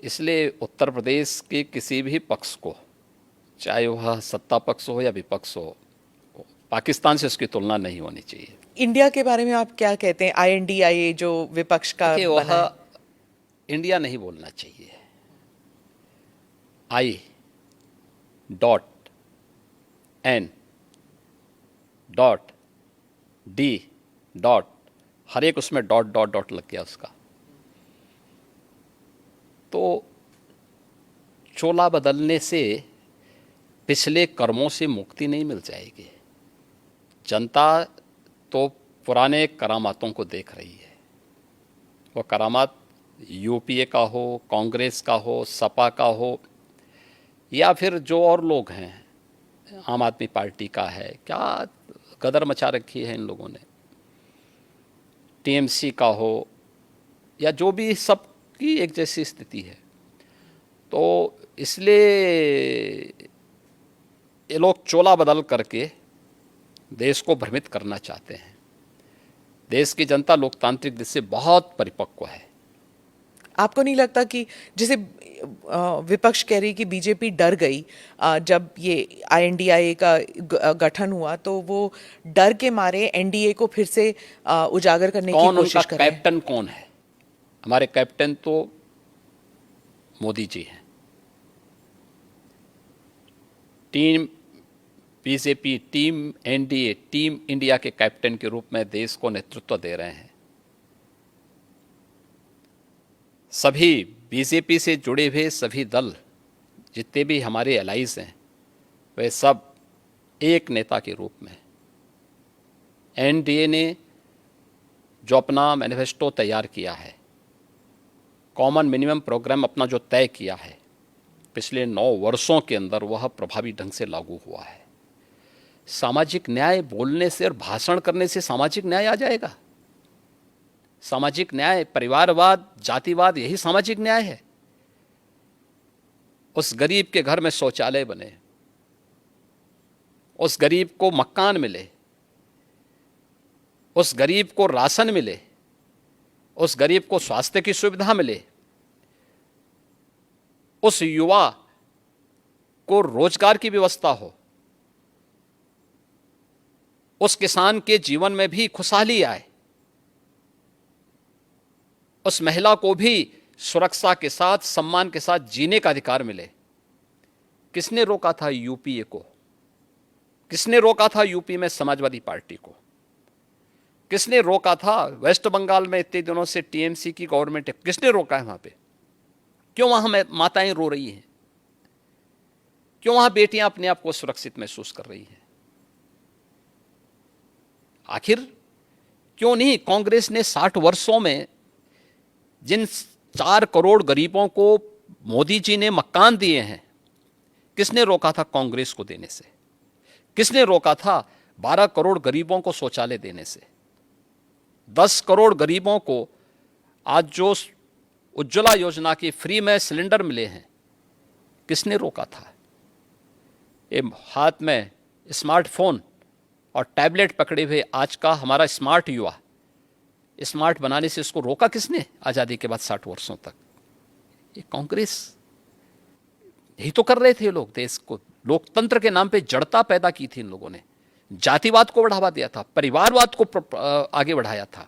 इसलिए उत्तर प्रदेश के किसी भी पक्ष को, चाहे वह सत्ता पक्ष हो या विपक्ष हो, पाकिस्तान से उसकी तुलना नहीं होनी चाहिए। इंडिया के बारे में आप क्या कहते हैं? INDIA जो विपक्ष का देखिए, बना है। वह इंडिया नहीं बोलना चाहिए। I.N.D. हर एक उसमें डॉट लग गया उसका। तो चोला बदलने से पिछले कर्मों से मुक्ति नहीं मिल जाएगी। जनता तो पुराने करामातों को देख रही है। वो करामात यूपीए का हो, कांग्रेस का हो, सपा का हो, या फिर जो और लोग हैं, आम आदमी पार्टी का है, क्या गदर मचा रखी है इन लोगों ने। टीएमसी का हो या जो भी, सबकी एक जैसी स्थिति है। तो इसलिए ये लोग चोला बदल करके देश को भ्रमित करना चाहते हैं। देश की जनता लोकतांत्रिक दृष्टि से बहुत परिपक्व है। आपको नहीं लगता कि जैसे विपक्ष कह रही कि बीजेपी डर गई जब ये INDIA का गठन हुआ, तो वो डर के मारे एनडीए को फिर से उजागर करने की कोशिश कर रहे हैं? कैप्टन कौन है? हमारे कैप्टन तो मोदी जी हैं। Team BJP, team NDA, team India के कैप्टन के रूप में देश को नेतृत्व दे रहे हैं। सभी बीजेपी से जुड़े हुए सभी दल, जितने भी हमारे एलाइज हैं, वे सब एक नेता के रूप में। एनडीए ने जो अपना मैनिफेस्टो तैयार किया है, कॉमन मिनिमम प्रोग्राम अपना जो तय किया है, पिछले 9 वर्षों के अंदर वह प्रभावी ढंग से लागू हुआ है। सामाजिक न्याय बोलने से और भाषण करने से सामाजिक न्याय आ जाएगा? सामाजिक न्याय, परिवारवाद, जातिवाद, यही सामाजिक न्याय है। उस गरीब के घर में शौचालय बने, उस गरीब को मकान मिले, उस गरीब को राशन मिले, उस गरीब को स्वास्थ्य की सुविधा मिले, उस युवा को रोजगार की व्यवस्था हो, उस किसान के जीवन में भी खुशहाली आए, उस महिला को भी सुरक्षा के साथ, सम्मान के साथ जीने का अधिकार मिले। किसने रोका था यूपीए को? किसने रोका था यूपी में समाजवादी पार्टी को? किसने रोका था वेस्ट बंगाल में इतने दिनों से टीएमसी की गवर्नमेंट है? किसने रोका है वहां पे? क्यों वहां माताएं रो रही हैं? क्यों वहां बेटियां अपने आप को सुरक्षित महसूस कर रही हैं? आखिर क्यों नहीं कांग्रेस ने 60 वर्षों में जिन 4 करोड़ गरीबों को मोदी जी ने मकान दिए हैं, किसने रोका था कांग्रेस को देने से? किसने रोका था 12 करोड़ गरीबों को शौचालय देने से? 10 करोड़ गरीबों को आज जो उज्ज्वला योजना की फ्री में सिलेंडर मिले हैं, किसने रोका था? ये हाथ में स्मार्टफोन और टैबलेट पकड़े हुए आज का हमारा स्मार्ट युवा, स्मार्ट बनाने से इसको रोका किसने आजादी के बाद 60 वर्षों तक? ये कांग्रेस। यही तो कर रहे थे लोग। देश को लोकतंत्र के नाम पे जड़ता पैदा की थी इन लोगों ने, जातिवाद को बढ़ावा दिया था, परिवारवाद को आगे बढ़ाया था।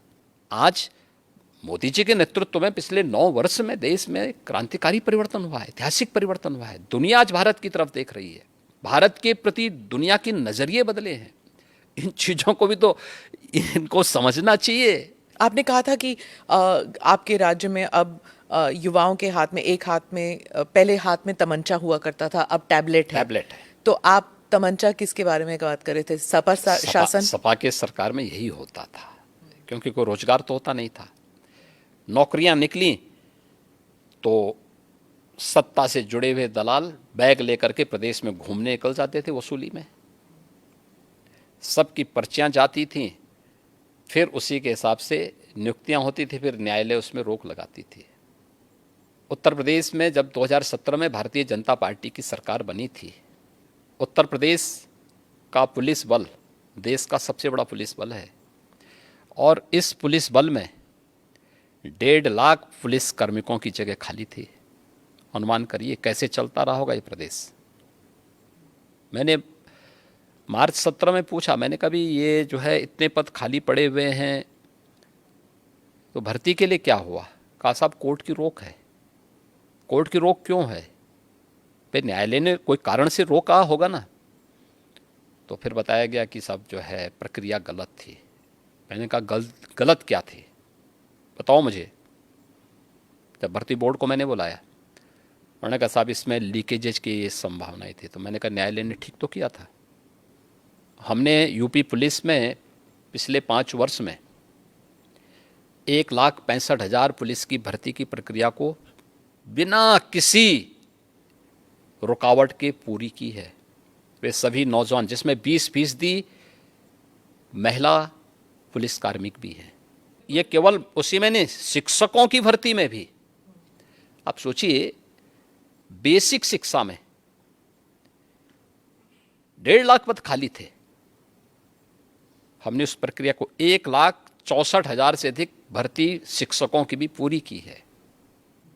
आज मोदी जी के नेतृत्व में पिछले 9 वर्ष में देश में क्रांतिकारी परिवर्तन हुआ है, ऐतिहासिक परिवर्तन हुआ है। दुनिया आज भारत की तरफ देख रही है, भारत के प्रति दुनिया के नजरिए बदले हैं। इन चीजों को भी तो इनको समझना चाहिए। आपने कहा था कि आपके राज्य में अब युवाओं के हाथ में, एक हाथ में, पहले हाथ में तमंचा हुआ करता था, अब टैबलेट है। तो आप तमंचा किसके बारे में बात कर रहे थे? सपा शासन? सपा के सरकार में यही होता था, क्योंकि कोई रोजगार तो होता नहीं था। नौकरियां निकली तो सत्ता से जुड़े हुए दलाल बैग लेकर के प्रदेश में घूमने निकल जाते थे वसूली में। सबकी पर्चियां जाती थीं, फिर उसी के हिसाब से नियुक्तियां होती थी, फिर न्यायालय उसमें रोक लगाती थी। उत्तर प्रदेश में जब 2017 में भारतीय जनता पार्टी की सरकार बनी थी, उत्तर प्रदेश का पुलिस बल देश का सबसे बड़ा पुलिस बल है, और इस पुलिस बल में 1.5 लाख पुलिस कार्मिकों की जगह खाली थी। अनुमान करिए कैसे चलता रहा होगा ये प्रदेश। मैंने मार्च 17 में पूछा, मैंने कहा भी ये जो है इतने पद खाली पड़े हुए हैं तो भर्ती के लिए क्या हुआ? कहा साहब कोर्ट की रोक है। कोर्ट की रोक क्यों है? फिर न्यायालय ने कोई कारण से रोका होगा ना। तो फिर बताया गया कि साहब जो है प्रक्रिया गलत थी। मैंने कहा गलत क्या थी बताओ मुझे। जब भर्ती बोर्ड को मैंने बुलाया, उन्होंने कहा साहब इसमें लीकेजेज की संभावनाएं थी। तो मैंने कहा न्यायालय ने ठीक तो किया था। हमने यूपी पुलिस में पिछले 5 वर्ष में 1,65,000 पुलिस की भर्ती की प्रक्रिया को बिना किसी रुकावट के पूरी की है। वे सभी नौजवान, जिसमें 20% महिला पुलिस कार्मिक भी हैं। ये केवल उसी में नहीं, शिक्षकों की भर्ती में भी। आप सोचिए बेसिक शिक्षा में 1.5 लाख पद खाली थे। हमने उस प्रक्रिया को 1,64,000 से अधिक भर्ती शिक्षकों की भी पूरी की है।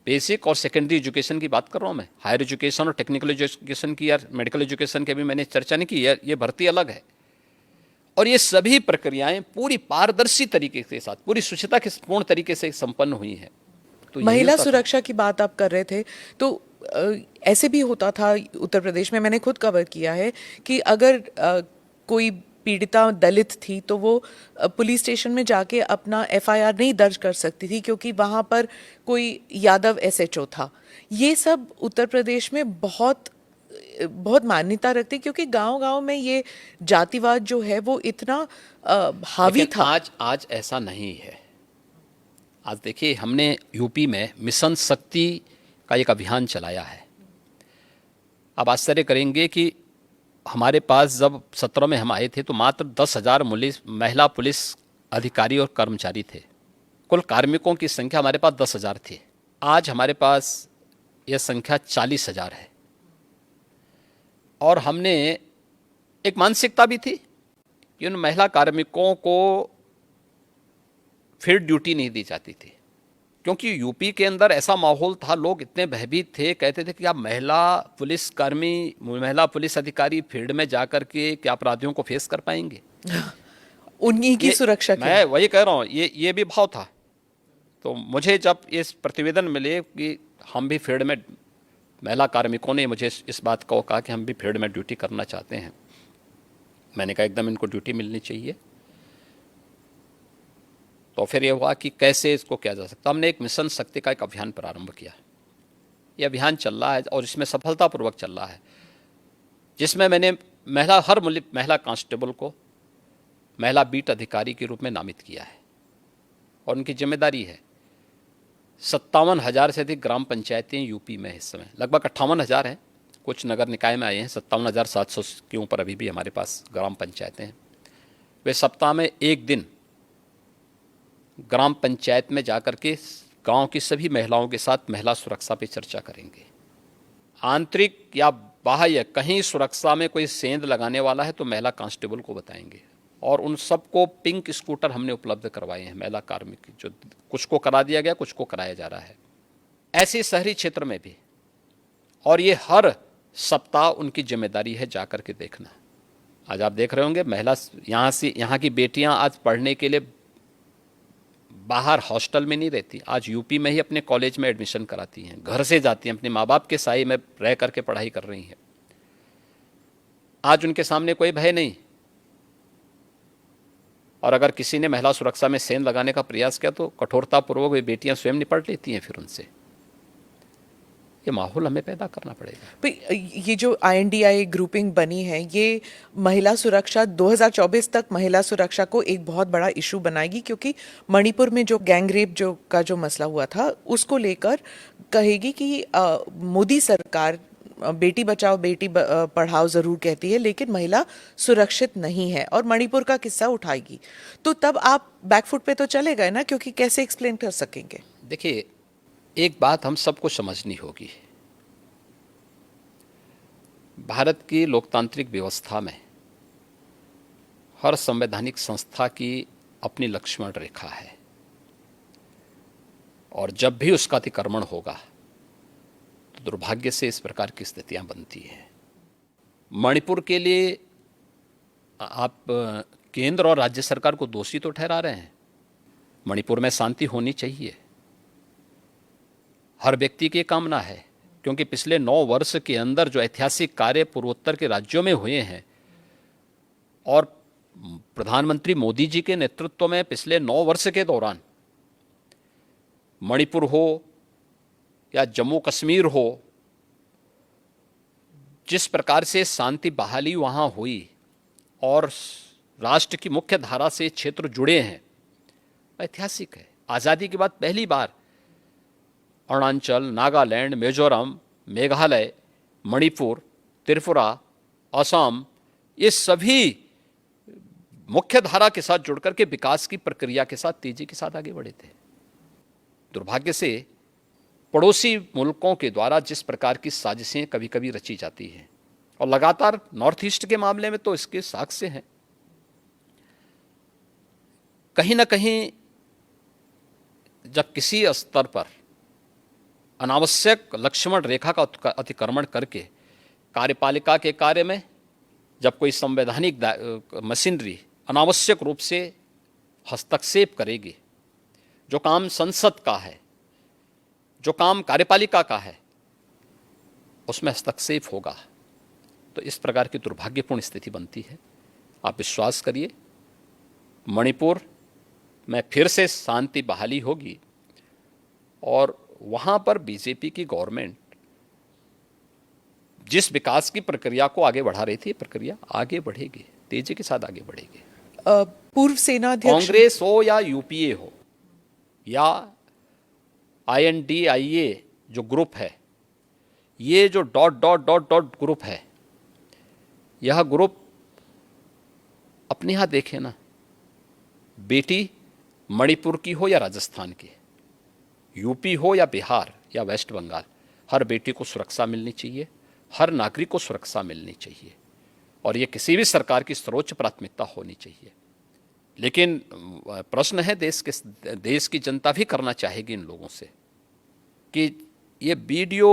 बेसिक और सेकेंडरी एजुकेशन की बात कर रहा हूं मैं। हायर एजुकेशन और टेक्निकल एजुकेशन की या मेडिकल एजुकेशन की भी मैंने चर्चा नहीं की। ये भर्ती अलग है। और ये सभी प्रक्रियाएं पूरी पारदर्शी तरीके के साथ, पूरी शुचिता के पूर्ण तरीके से संपन्न हुई हैं। तो महिला सुरक्षा की बात आप कर रहे थे, तो ऐसे भी होता था उत्तर प्रदेश में, मैंने खुद कवर किया है कि अगर कोई पीड़िता दलित थी तो वो पुलिस स्टेशन में जाके अपना एफआईआर नहीं दर्ज कर सकती थी क्योंकि वहाँ पर कोई यादव एसएचओ था। ये सब उत्तर प्रदेश में बहुत मान्यता रखती, क्योंकि गांव-गांव में ये जातिवाद जो है वो इतना हावी था। आज ऐसा नहीं है। आज देखिए हमने यूपी में मिशन शक्ति का एक अभियान चलाया है। आप आश्चर्य करेंगे कि हमारे पास जब 17 में हम आए थे तो मात्र 10,000 महिला पुलिस अधिकारी और कर्मचारी थे। कुल कार्मिकों की संख्या हमारे पास 10,000 थी। आज हमारे पास यह संख्या 40,000 है। और हमने एक मानसिकता भी थी कि उन महिला कार्मिकों को फिर ड्यूटी नहीं दी जाती थी, क्योंकि यूपी के अंदर ऐसा माहौल था, लोग इतने भयभीत थे, कहते थे कि आप महिला पुलिसकर्मी, महिला पुलिस अधिकारी फील्ड में जाकर के क्या अपराधियों को फेस कर पाएंगे? उन्हीं की सुरक्षा मैं वही कह रहा हूँ, ये भी भाव था। तो मुझे जब इस प्रतिवेदन मिले कि हम भी फील्ड में, महिला कार्मिकों ने मुझे इस बात को कहा कि हम भी फील्ड में ड्यूटी करना चाहते हैं, मैंने कहा एकदम इनको ड्यूटी मिलनी चाहिए। तो फिर ये हुआ कि कैसे इसको किया जा सकता। हमने एक मिशन शक्ति का एक अभियान प्रारंभ किया। ये अभियान चल रहा है और इसमें सफलतापूर्वक चल रहा है, जिसमें मैंने हर महिला कांस्टेबल को महिला बीट अधिकारी के रूप में नामित किया है। और उनकी जिम्मेदारी है 57,000 से अधिक ग्राम पंचायतें यूपी में इस समय, लगभग 58,000 हैं, कुछ नगर निकाय में आए हैं, 57,700 के ऊपर अभी भी हमारे पास ग्राम पंचायतें हैं। वे सप्ताह में एक दिन ग्राम पंचायत में जाकर के गांव की सभी महिलाओं के साथ महिला सुरक्षा पे चर्चा करेंगे। आंतरिक या बाह्य कहीं सुरक्षा में कोई सेंध लगाने वाला है तो महिला कांस्टेबल को बताएंगे। और उन सबको पिंक स्कूटर हमने उपलब्ध करवाए हैं महिला कार्मिक, जो कुछ को करा दिया गया, कुछ को कराया जा रहा है। ऐसे शहरी क्षेत्र में भी। और ये हर सप्ताह उनकी जिम्मेदारी है जाकर के देखना। आज आप देख रहे होंगे महिला यहाँ की बेटियां आज पढ़ने के लिए बाहर हॉस्टल में नहीं रहती, आज यूपी में ही अपने कॉलेज में एडमिशन कराती हैं, घर से जाती हैं, अपने माँ बाप के साए में रह करके पढ़ाई कर रही हैं। आज उनके सामने कोई भय नहीं। और अगर किसी ने महिला सुरक्षा में सेंध लगाने का प्रयास किया तो कठोरतापूर्वक वे बेटियां स्वयं निपट लेती हैं फिर उनसे। ये माहौल हमें पैदा करना पड़ेगा। ये जो INDI ग्रुपिंग बनी है, ये महिला सुरक्षा 2024 तक महिला सुरक्षा को एक बहुत बड़ा इशू बनाएगी, क्योंकि मणिपुर में जो गैंग रेप जो मसला हुआ था उसको लेकर कहेगी कि मोदी सरकार बेटी बचाओ बेटी पढ़ाओ जरूर कहती है, लेकिन महिला सुरक्षित नहीं है, और मणिपुर का किस्सा उठाएगी। तो तब आप बैकफुट पे तो चले गए ना, क्योंकि कैसे एक्सप्लेन कर सकेंगे? देखिए, एक बात हम सबको समझनी होगी। भारत की लोकतांत्रिक व्यवस्था में हर संवैधानिक संस्था की अपनी लक्ष्मण रेखा है, और जब भी उसका अतिक्रमण होगा तो दुर्भाग्य से इस प्रकार की स्थितियां बनती हैं। मणिपुर के लिए आप केंद्र और राज्य सरकार को दोषी तो ठहरा रहे हैं। मणिपुर में शांति होनी चाहिए, हर व्यक्ति की कामना है, क्योंकि पिछले 9 वर्ष के अंदर जो ऐतिहासिक कार्य पूर्वोत्तर के राज्यों में हुए हैं और प्रधानमंत्री मोदी जी के नेतृत्व में पिछले 9 वर्ष के दौरान मणिपुर हो या जम्मू कश्मीर हो, जिस प्रकार से शांति बहाली वहाँ हुई और राष्ट्र की मुख्य धारा से क्षेत्र जुड़े हैं, ऐतिहासिक है। आज़ादी के बाद पहली बार अरुणाचल, नागालैंड, मिजोरम, मेघालय, मणिपुर, त्रिपुरा, असम, ये सभी मुख्य धारा के साथ जुड़कर के विकास की प्रक्रिया के साथ तेजी के साथ आगे बढ़े थे। दुर्भाग्य से पड़ोसी मुल्कों के द्वारा जिस प्रकार की साजिशें कभी कभी रची जाती हैं, और लगातार नॉर्थ ईस्ट के मामले में तो इसके साक्ष्य हैं, कहीं ना कहीं जब किसी स्तर पर अनावश्यक लक्ष्मण रेखा का अतिक्रमण करके कार्यपालिका के कार्य में जब कोई संवैधानिक मशीनरी अनावश्यक रूप से हस्तक्षेप करेगी, जो काम संसद का है, जो काम कार्यपालिका का है, उसमें हस्तक्षेप होगा, तो इस प्रकार की दुर्भाग्यपूर्ण स्थिति बनती है। आप विश्वास करिए, मणिपुर में फिर से शांति बहाली होगी और वहाँ पर बीजेपी की गवर्नमेंट जिस विकास की प्रक्रिया को आगे बढ़ा रही थी, प्रक्रिया आगे बढ़ेगी, तेजी के साथ आगे बढ़ेगी। पूर्व सेनाध्यक्ष कांग्रेस हो या यूपीए हो या INDIA जो ग्रुप है, ये जो ... ग्रुप है, यह ग्रुप अपने यहाँ देखे ना, बेटी मणिपुर की हो या राजस्थान की, यूपी हो या बिहार या वेस्ट बंगाल, हर बेटी को सुरक्षा मिलनी चाहिए, हर नागरिक को सुरक्षा मिलनी चाहिए, और ये किसी भी सरकार की सर्वोच्च प्राथमिकता होनी चाहिए। लेकिन प्रश्न है, देश की जनता भी करना चाहेगी इन लोगों से कि ये वीडियो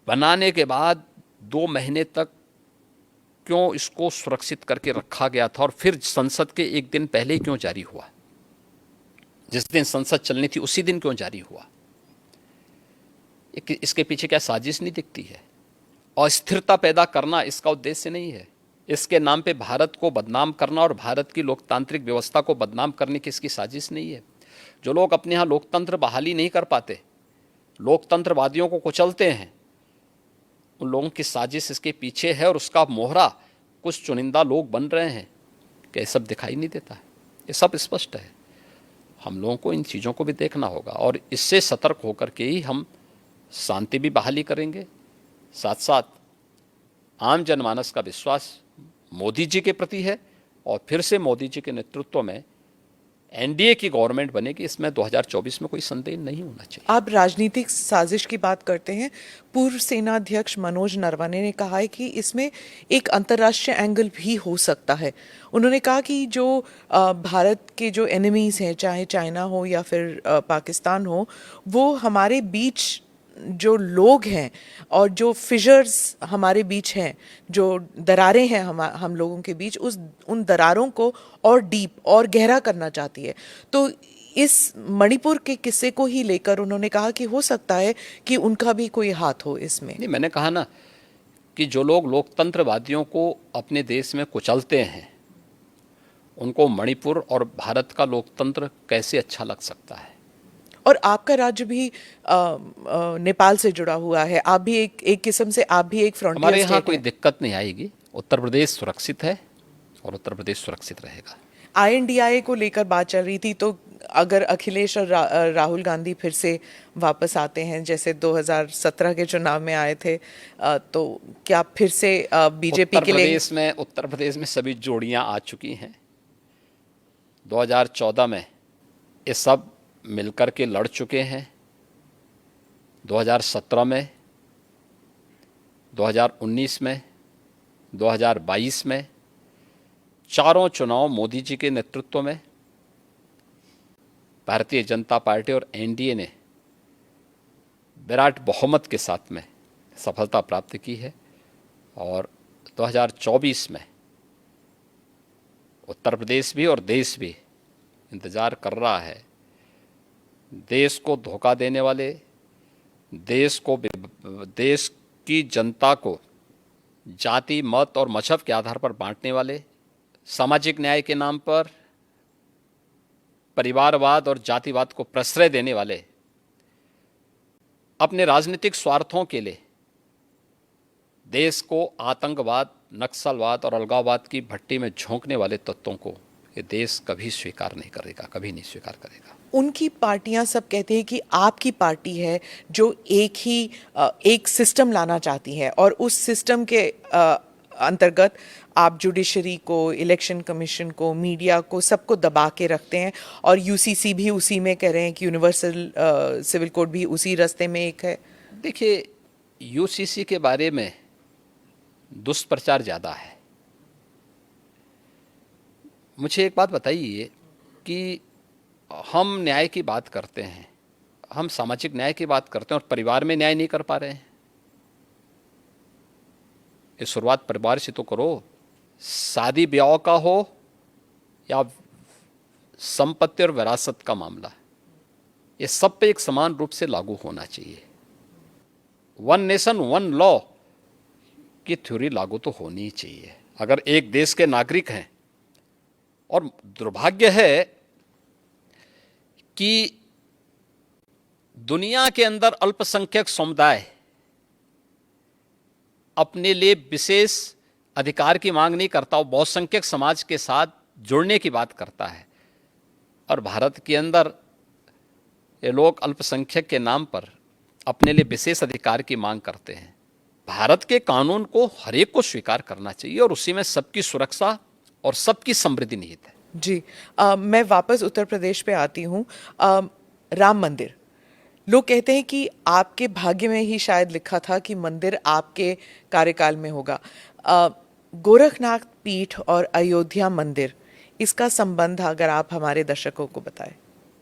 बनाने के बाद 2 महीने तक क्यों इसको सुरक्षित करके रखा गया था, और फिर संसद के एक दिन पहले ही क्यों जारी हुआ, जिस दिन संसद चलनी थी उसी दिन क्यों जारी हुआ? इसके पीछे क्या साजिश नहीं दिखती है? अस्थिरता पैदा करना इसका उद्देश्य नहीं है। इसके नाम पे भारत को बदनाम करना और भारत की लोकतांत्रिक व्यवस्था को बदनाम करने की इसकी साजिश नहीं है। जो लोग अपने यहाँ लोकतंत्र बहाली नहीं कर पाते, लोकतंत्रवादियों को कुचलते हैं, उन लोगों की साजिश इसके पीछे है, और उसका मोहरा कुछ चुनिंदा लोग बन रहे हैं। क्या सब दिखाई नहीं देता है? ये सब स्पष्ट है। हम लोगों को इन चीज़ों को भी देखना होगा, और इससे सतर्क होकर के ही हम शांति भी बहाली करेंगे। साथ साथ आम जनमानस का विश्वास मोदी जी के प्रति है, और फिर से मोदी जी के नेतृत्व में NDA की गवर्नमेंट बनेगी, इसमें 2024 में कोई संदेह नहीं होना चाहिए। आप राजनीतिक साजिश की बात करते हैं। पूर्व सेनाध्यक्ष मनोज नरवणे ने कहा है कि इसमें एक अंतर्राष्ट्रीय एंगल भी हो सकता है। उन्होंने कहा कि जो भारत के जो एनिमीज हैं, चाहे चाइना हो या फिर पाकिस्तान हो, वो हमारे बीच जो लोग हैं और जो फिशर्स हमारे बीच हैं, जो दरारें हैं हम लोगों के बीच, उन दरारों को और डीप और गहरा करना चाहती है। तो इस मणिपुर के किस्से को ही लेकर उन्होंने कहा कि हो सकता है कि उनका भी कोई हाथ हो इसमें। नहीं, मैंने कहा ना कि जो लोग लोकतंत्रवादियों को अपने देश में कुचलते हैं, उनको मणिपुर और भारत का लोकतंत्र कैसे अच्छा लग सकता है? और आपका राज्य भी नेपाल से जुड़ा हुआ है, आप भी एक किस्म से आप भी एक फ्रंटियर हमारे यहाँ स्टेट कोई हैं। दिक्कत नहीं आएगी। उत्तर प्रदेश सुरक्षित है और उत्तर प्रदेश सुरक्षित रहेगा। INDIA को लेकर बात चल रही थी, तो अगर अखिलेश और राहुल गांधी फिर से वापस आते हैं, जैसे 2017 के चुनाव में आए थे, तो क्या फिर से बीजेपी के लिए? उत्तर प्रदेश में सभी जोड़ियां आ चुकी हैं। 2014 में ये सब मिलकर के लड़ चुके हैं। 2017 में, 2019 में, 2022 में चारों चुनाव मोदी जी के नेतृत्व में भारतीय जनता पार्टी और NDA ने विराट बहुमत के साथ में सफलता प्राप्त की है और 2024 में उत्तर प्रदेश भी और देश भी इंतज़ार कर रहा है। देश को धोखा देने वाले, देश की जनता को जाति, मत और मजहब के आधार पर बांटने वाले, सामाजिक न्याय के नाम पर परिवारवाद और जातिवाद को प्रश्रय देने वाले, अपने राजनीतिक स्वार्थों के लिए देश को आतंकवाद, नक्सलवाद और अलगाववाद की भट्टी में झोंकने वाले तत्वों को ये देश कभी स्वीकार नहीं करेगा, कभी नहीं स्वीकार करेगा। उनकी पार्टियां सब कहते हैं कि आपकी पार्टी है जो एक सिस्टम लाना चाहती है और उस सिस्टम के अंतर्गत आप जुडिशरी को, इलेक्शन कमीशन को, मीडिया को, सबको दबा के रखते हैं और यूसीसी भी उसी में कह रहे हैं कि यूनिवर्सल सिविल कोड भी उसी रास्ते में एक है। देखिए, यूसीसी के बारे में दुष्प्रचार ज़्यादा है। मुझे एक बात बताइए कि हम न्याय की बात करते हैं, हम सामाजिक न्याय की बात करते हैं और परिवार में न्याय नहीं कर पा रहे हैं। ये शुरुआत परिवार से तो करो। शादी ब्याह का हो या संपत्ति और विरासत का मामला, ये सब पे एक समान रूप से लागू होना चाहिए। वन नेशन वन लॉ की थ्योरी लागू तो होनी ही चाहिए। अगर एक देश के नागरिक हैं, और दुर्भाग्य है कि दुनिया के अंदर अल्पसंख्यक समुदाय अपने लिए विशेष अधिकार की मांग नहीं करता, वो बहुसंख्यक समाज के साथ जुड़ने की बात करता है, और भारत के अंदर ये लोग अल्पसंख्यक के नाम पर अपने लिए विशेष अधिकार की मांग करते हैं। भारत के कानून को हर एक को स्वीकार करना चाहिए और उसी में सबकी सुरक्षा और सबकी समृद्धि निहित है। जी, मैं वापस उत्तर प्रदेश पे आती हूँ। राम मंदिर, लोग कहते हैं कि आपके भाग्य में ही शायद लिखा था कि मंदिर आपके कार्यकाल में होगा। गोरखनाथ पीठ और अयोध्या मंदिर, इसका संबंध अगर आप हमारे दर्शकों को बताएं।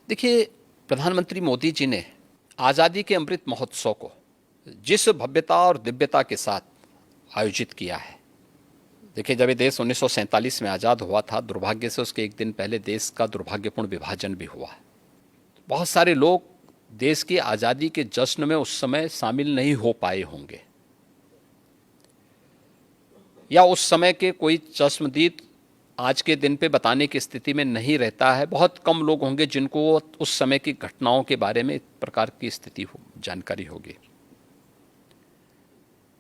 देखिए, प्रधानमंत्री मोदी जी ने आज़ादी के अमृत महोत्सव को जिस भव्यता और दिव्यता के साथ आयोजित किया है, देखिए, जब ये देश 1947 में आज़ाद हुआ था, दुर्भाग्य से उसके एक दिन पहले देश का दुर्भाग्यपूर्ण विभाजन भी हुआ। बहुत सारे लोग देश की आज़ादी के जश्न में उस समय शामिल नहीं हो पाए होंगे, या उस समय के कोई चश्मदीद आज के दिन पे बताने की स्थिति में नहीं रहता है। बहुत कम लोग होंगे जिनको उस समय की घटनाओं के बारे में इस प्रकार की स्थिति जानकारी होगी।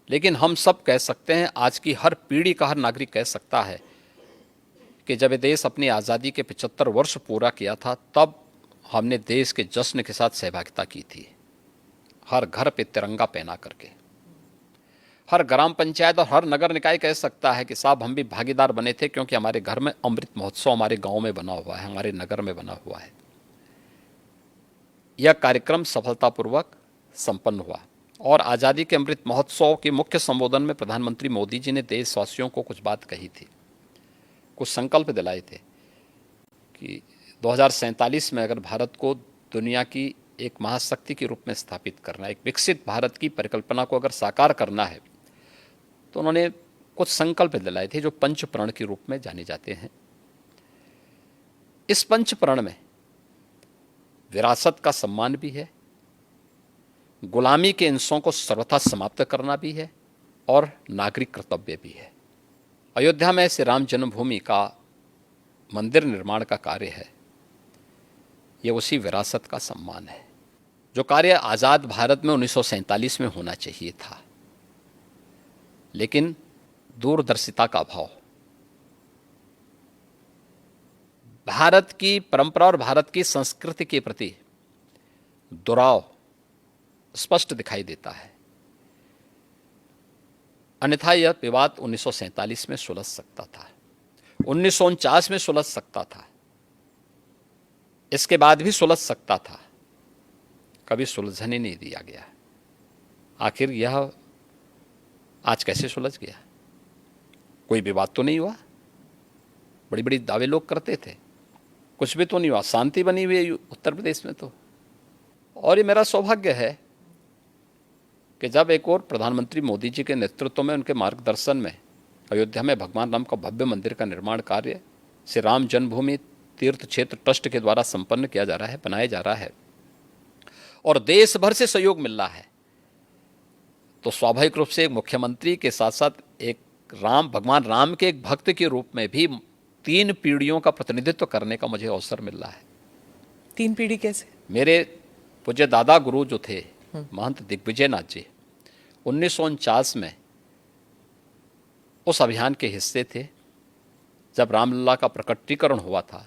लेकिन हम सब कह सकते हैं, आज की हर पीढ़ी का हर नागरिक कह सकता है कि जब ये देश अपनी आज़ादी के 75 वर्ष पूरा किया था, तब हमने देश के जश्न के साथ सहभागिता की थी, हर घर पे तिरंगा पहना करके। हर ग्राम पंचायत और हर नगर निकाय कह सकता है कि साहब हम भी भागीदार बने थे, क्योंकि हमारे घर में अमृत महोत्सव हमारे गांव में बना हुआ है, हमारे नगर में बना हुआ है। यह कार्यक्रम सफलतापूर्वक संपन्न हुआ और आज़ादी के अमृत महोत्सव के मुख्य संबोधन में प्रधानमंत्री मोदी जी ने देशवासियों को कुछ बात कही थी, कुछ संकल्प दिलाए थे कि 2047 में अगर भारत को दुनिया की एक महाशक्ति के रूप में स्थापित करना, एक विकसित भारत की परिकल्पना को अगर साकार करना है, तो उन्होंने कुछ संकल्प दिलाए थे जो पंच प्रण के रूप में जाने जाते हैं। इस पंच प्रण में विरासत का सम्मान भी है, गुलामी के अंशों को सर्वथा समाप्त करना भी है और नागरिक कर्तव्य भी है। अयोध्या में श्री राम जन्मभूमि का मंदिर निर्माण का कार्य है, यह उसी विरासत का सम्मान है जो कार्य आज़ाद भारत में 1947 में होना चाहिए था। लेकिन दूरदर्शिता का अभाव, भारत की परंपरा और भारत की संस्कृति के प्रति दुराव स्पष्ट दिखाई देता है। अन्यथा यह विवाद 1947 में सुलझ सकता था, 1949 में सुलझ सकता था, इसके बाद भी सुलझ सकता था, कभी सुलझने नहीं दिया गया। आखिर यह आज कैसे सुलझ गया? कोई विवाद तो नहीं हुआ, बड़ी बड़ी दावे लोग करते थे, कुछ भी तो नहीं हुआ, शांति बनी हुई है उत्तर प्रदेश में तो। और ये मेरा सौभाग्य है कि जब एक और प्रधानमंत्री मोदी जी के नेतृत्व में, उनके मार्गदर्शन में अयोध्या में भगवान राम का भव्य मंदिर का निर्माण कार्य श्री राम जन्मभूमि तीर्थ क्षेत्र ट्रस्ट के द्वारा संपन्न किया जा रहा है, बनाया जा रहा है और देश भर से सहयोग मिल रहा है, तो स्वाभाविक रूप से एक मुख्यमंत्री के साथ साथ एक भगवान राम के एक भक्त के रूप में भी 3 पीढ़ियों का प्रतिनिधित्व करने का मुझे अवसर मिल रहा है। 3 पीढ़ी कैसे? मेरे पूज्य दादा गुरु जो थे महंत दिग्विजय नाथ जी 1949 में उस अभियान के हिस्से थे जब रामलला का प्रकटीकरण हुआ था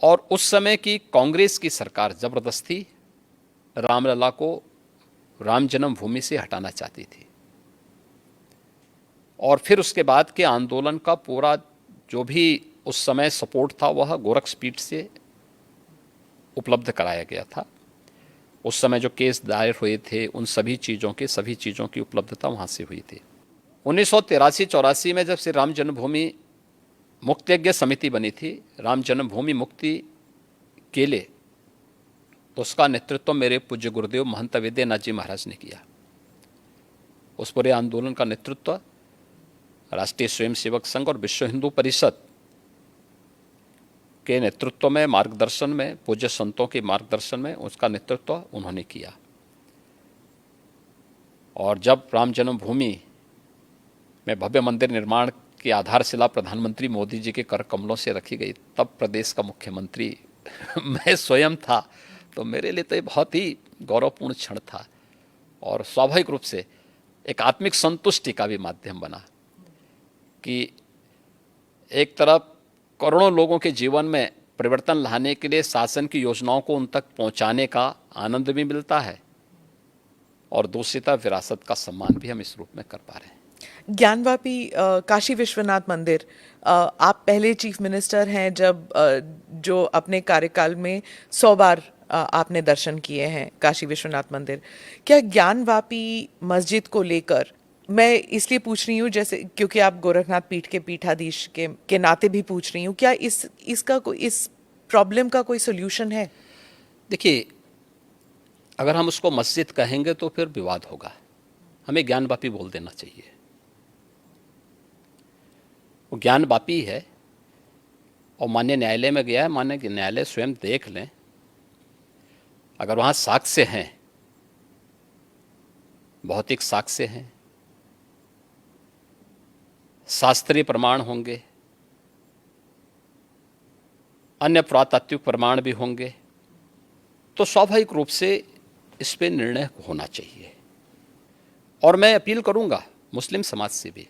और उस समय की कांग्रेस की सरकार जबरदस्ती रामलला को राम जन्मभूमि से हटाना चाहती थी और फिर उसके बाद के आंदोलन का पूरा जो भी उस समय सपोर्ट था वह गोरखपीठ से उपलब्ध कराया गया था। उस समय जो केस दायर हुए थे उन सभी चीज़ों की उपलब्धता वहाँ से हुई थी। 1983-84 में जब श्री राम जन्मभूमि मुक्ति यज्ञ समिति बनी थी, राम जन्मभूमि मुक्ति के लिए, तो उसका नेतृत्व मेरे पूज्य गुरुदेव महंत विद्यानाथ जी महाराज ने किया। उस पूरे आंदोलन का नेतृत्व राष्ट्रीय स्वयंसेवक संघ और विश्व हिंदू परिषद के नेतृत्व में, मार्गदर्शन में, पूज्य संतों के मार्गदर्शन में उसका नेतृत्व उन्होंने किया। और जब राम जन्मभूमि में भव्य मंदिर निर्माण की आधारशिला प्रधानमंत्री मोदी जी के कर कमलों से रखी गई, तब प्रदेश का मुख्यमंत्री मैं स्वयं था, तो मेरे लिए तो ये बहुत ही गौरवपूर्ण क्षण था और स्वाभाविक रूप से एक आत्मिक संतुष्टि का भी माध्यम बना कि एक तरफ करोड़ों लोगों के जीवन में परिवर्तन लाने के लिए शासन की योजनाओं को उन तक पहुंचाने का आनंद भी मिलता है और दूसरी तरफ विरासत का सम्मान भी हम इस रूप में कर पा रहे हैं। ज्ञानवापी काशी विश्वनाथ मंदिर, आप पहले चीफ मिनिस्टर हैं जब जो अपने कार्यकाल में 100 बार आपने दर्शन किए हैं काशी विश्वनाथ मंदिर। क्या ज्ञानवापी मस्जिद को लेकर, मैं इसलिए पूछ रही हूँ जैसे क्योंकि आप गोरखनाथ पीठ के पीठाधीश के नाते भी पूछ रही हूँ, क्या इस प्रॉब्लम का कोई सोल्यूशन है? देखिए, अगर हम उसको मस्जिद कहेंगे तो फिर विवाद होगा, हमें ज्ञानवापी बोल देना चाहिए। वो ज्ञानवापी है और माननीय न्यायालय में गया है, माननीय न्यायालय स्वयं देख लें, अगर वहाँ साक्ष्य हैं, भौतिक साक्ष्य हैं, शास्त्रीय प्रमाण होंगे, अन्य पुरातात्विक प्रमाण भी होंगे, तो स्वाभाविक रूप से इस पे निर्णय होना चाहिए। और मैं अपील करूंगा मुस्लिम समाज से भी,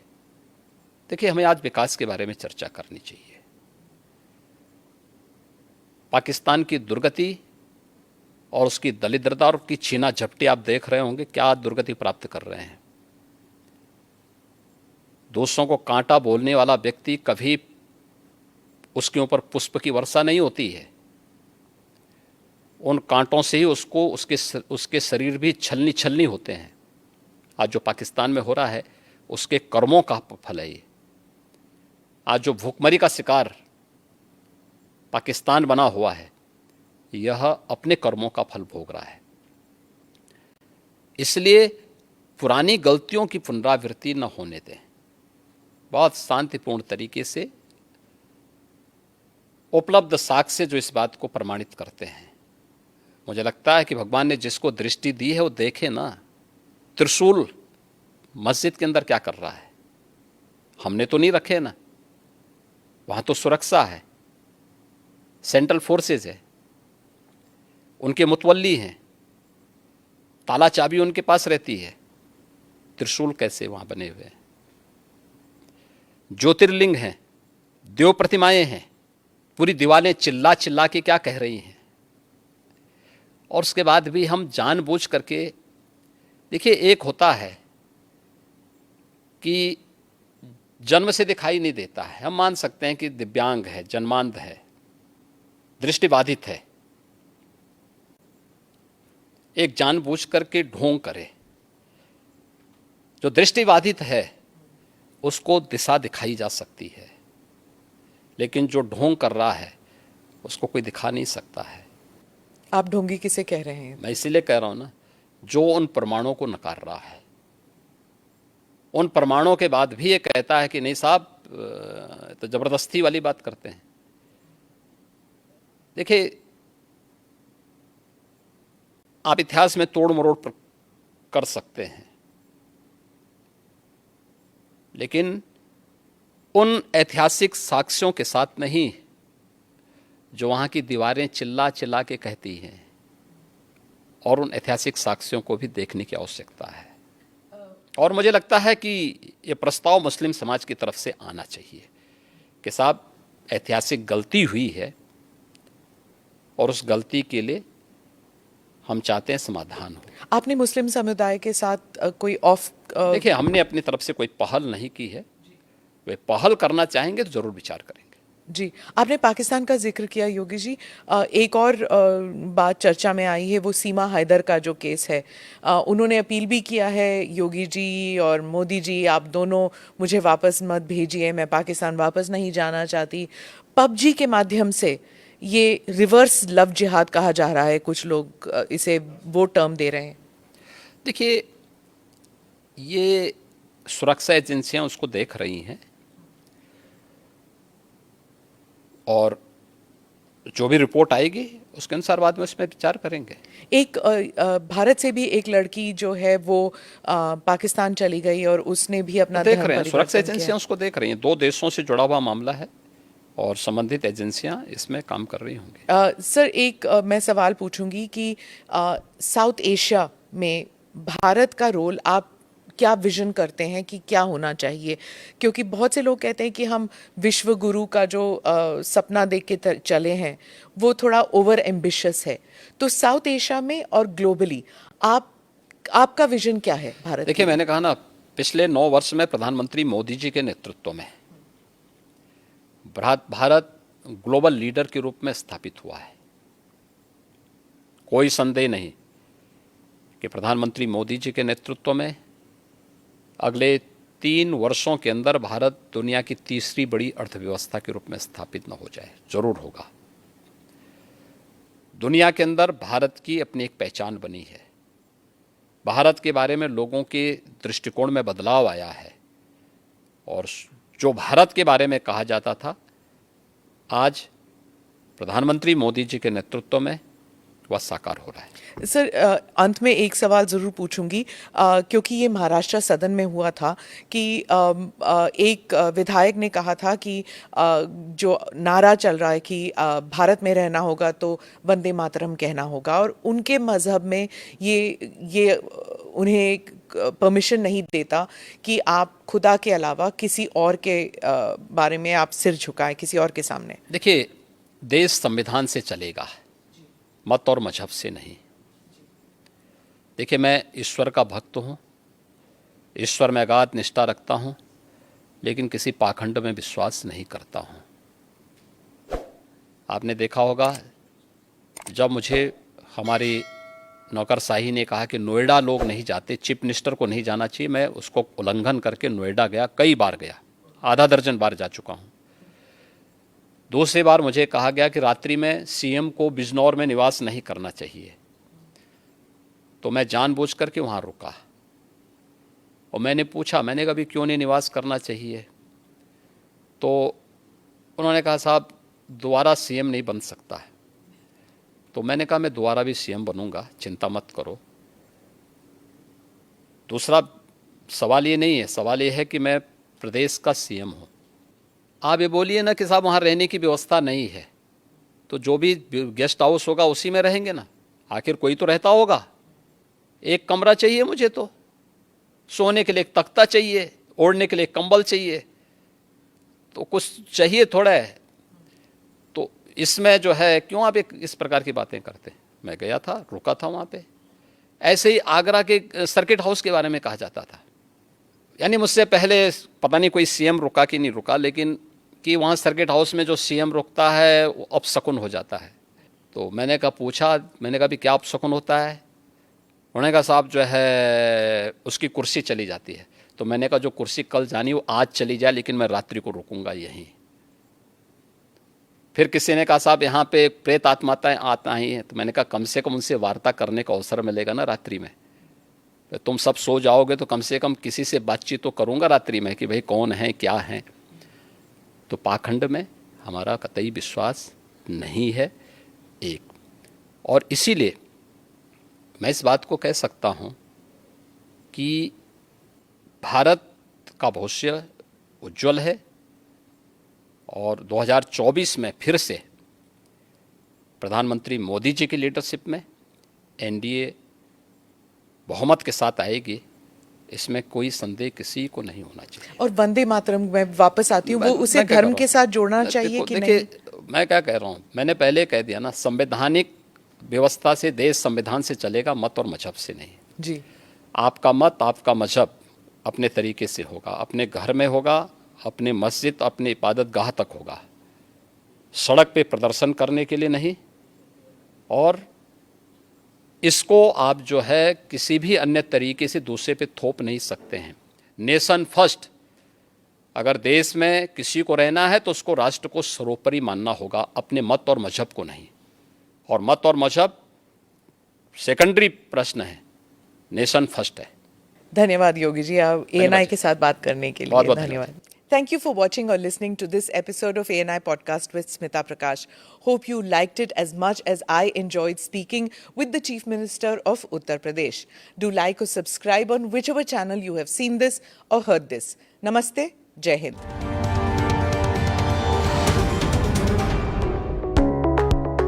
देखिए हमें आज विकास के बारे में चर्चा करनी चाहिए। पाकिस्तान की दुर्गति और उसकी दलिद्रता और उसकी छीना झपटी आप देख रहे होंगे, क्या दुर्गति प्राप्त कर रहे हैं। दूसरों को कांटा बोलने वाला व्यक्ति कभी उसके ऊपर पुष्प की वर्षा नहीं होती है, उन कांटों से ही उसके शरीर भी छलनी छलनी होते हैं। आज जो पाकिस्तान में हो रहा है उसके कर्मों का फल है ये। आज जो भूखमरी का शिकार पाकिस्तान बना हुआ है, यह अपने कर्मों का फल भोग रहा है। इसलिए पुरानी गलतियों की पुनरावृत्ति न होने दें, बहुत शांतिपूर्ण तरीके से उपलब्ध साक्ष्य जो इस बात को प्रमाणित करते हैं। मुझे लगता है कि भगवान ने जिसको दृष्टि दी है वो देखे ना, त्रिशूल मस्जिद के अंदर क्या कर रहा है, हमने तो नहीं रखे ना, वहाँ तो सुरक्षा है, सेंट्रल फोर्सेज है, उनके मुतवल्ली हैं, ताला चाबी उनके पास रहती है, त्रिशूल कैसे वहाँ बने हुए हैं। ज्योतिर्लिंग हैं, देव प्रतिमाएं हैं, पूरी दीवारें चिल्ला चिल्ला के क्या कह रही हैं। और उसके बाद भी हम जानबूझ करके, देखिए एक होता है कि जन्म से दिखाई नहीं देता है, हम मान सकते हैं कि दिव्यांग है, जन्मांध है, दृष्टिबाधित है, एक जानबूझ करके ढोंग करे। जो दृष्टिबाधित है उसको दिशा दिखाई जा सकती है, लेकिन जो ढोंग कर रहा है उसको कोई दिखा नहीं सकता है। आप ढोंगी किसे कह रहे हैं? मैं इसीलिए कह रहा हूं ना जो उन प्रमाणों को नकार रहा है। उन प्रमाणों के बाद भी ये कहता है कि नहीं साहब, तो जबरदस्ती वाली बात करते हैं। देखिए, आप इतिहास में तोड़ मरोड़ कर सकते हैं, लेकिन उन ऐतिहासिक साक्ष्यों के साथ नहीं जो वहां की दीवारें चिल्ला चिल्ला के कहती हैं, और उन ऐतिहासिक साक्ष्यों को भी देखने की आवश्यकता है। और मुझे लगता है कि ये प्रस्ताव मुस्लिम समाज की तरफ से आना चाहिए कि साहब, ऐतिहासिक गलती हुई है और उस गलती के लिए हम चाहते हैं समाधान हो। आपने मुस्लिम समुदाय के साथ कोई देखिए, हमने अपनी तरफ से कोई पहल नहीं की है। वे पहल करना चाहेंगे तो जरूर विचार करेंगे। जी, आपने पाकिस्तान का जिक्र किया योगी जी। एक और बात चर्चा में आई है, वो सीमा हैदर का जो केस है। उन्होंने अपील भी किया है, योगी जी और मोदी जी, आप दोनों मुझे वापस मत भेजिए, मैं पाकिस्तान वापस नहीं जाना चाहती। पबजी के माध्यम से ये रिवर्स लव जिहाद कहा जा रहा है, कुछ लोग इसे वो टर्म दे रहे हैं। देखिए, ये सुरक्षा एजेंसियां उसको देख रही हैं, और जो भी रिपोर्ट आएगी उसके अनुसार बाद में उसमें विचार करेंगे। एक भारत से भी एक लड़की जो है वो पाकिस्तान चली गई और उसने भी अपना देख धर्म रहे हैं, परिवर्तन सुरक्षा किया। एजेंसियां उसको देख रही हैं। 2 देशों से जुड़ा हुआ मामला है और संबंधित एजेंसियां इसमें काम कर रही होंगी। सर, एक मैं सवाल पूछूंगी कि साउथ एशिया में भारत का रोल आप क्या विजन करते हैं कि क्या होना चाहिए? क्योंकि बहुत से लोग कहते हैं कि हम विश्व गुरु का जो सपना देख के चले हैं वो थोड़ा ओवर एम्बिशियस है। तो साउथ एशिया में और ग्लोबली आपका विजन क्या है भारत? देखिए, मैंने कहा ना, पिछले 9 वर्ष में प्रधानमंत्री मोदी जी के नेतृत्व में भारत ग्लोबल लीडर के रूप में स्थापित हुआ है। कोई संदेह नहीं कि प्रधानमंत्री मोदी जी के नेतृत्व में अगले 3 वर्षों के अंदर भारत दुनिया की तीसरी बड़ी अर्थव्यवस्था के रूप में स्थापित न हो जाए, जरूर होगा। दुनिया के अंदर भारत की अपनी एक पहचान बनी है। भारत के बारे में लोगों के दृष्टिकोण में बदलाव आया है, और जो भारत के बारे में कहा जाता था, आज प्रधानमंत्री मोदी जी के नेतृत्व में वह साकार हो रहा है। सर, अंत में एक सवाल ज़रूर पूछूंगी, क्योंकि ये महाराष्ट्र सदन में हुआ था कि एक विधायक ने कहा था कि जो नारा चल रहा है कि भारत में रहना होगा तो वंदे मातरम कहना होगा, और उनके मजहब में ये उन्हें परमिशन नहीं देता कि आप खुदा के अलावा किसी और के बारे में आप सिर झुकाएं, किसी और के सामने। देखिए, देश संविधान से चलेगा, मत और मजहब से नहीं। देखिए, मैं ईश्वर का भक्त हूँ, ईश्वर में अगाध निष्ठा रखता हूँ, लेकिन किसी पाखंड में विश्वास नहीं करता हूँ। आपने देखा होगा, जब मुझे हमारी नौकरशाही ने कहा कि नोएडा लोग नहीं जाते, चीफ मिनिस्टर को नहीं जाना चाहिए, मैं उसको उल्लंघन करके नोएडा गया, कई बार गया, आधा दर्जन बार जा चुका हूँ। दूसरी बार मुझे कहा गया कि रात्रि में सीएम को बिजनौर में निवास नहीं करना चाहिए, तो मैं जानबूझ करके वहाँ रुका, और मैंने पूछा, मैंने कहा, क्यों नहीं निवास करना चाहिए? तो उन्होंने कहा, साहब दोबारा सीएम नहीं बन सकता है। तो मैंने कहा, मैं दोबारा भी सीएम बनूंगा, चिंता मत करो। दूसरा सवाल ये नहीं है, सवाल ये है कि मैं प्रदेश का सीएम हूँ। आप ये बोलिए ना कि साहब वहाँ रहने की व्यवस्था नहीं है, तो जो भी गेस्ट हाउस होगा उसी में रहेंगे ना, आखिर कोई तो रहता होगा। एक कमरा चाहिए मुझे, तो सोने के लिए एक तख्ता चाहिए, ओढ़ने के लिए एक कंबल चाहिए, तो कुछ चाहिए थोड़ा है। तो इसमें जो है, क्यों आप इस प्रकार की बातें करते? मैं गया था, रुका था वहाँ पे। ऐसे ही आगरा के सर्किट हाउस के बारे में कहा जाता था, यानी मुझसे पहले पता नहीं कोई सीएम रुका कि नहीं रुका, लेकिन कि वहाँ सर्किट हाउस में जो सीएम रुकता है वो अपशकुन हो जाता है। तो मैंने कहा, पूछा, मैंने कहा भी क्या अपशकुन होता है? उन्होंने कहा, साहब जो है उसकी कुर्सी चली जाती है। तो मैंने कहा, जो कुर्सी कल जानी वो आज चली जाए, लेकिन मैं रात्रि को रुकूंगा यहीं। फिर किसी ने कहा, साहब यहाँ पे प्रेत आत्माएं आती हैं। तो मैंने कहा, कम से कम उनसे वार्ता करने का अवसर मिलेगा ना रात्रि में। तुम सब सो जाओगे तो कम से कम किसी से बातचीत तो करूँगा रात्रि में कि भाई कौन है क्या है। तो पाखंड में हमारा कतई विश्वास नहीं है एक। और इसीलिए मैं इस बात को कह सकता हूँ कि भारत का भविष्य उज्जवल है और 2024 में फिर से प्रधानमंत्री मोदी जी की लीडरशिप में एनडीए बहुमत के साथ आएगी, इसमें कोई संदेह किसी को नहीं होना चाहिए। और वंदे मातरम में वापस आती हूँ, वो उसे धर्म के साथ जोड़ना चाहिए कि नहीं? मैं क्या कह रहा हूँ, मैंने पहले कह दिया ना, संवैधानिक व्यवस्था से देश संविधान से चलेगा, मत और मजहब से नहीं जी। आपका मत आपका मजहब अपने तरीके से होगा, अपने घर में होगा, अपने मस्जिद अपने इबादत गाह तक होगा, सड़क पे प्रदर्शन करने के लिए नहीं। और इसको आप जो है किसी भी अन्य तरीके से दूसरे पे थोप नहीं सकते हैं। नेशन फर्स्ट, अगर देश में किसी को रहना है तो उसको राष्ट्र को सर्वोपरि मानना होगा, अपने मत और मजहब को नहीं। और मत और मजहब सेकेंडरी प्रश्न है, नेशन फर्स्ट है। धन्यवाद योगी जी, आप ANI के साथ बात करने के लिए। बहुत बहुत धन्यवाद। Thank you for watching or listening to this episode of ANI podcast with Smita Prakash. Hope you liked it as much as I enjoyed speaking with the Chief Minister of Uttar Pradesh. Do like or subscribe on whichever channel you have seen this or heard this. Namaste, Jai Hind.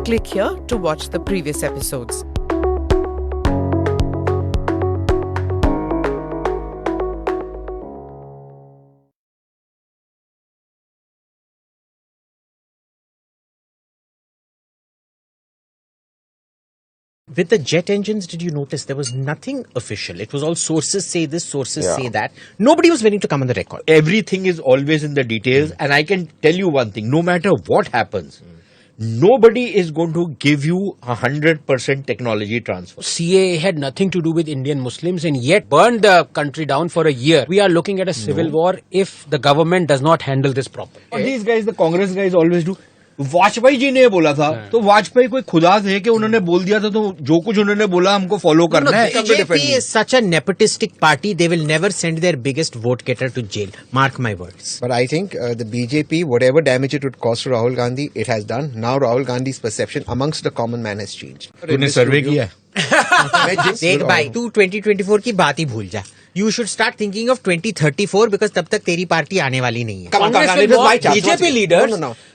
Click here to watch the previous episodes. With the jet engines, did you notice there was nothing official? It was all sources say this, sources say that. Nobody was willing to come on the record. Everything is always in the details. And I can tell you one thing, no matter what happens, nobody is going to give you 100% technology transfer. CAA had nothing to do with Indian Muslims and yet burned the country down for a year. We are looking at a civil war if the government does not handle this properly. What these guys, the Congress guys always do. Vajpayee ji ने बोला था तो वाजपेयी कोई खुदा थे कि उन्होंने बोल दिया था तो जो कुछ उन्होंने बोला हमको फॉलो करना है। BJP is such a nepotistic party, they will never send their biggest vote getter to jail. Mark my words. But I think the BJP, whatever damage it would cause to Rahul Gandhi, it has done. Now Rahul Gandhi's perception amongst the common man has changed. तूने सर्वे किया? देख भाई, तू 2024 की बात ही भूल जा. You should start thinking of 2034 because तब तक तेरी पार्टी आने वाली नहीं है. Congress will mock BJP leaders,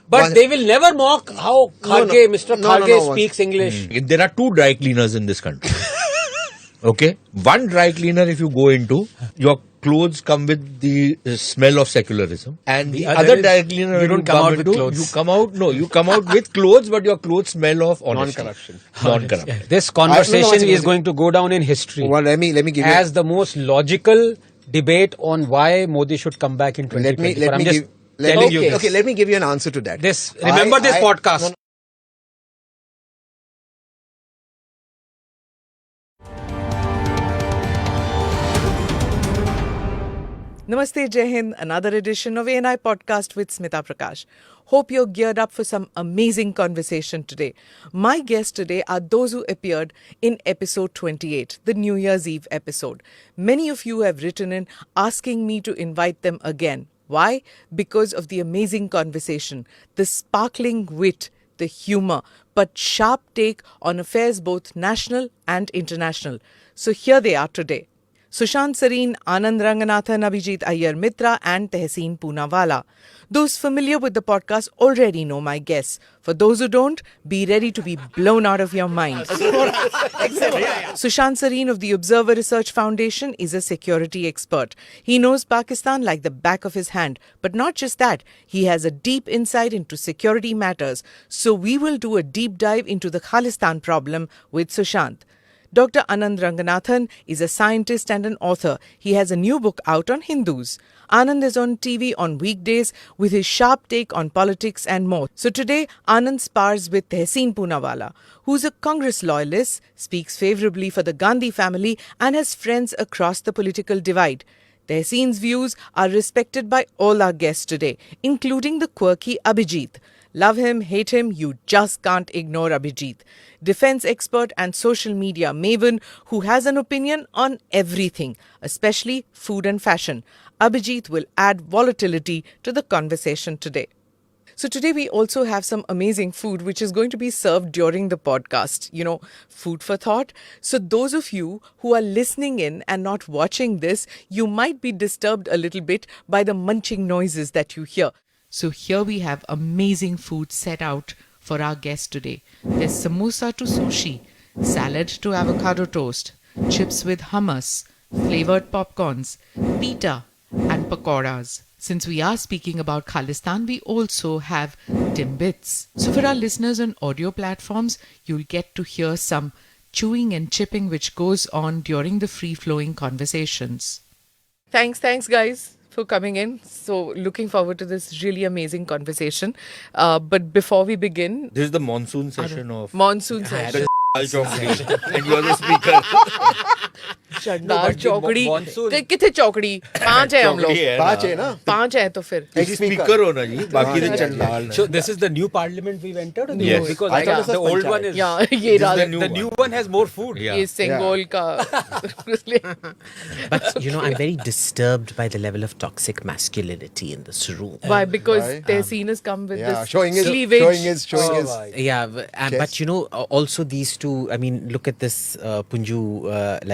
but they will never mock how Kharge, Mr. Kharge speaks English. There are two dry cleaners in this country. Okay? One dry cleaner, if you go into, your clothes come with the smell of secularism. And the other dry cleaner, you don't come out with clothes. You come out with clothes, but your clothes smell of honesty. Non-corruption. Non-corruption. This conversation is going to go down in history. Well, let me give you as the most logical debate on why Modi should come back in 2024. Let me give you an answer to that. Remember this podcast. Namaste, Jai Hind. Another edition of ANI podcast with Smita Prakash. Hope you're geared up for some amazing conversation today. My guests today are those who appeared in episode 28, the New Year's Eve episode. Many of you have written in asking me to invite them again. Why? Because of the amazing conversation, the sparkling wit, the humor, but sharp take on affairs both national and international. So here they are today. Sushant Sareen, Anand Ranganathan, Abhijit Iyer Mitra and Tehseen Poonawala. Those familiar with the podcast already know my guests. For those who don't, be ready to be blown out of your minds. Sushant Sareen of the Observer Research Foundation is a security expert. He knows Pakistan like the back of his hand. But not just that, he has a deep insight into security matters. So we will do a deep dive into the Khalistan problem with Sushant. Dr. Anand Ranganathan is a scientist and an author. He has a new book out on Hindus. Anand is on TV on weekdays with his sharp take on politics and more. So today, Anand spars with Tehseen Poonawala, who's a Congress loyalist, speaks favourably for the Gandhi family and has friends across the political divide. Tehseen's views are respected by all our guests today, including the quirky Abhijit. Love him, hate him, you just can't ignore Abhijit. Defense expert and social media maven who has an opinion on everything, especially food and fashion. Abhijit will add volatility to the conversation today. So today we also have some amazing food which is going to be served during the podcast. You know, food for thought. So those of you who are listening in and not watching this, you might be disturbed a little bit by the munching noises that you hear. So here we have amazing food set out for our guest today. There's samosa to sushi, salad to avocado toast, chips with hummus, flavored popcorns, pita and pakoras. Since we are speaking about Khalistan, we also have timbits. So for our listeners on audio platforms, you'll get to hear some chewing and chipping which goes on during the free-flowing conversations. Thanks guys for coming in. So looking forward to this really amazing conversation. But before we begin... This is the monsoon session of... Monsoon session. And you are the speaker. चंडाल चौकड़ी किथे चौकड़ी 5 है हम लोग 5 है ना 5 है तो फिर स्पीकर हो ना जी बाकी तो चंडाल So this is the new parliament we've entered? Or Yes. Because I thought the old one is... Yeah, ये The new one has more food. Yeah. ये सिंगोल का But you know, I'm very disturbed by the level of toxic masculinity in this room. Why? Because Why? Tehseen has come with this showing his cleavage. Yeah, but you know, also these two. I mean, look at this Punju, I'm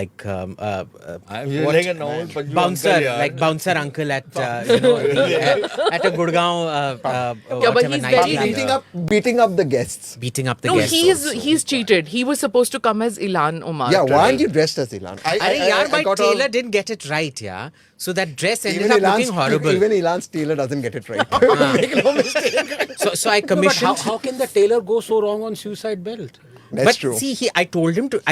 like a normal Punju bouncer, uncle, yeah. like bouncer uncle at at a Gurgaon. Yeah, but he's very beating up the guests. Beating up the No, guests. he's cheated. He was supposed to come as Ilan Omar. Yeah, today. why aren't you dressed as Ilan? My tailor didn't get it right, yeah. So that dress ended up looking horrible. Even Ilan's tailor doesn't get it right. Make no mistake. So I No, but commissioned. how can the tailor go so wrong on suicide belt? That's true. See, I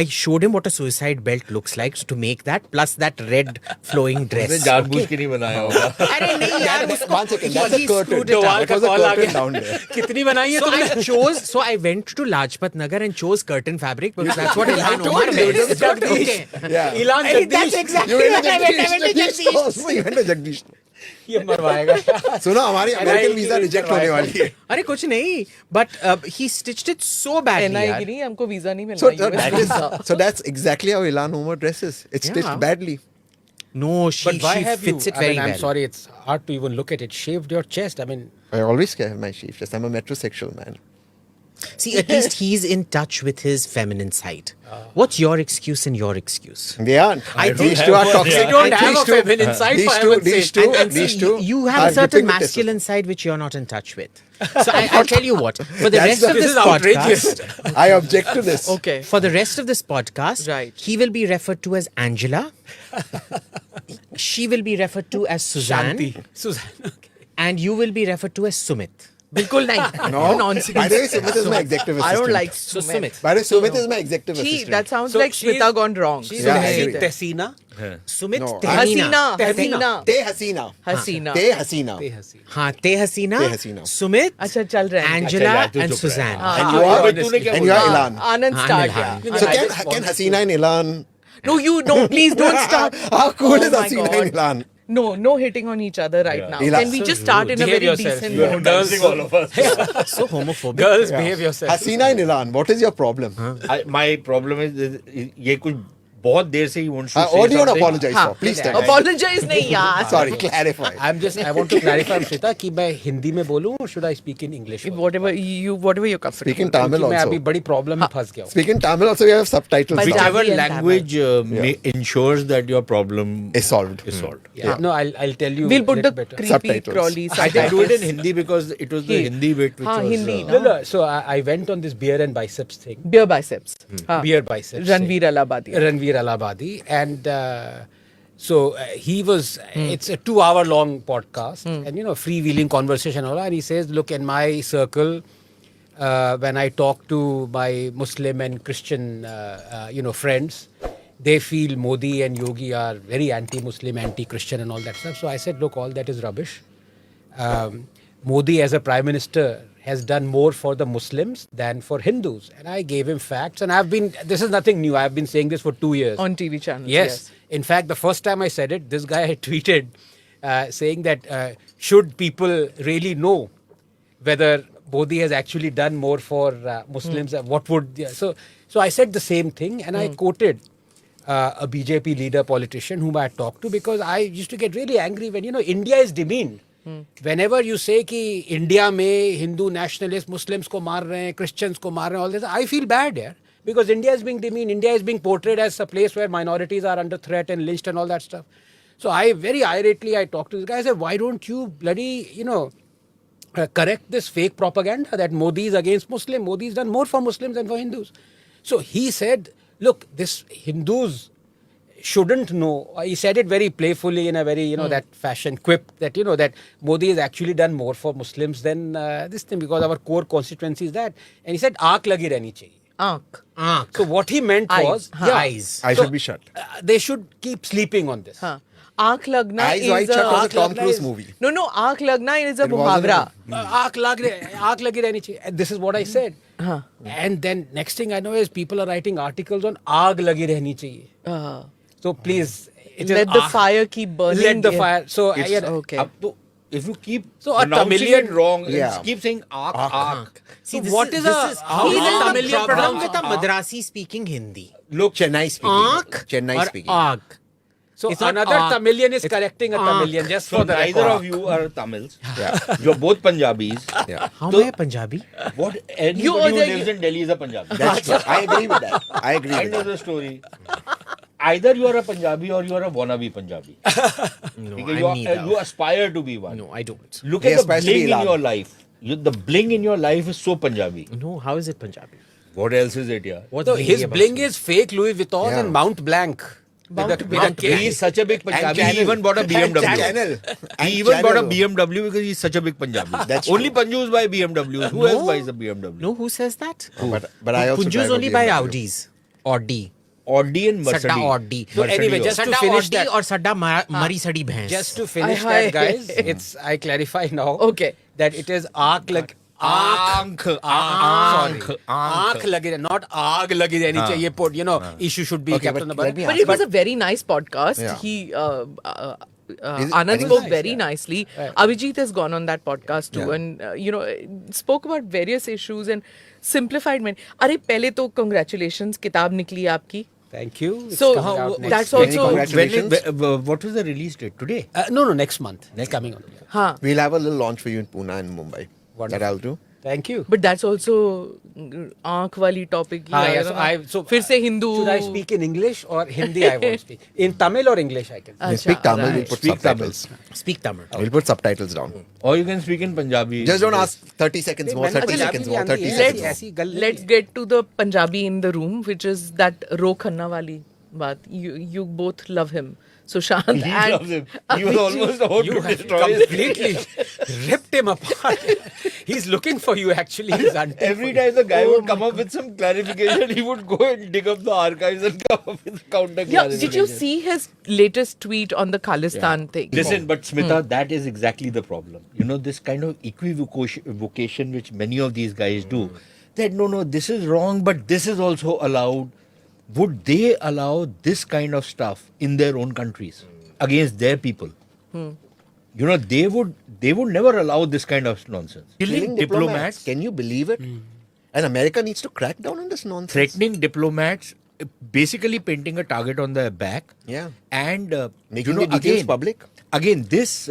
showed him what a suicide belt looks like, so to make that plus that red flowing dress. उसने जानबूझ के नहीं बनाया होगा. अरे नहीं यार, One second, that's a curtain. Dawal That was a का call आ curtain गया. down there. कितनी बनाई है तुमने? So I went to Lajpat Nagar and chose curtain fabric because that's what Ilan Omar wears. Okay. Yeah. Ilan That's Jagdish. exactly You what went to I went to Jagdish. Jagdish. Also, you went to Jagdish. ये मरवाएगा. सुनो हमारी American visa reject होने वाली है. अरे कुछ नहीं, but he stitched it so badly. NI यार. की नहीं हमको वीजा नहीं So मिलना. so that's exactly how Ilan Omar dresses. It's Yeah. stitched badly. No, she But why have fits you? it very I'm well. sorry, it's hard to even look at it. Shaved your chest. I mean, I always have my sheaf chest. I'm a metrosexual man. See, at least he's in touch with his feminine side. What's your excuse and your excuse? They aren't. I think these two are toxic. They don't have These a two- feminine side, These for two, heaven's these sake. two, And these see, two. you are have a certain dripping with masculine side which you're not in touch with. So I'll tell you what. For the rest of this this is outrageous. podcast, I object to this. Okay. for the rest of this podcast, Right. he will be referred to as Angela. She will be referred to as Suzanne, Shanti. Suzanne. Okay. and you will be referred to as Sumit. बिल्कुल नहीं. No, nonsense. By the way, Sumit is my executive I don't assistant. like So Sumit. Sumit. By the way, Sumit is my executive Gee, assistant. that sounds So like she's- Smita gone wrong. She's Yeah, I Tehseen. agree. Tehseena. Sumit No. Tehmeena. Hasina. Te Hasina. Hasina. Te Hasina. Tehseen. हाँ ते हसीना ते हसीना. सुमित अच्छा चल रहे हैं. Angela तू and चुप Suzanne. हाँ, And हाँ, you are, तूने क्या and you are बोला? Ilan. Anand start. Anand, Yeah. So can Hasina and Ilan? No, you don't. Please don't start. How cool is my Hasina God. and Ilan? No hitting on each other right now. Ilan. Can we just start in a Behave very yourself. decent You are mode? Dancing all of us. So homophobic. Girls, behave yourself. Hasina and Ilan, what is your problem? My problem is ये कुछ बहुत देर से he wants to say What do you want to something. apologize for? Please tell me. Apologize नहीं यार. Sorry, clarify. I want to clarify, Amrita, कि मैं हिंदी में बोलूं or should I speak in English? Whatever you're comfortable. Speak in Tamil क्योंकि मैं also. अभी बड़ी problem में फंस गया हूँ. Speak in Tamil also, we have subtitles. But now. Whichever Punjabi and language ensures that your problem Is solved. Is solved. Yeah. No, I'll tell you. We'll put little the better. creepy Subtitles. crawly I didn't do it in subtitles. Hindi because it was the Hindi bit which हाँ, was. Hindi, No. So I went on this beer and biceps thing. Beer biceps. हाँ. Beer biceps. Ranveer Alabadi. Ranveer Alabadi. And so he was, it's a 2-hour long podcast and, freewheeling conversation. And he says, look, in my circle, when I talk to my Muslim and Christian, friends, they feel Modi and Yogi are very anti-Muslim, anti-Christian and all that stuff. So I said, look, all that is rubbish. Modi as a prime minister has done more for the Muslims than for Hindus. And I gave him facts. And this is nothing new. I've been saying this for 2 years. On TV channels. Yes. In fact, the first time I said it, this guy had tweeted saying that should people really know whether Modi has actually done more for Muslims. What would so I said the same thing, and I quoted a BJP leader politician whom I had talked to, because I used to get really angry when India is demeaned. Whenever you say कि India में Hindu nationalists Muslims को मार रहे हैं, Christians को मार रहे हैं, all this, I feel bad here, because India is being demeaned. India is being portrayed as a place where minorities are under threat and lynched and all that stuff. So I very irately I talked to this guy. I said, why don't you bloody correct this fake propaganda that Modi is against Muslim? Modi has done more for Muslims than for Hindus. So he said, look, this Hindus shouldn't know. He said it very playfully in a very, that fashion quip that, that Modi has actually done more for Muslims than this thing, because our core constituency is that. And he said, aak lagi rehni chahiye. Aankh. So what he meant was, eyes. Eyes should be shut. They should keep sleeping on this. Aankh lagna Eyes is Wide Shut was a Aankh Tom Lagna Cruise is- movie. No, aankh lagna is a It wasn't muhavra. Aak lagi rehni chahiye. And this is what I said. And then next thing I know is people are writing articles on aag lagi rehni chahiye. So please, it is Let the aag. fire keep burning. Let the fire. So It's okay. up to, if you keep So a pronouncing Tamilian- it wrong, Yeah. keep saying aak. See, So what is a- how he is has a a Tamilian problem pronounce with a aankh? Madrasi speaking Hindi. Look, Chennai speaking. Aankh Chennai or speaking. aag. So It's not another aak. Tamilian is It's correcting a Tamilian just so for the neither record. of you are Tamils. Yeah. You're both Punjabis. Yeah. How So- am I Punjabi? What anybody You who are the- lives in Delhi is a Punjabi. That's true. I agree with that. I agree with End of that. the story. Either you are a Punjabi or you are a wannabe Punjabi. No, Because I'm neither. you aspire to be one. No, I don't. Look He at the aspires to be bling in Ilal. your life. The bling in your life is so Punjabi. No, how is it Punjabi? What else is it here? What's So blingy his about bling it? is fake Louis Vuitton Yeah. and Mount Blanc. Mount with a K. He is such a big Punjabi. He Channel. even bought a BMW. Channel. He even bought a Channel. BMW because he's such a big Punjabi. That's Only true. Punjus buy BMWs. Who else buys a BMW? No, who says that? But I also Punjus drive a only buy BMW. Audis. Audi. Audi and Mercedes. Sadda Audi. So anyway, just to Sadda finish Audi that, or Sadda Mari Sadi Bhans. just to finish Aye, that, guys, I clarify now. Okay. That it is aak lag. Aankh. Sorry. Aankh lagi, not aag lagi rehni chahiye. Put, issue should be Okay, kept but on the let bottom. me But ask it was a very nice podcast. Yeah. He, Is it- Anand I think spoke it's very nicely. Abhijit has gone on that podcast too, Yeah. and spoke about various issues and simplified. अरे पहले तो congratulations, किताब निकली आपकी. Thank you. It's So, coming out next that's week. also- Congratulations. What was the release date? Today? No, next month. It's coming on. हाँ. We'll have a little launch for you in Pune and Mumbai. That I'll do. Thank you. But that's also आँख वाली topic. So फिर से Hindu. Should I speak in English or Hindi? I won't speak. In Tamil or English, I can. We'll speak Tamil, we'll put Speak subtitles. Speak Tamil. We'll put subtitles down. Or you can speak in Punjabi. Just don't ask 30 seconds more, मैंने 30 Punjabi seconds भी more, आती 30 है, seconds ऐसी- more. ऐसी गल नहीं Let's है. get to the Punjabi in the room, which is that ro khanna wali baat. You both love him. Sushant He and loves him. He was almost about You to have destroy his completely ripped him apart. He's looking for you actually. He's hunting Every for you. time the guy would come up with some clarification, he would go and dig up the archives and come up with counter Yeah, clarification. did you see his latest tweet on the Khalistan thing? Listen, but Smita, that is exactly the problem. This kind of equivocation which many of these guys do, that no, this is wrong, but this is also allowed. Would they allow this kind of stuff in their own countries against their people? They would never allow this kind of nonsense. Killing diplomats. Can you believe it? And America needs to crack down on this nonsense. Threatening diplomats, basically painting a target on their back. Yeah. And Making the details public. Again, this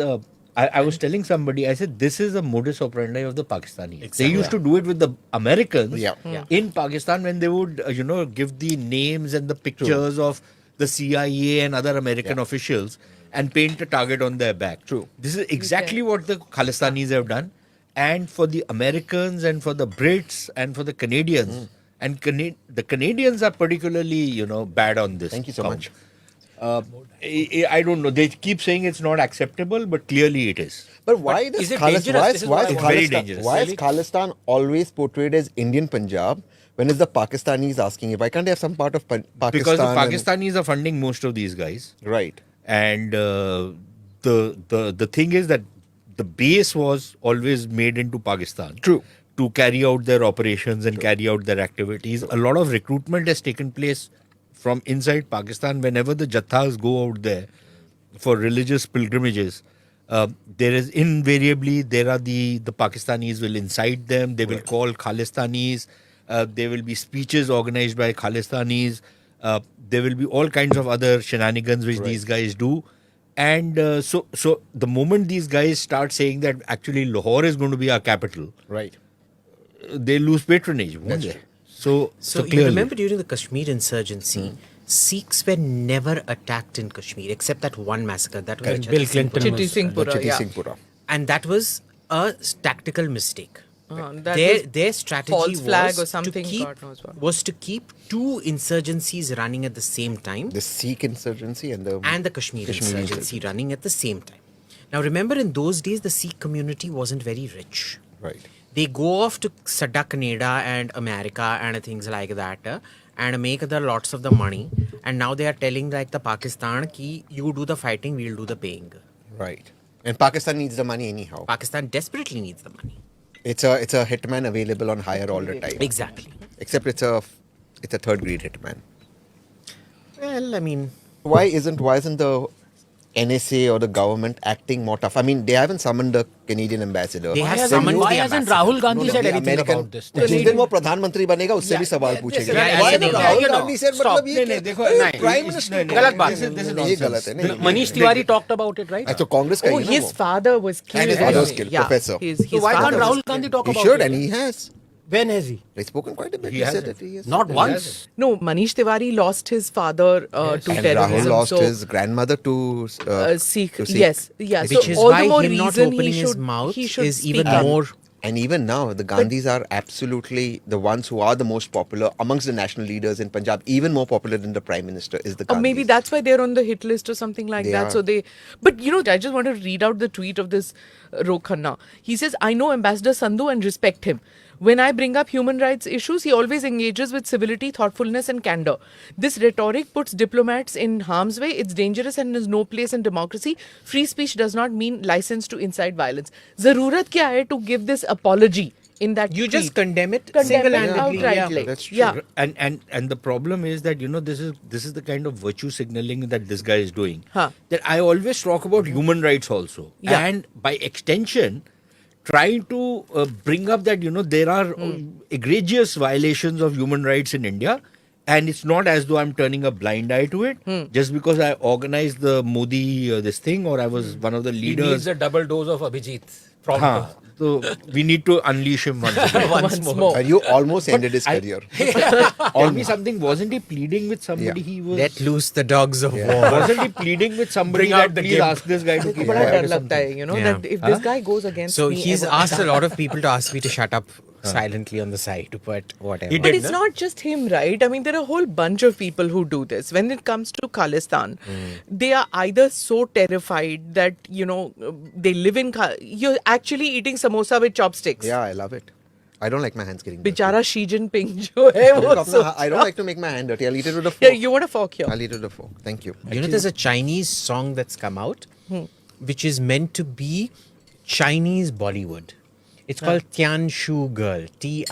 I was telling somebody, I said this is a modus operandi of the Pakistanis. They used to do it with the Americans in Pakistan when they would give the names and the pictures of the CIA and other American officials and paint a target on their back. True. This is exactly what the Khalistanis have done. And for the Americans and for the Brits and for the Canadians, and the Canadians are particularly, bad on this. Thank you so much. I don't know. They keep saying it's not acceptable, but clearly it is. But why is it dangerous? This is why what I is want. Very Khalistan, dangerous. why is Khalistan always portrayed as Indian Punjab when it's the Pakistanis asking it? Why can't they have some part of Pakistan? Because the and- Pakistanis are funding most of these guys. Right. And the thing is that the base was always made into Pakistan. True. To carry out their operations and carry out their activities. A lot of recruitment has taken place from inside Pakistan. Whenever the Jathas go out there for religious pilgrimages, there is invariably, there are the Pakistanis will incite them, they will call Khalistanis, there will be speeches organized by Khalistanis, there will be all kinds of other shenanigans which these guys do. And so the moment these guys start saying that actually Lahore is going to be our capital, right, they lose patronage, won't they? So you clearly. remember during the Kashmir insurgency, Sikhs were never attacked in Kashmir except that one massacre. That was Bill Clinton. Chitty Singhpura, Singhpura. and that was a tactical mistake. That Their strategy false flag was or something, to keep, God knows what. was to keep two insurgencies running at the same time, The Sikh insurgency and the Kashmir insurgency running at the same time. Now remember, in those days the Sikh community wasn't very rich. Right. They go off to Canada and America and things like that and make the lots of the money. And now they are telling like the Pakistan ki you do the fighting, we'll do the paying. Right. And Pakistan needs the money anyhow. Pakistan desperately needs the money. It's a hitman available on hire all the time. Exactly. Except it's a third grade hitman. Well, I mean, Why isn't the NSA or the government acting more tough? I mean, they haven't summoned the Canadian ambassador. They have summoned Why the hasn't ambassador. Rahul Gandhi said the anything American- about this? जिस दिन वो प्रधानमंत्री बनेगा उससे भी सवाल पूछेंगे. Why yeah, the yeah, Rahul you know, Gandhi said stop. मतलब ये नहीं, क्या- देखो, नहीं, Prime Minister गलत बात है. ये गलत है नहीं. Manish Tiwari talked about it, right? तो कांग्रेस का Oh, ही ना his वो. father was killed. And his father was killed, Yeah, professor. his So why can't father was Rahul Gandhi talk He about should it? and he has. When has he? He's spoken quite a bit. He He said hasn't. that he has. Not once. No, Manish Tiwari lost his father to And terrorism. Rahul lost so, his grandmother to Sikh. to Sikh. Yes, yeah. Which so is all why the more him not reason opening he his should, mouth he should is speak even up. more. And even now, the Gandhis are absolutely the ones who are the most popular amongst the national leaders in Punjab. Even more popular than the Prime Minister is the Gandhis. Or maybe that's why they're on the hit list or something like They that. are. So but you know, I just want to read out the tweet of this Rokhanna. He says, I know Ambassador Sandhu and respect him. When I bring up human rights issues, he always engages with civility, thoughtfulness, and candor. This rhetoric puts diplomats in harm's way. It's dangerous and has no place in democracy. Free speech does not mean license to incite violence. Zarurat kya hai to give this apology in that You tweet? just condemn it Condemn it single-handedly. outrightly. That's true. Yeah. And the problem is that this is the kind of virtue signaling that this guy is doing. Huh. That I always talk about human rights also, Yeah. and by extension, trying to bring up that there are egregious violations of human rights in India. And it's not as though I'm turning a blind eye to it just because I organized the Modi this thing or I was one of the He leaders. needs a double dose of Abhijit. From Haan. So we need to unleash him once again. Once more. And you almost ended his career. Tell me something, wasn't he pleading with somebody? Yeah. He was. Let loose the dogs of war. Wasn't he pleading with somebody Bring out that the please gimp. ask this guy to keep बड़ा quiet डर or लगता something? है, you know, Yeah. that if this guy goes against So me, he's ever- asked a lot of people to ask me to shut up silently on the side, but whatever. He But did, it's no? not just him, right? I mean, there are a whole bunch of people who do this. When it comes to Khalistan, they are either so terrified that, they live in... You're actually eating samosa with chopsticks. Yeah, I love it. I don't like my hands getting dirty. Bichara Xi Jinping jo hai, wo I don't like to make my hand dirty. I'll eat it with a fork. Yeah, you want a fork here. I'll eat it with a fork. Thank you. You know, there's a Chinese song that's come out, which is meant to be Chinese Bollywood. It's called Tian Shu Girl, Tienxu,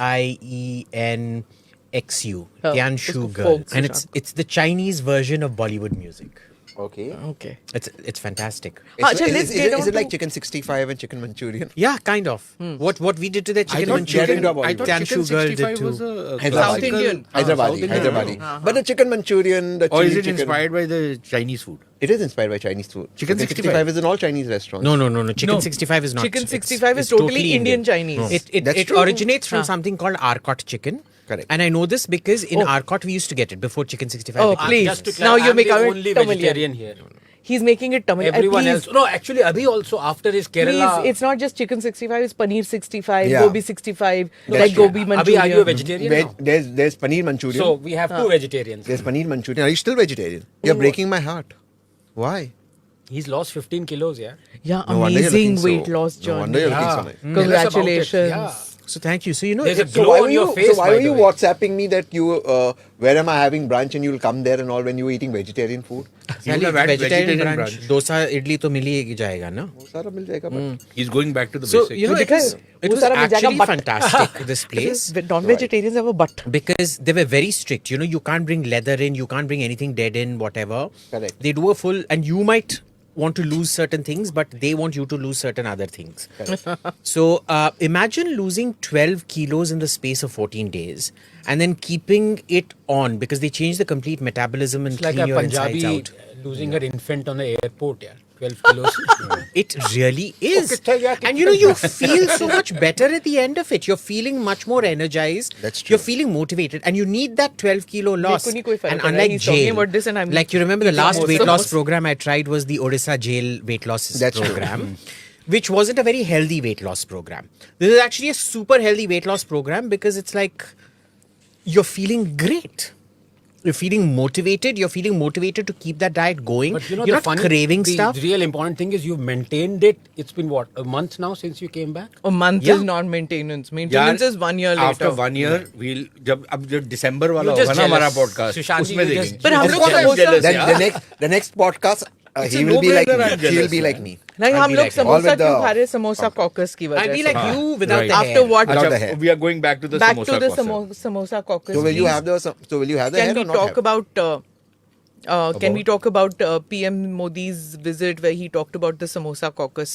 Oh, Tian it's Shu for Girl, folks, and Shashank. it's the Chinese version of Bollywood music. Okay. Okay. It's fantastic. Acha, let's get on is it like to- chicken 65 and chicken Manchurian? Yeah, kind of. What we did to the chicken thought Manchurian, chicken- I thought Tian Chicken Shu Girl 65 did was too. a Hyderabadi. South Indian. Hyderabadi. But the chicken Manchurian, the Or chili is it chicken. inspired by the Chinese food? It is inspired by Chinese food. Chicken 65 is in all Chinese restaurants. No. Chicken 65 is not. Chicken 65 is totally Indian Chinese. That's It true. originates from Huh. something called Arcot chicken. Correct. And I know this because in Oh. Arcot we used to get it before Chicken 65. Oh, became please. Just to Now clarify, you I'm make the it only Tamilian. vegetarian here. He's making it Tamil. Everyone Please, else. No, actually, Abhi also after his Kerala. Please, it's not just chicken 65, it's paneer 65, Yeah. gobi 65, That's like true. gobi Abhi, Manchurian. are you a vegetarian now? There's paneer Manchurian. So we have two vegetarians. There's paneer Manchurian. Are you still vegetarian? You're Oh. breaking my heart. Why? He's lost 15 kilos, yeah. Yeah, No wonder you're amazing looking weight so- loss No journey. wonder you're looking Yeah. so nice. Tell us about it, Congratulations. yeah. So thank you. So There's a So glow why on were your you? face, So why by were the you way. WhatsApping me that you where am I having brunch and you'll come there and all when you were eating vegetarian food? He would have had vegetarian vegetarian brunch. brunch. Dosa, idli to मिल ही जाएगा ना. वो सारा मिल जाएगा but He's going back to the So basics. you know it was वो सारा मिल जाएगा, actually but- fantastic this place Non-vegetarians have a butt. because they were very strict. You know, you can't bring leather in, you can't bring anything dead in, whatever. Correct. They do a full, and you might want to lose certain things, but they want you to lose certain other things. So imagine losing 12 kilos in the space of 14 days and then keeping it on because they change the complete metabolism and It's like clean a your insides Punjabi out. losing her infant on the airport, yeah. 12 kilos. It really is. Okay, And you feel so much better at the end of it. You're feeling much more energized. That's true. You're feeling motivated. And you need that 12 kilo loss. मेरे को नहीं कोई फर्क And पड़ रहा है. unlike He's talking jail, about this and I'm like you remember the eating last more weight loss samosas. program I tried was the Odisha jail weight loss That's true. program. Which wasn't a very healthy weight loss program. This is actually a super healthy weight loss program because it's like you're feeling great. You're feeling motivated. You're feeling motivated to keep that diet going. But you're the not craving the stuff. The real important thing is you've maintained it. It's been what, a month now since you came back? A month Yeah. is not maintenance. Maintenance is 1 year later. After 1 year, we'll जब December वाला You're just होगा ना हमारा jealous. podcast, Sushant ji, उसमें you're देखेंगे. just- But हम Of लोग course I'm samosa- jealous, Then yeah. the next podcast, It's a he will be like no-brainer, me. I'm He'll jealous, be yeah. like me. Like I'll हम be लोग like him. Samosa All with क्यों the- खा रहे samosa caucus की वजह I'll be से. like you without Right. the After hair. what? Without the अच्छा, hair. we are going back to the Back samosa to the concept. samosa caucus. So will you please. have the Can hair we or not talk have? about can we talk about PM Modi's visit where he talked about the samosa caucus?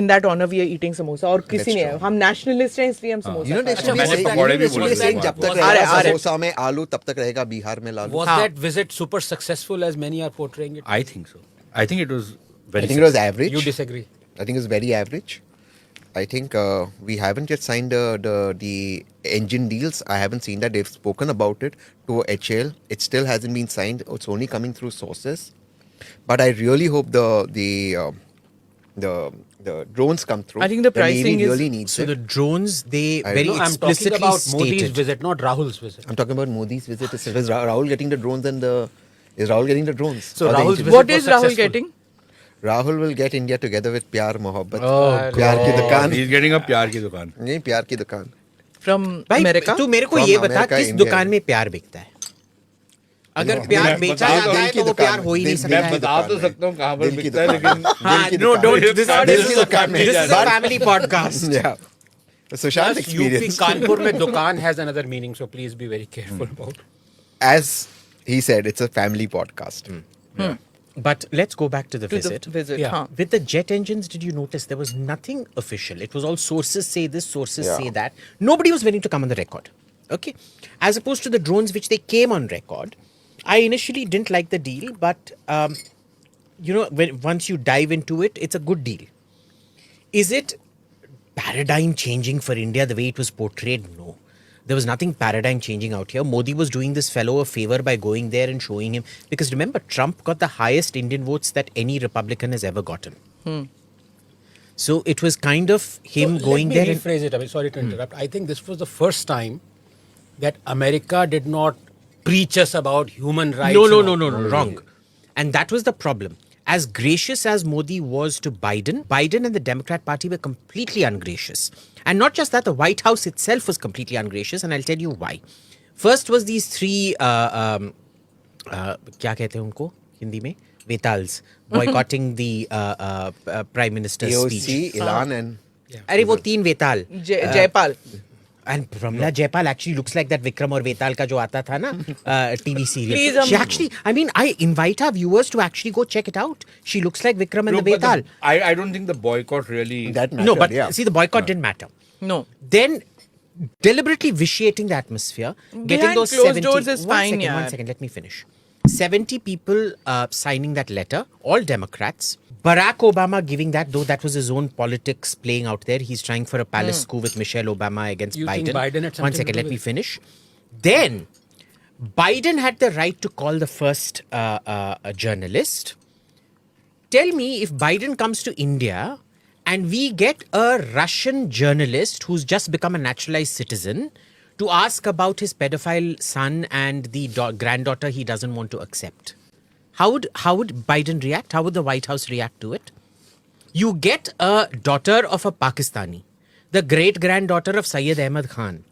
In that honor we are eating samosa. और किसी That's ने true. हम nationalist हैं इसलिए हम samosa You know, they खा should रहे be हैं. saying, पकौड़े भी they should be बोल saying रहे जब हैं। तक आ रहे, रहेगा आ रहे। समोसा में आलू तब तक रहेगा बिहार में लालू. Was हाँ. that visit super successful as many are portraying it? I think so. I think it was very I think it was average. You disagree? I think it's very average. I think we haven't yet signed the engine deals. I haven't seen that. They've spoken about it to HL. It still hasn't been signed. It's only coming through sources. But I really hope the drones come through. I think the Navy pricing is- really needs So it. the drones, they I very know. I'm explicitly talking about Modi's stated. visit, not Rahul's visit. I'm talking about Modi's visit. Is Rahul getting the drones is Rahul getting the drones? So Or the Rahul's engine? visit What was is Rahul successful. getting? Rahul will get India together with Pyar Mohabbat. Oh, प्यार की God. दुकान. He's getting a प्यार की दुकान. नहीं प्यार की दुकान. From भाई America? तू मेरे को From ये बता America, किस India. दुकान में प्यार बिकता है? अगर मैं प्यार बता बेचा दूं, जाता दिल है की तो वो दुकान प्यार हो ही में, नहीं दिल सकता की है. बता तो दुकान में. सकता हूँ कहाँ पर दिल की बिकता है दुकान लेकिन में. हाँ, दिल की no, दुकान don't. में. This दिल की is दुकान में. this is a But- family podcast. Yeah. Sushant Plus, UP experience. Kanpur में दुकान has another meaning, so please be very careful about it. As he said, it's a family podcast. But let's go back to the To visit. the visit. Yeah. Huh. With the jet engines, did you notice there was nothing official? It was all sources say this, sources Yeah. say that. Nobody was willing to come on the record. Okay. As opposed to the drones, which they came on record. I initially didn't like the deal, but once you dive into it, it's a good deal. Is it paradigm changing for India the way it was portrayed? No. There was nothing paradigm changing out here. Modi was doing this fellow a favor by going there and showing him. Because remember, Trump got the highest Indian votes that any Republican has ever gotten. So it was kind of him going there. Let me rephrase it. I mean, sorry to interrupt. I think this was the first time that America did not preach us about human rights. No, wrong. And that was the problem. As gracious as Modi was to Biden, Biden and the Democrat Party were completely ungracious. And not just that, the White House itself was completely ungracious, and I'll tell you why. First was these three, क्या कहते हैं उनको हिंदी में? Vetals, boycotting the Prime Minister's speech. AOC, Ilan and... अरे वो तीन वेताल. Jaipal. And Pramila Jaipal actually looks like that Vikram or Vetal ka jo aata tha na TV serial. Please, She actually, I mean, I invite our viewers to actually go check it out. She looks like Vikram and No, the but Vetal. I don't think the boycott really... That mattered, No, but yeah. see, the boycott didn't matter. No. Then deliberately vitiating the atmosphere, getting Behind those closed 70... doors is fine, One yaar. second, let me finish. 70 people signing that letter, all Democrats. Barack Obama giving that, though that was his own politics playing out there. He's trying for a palace coup with Michelle Obama against You Biden. think Biden had something One to second, do let with me it? finish. Then, Biden had the right to call the first journalist. Tell me if Biden comes to India and we get a Russian journalist who's just become a naturalized citizen to ask about his pedophile son and the granddaughter he doesn't want to accept. How would Biden react? How would the White House react to it? You get a daughter of a Pakistani, the great-granddaughter of Syed Ahmad Khan,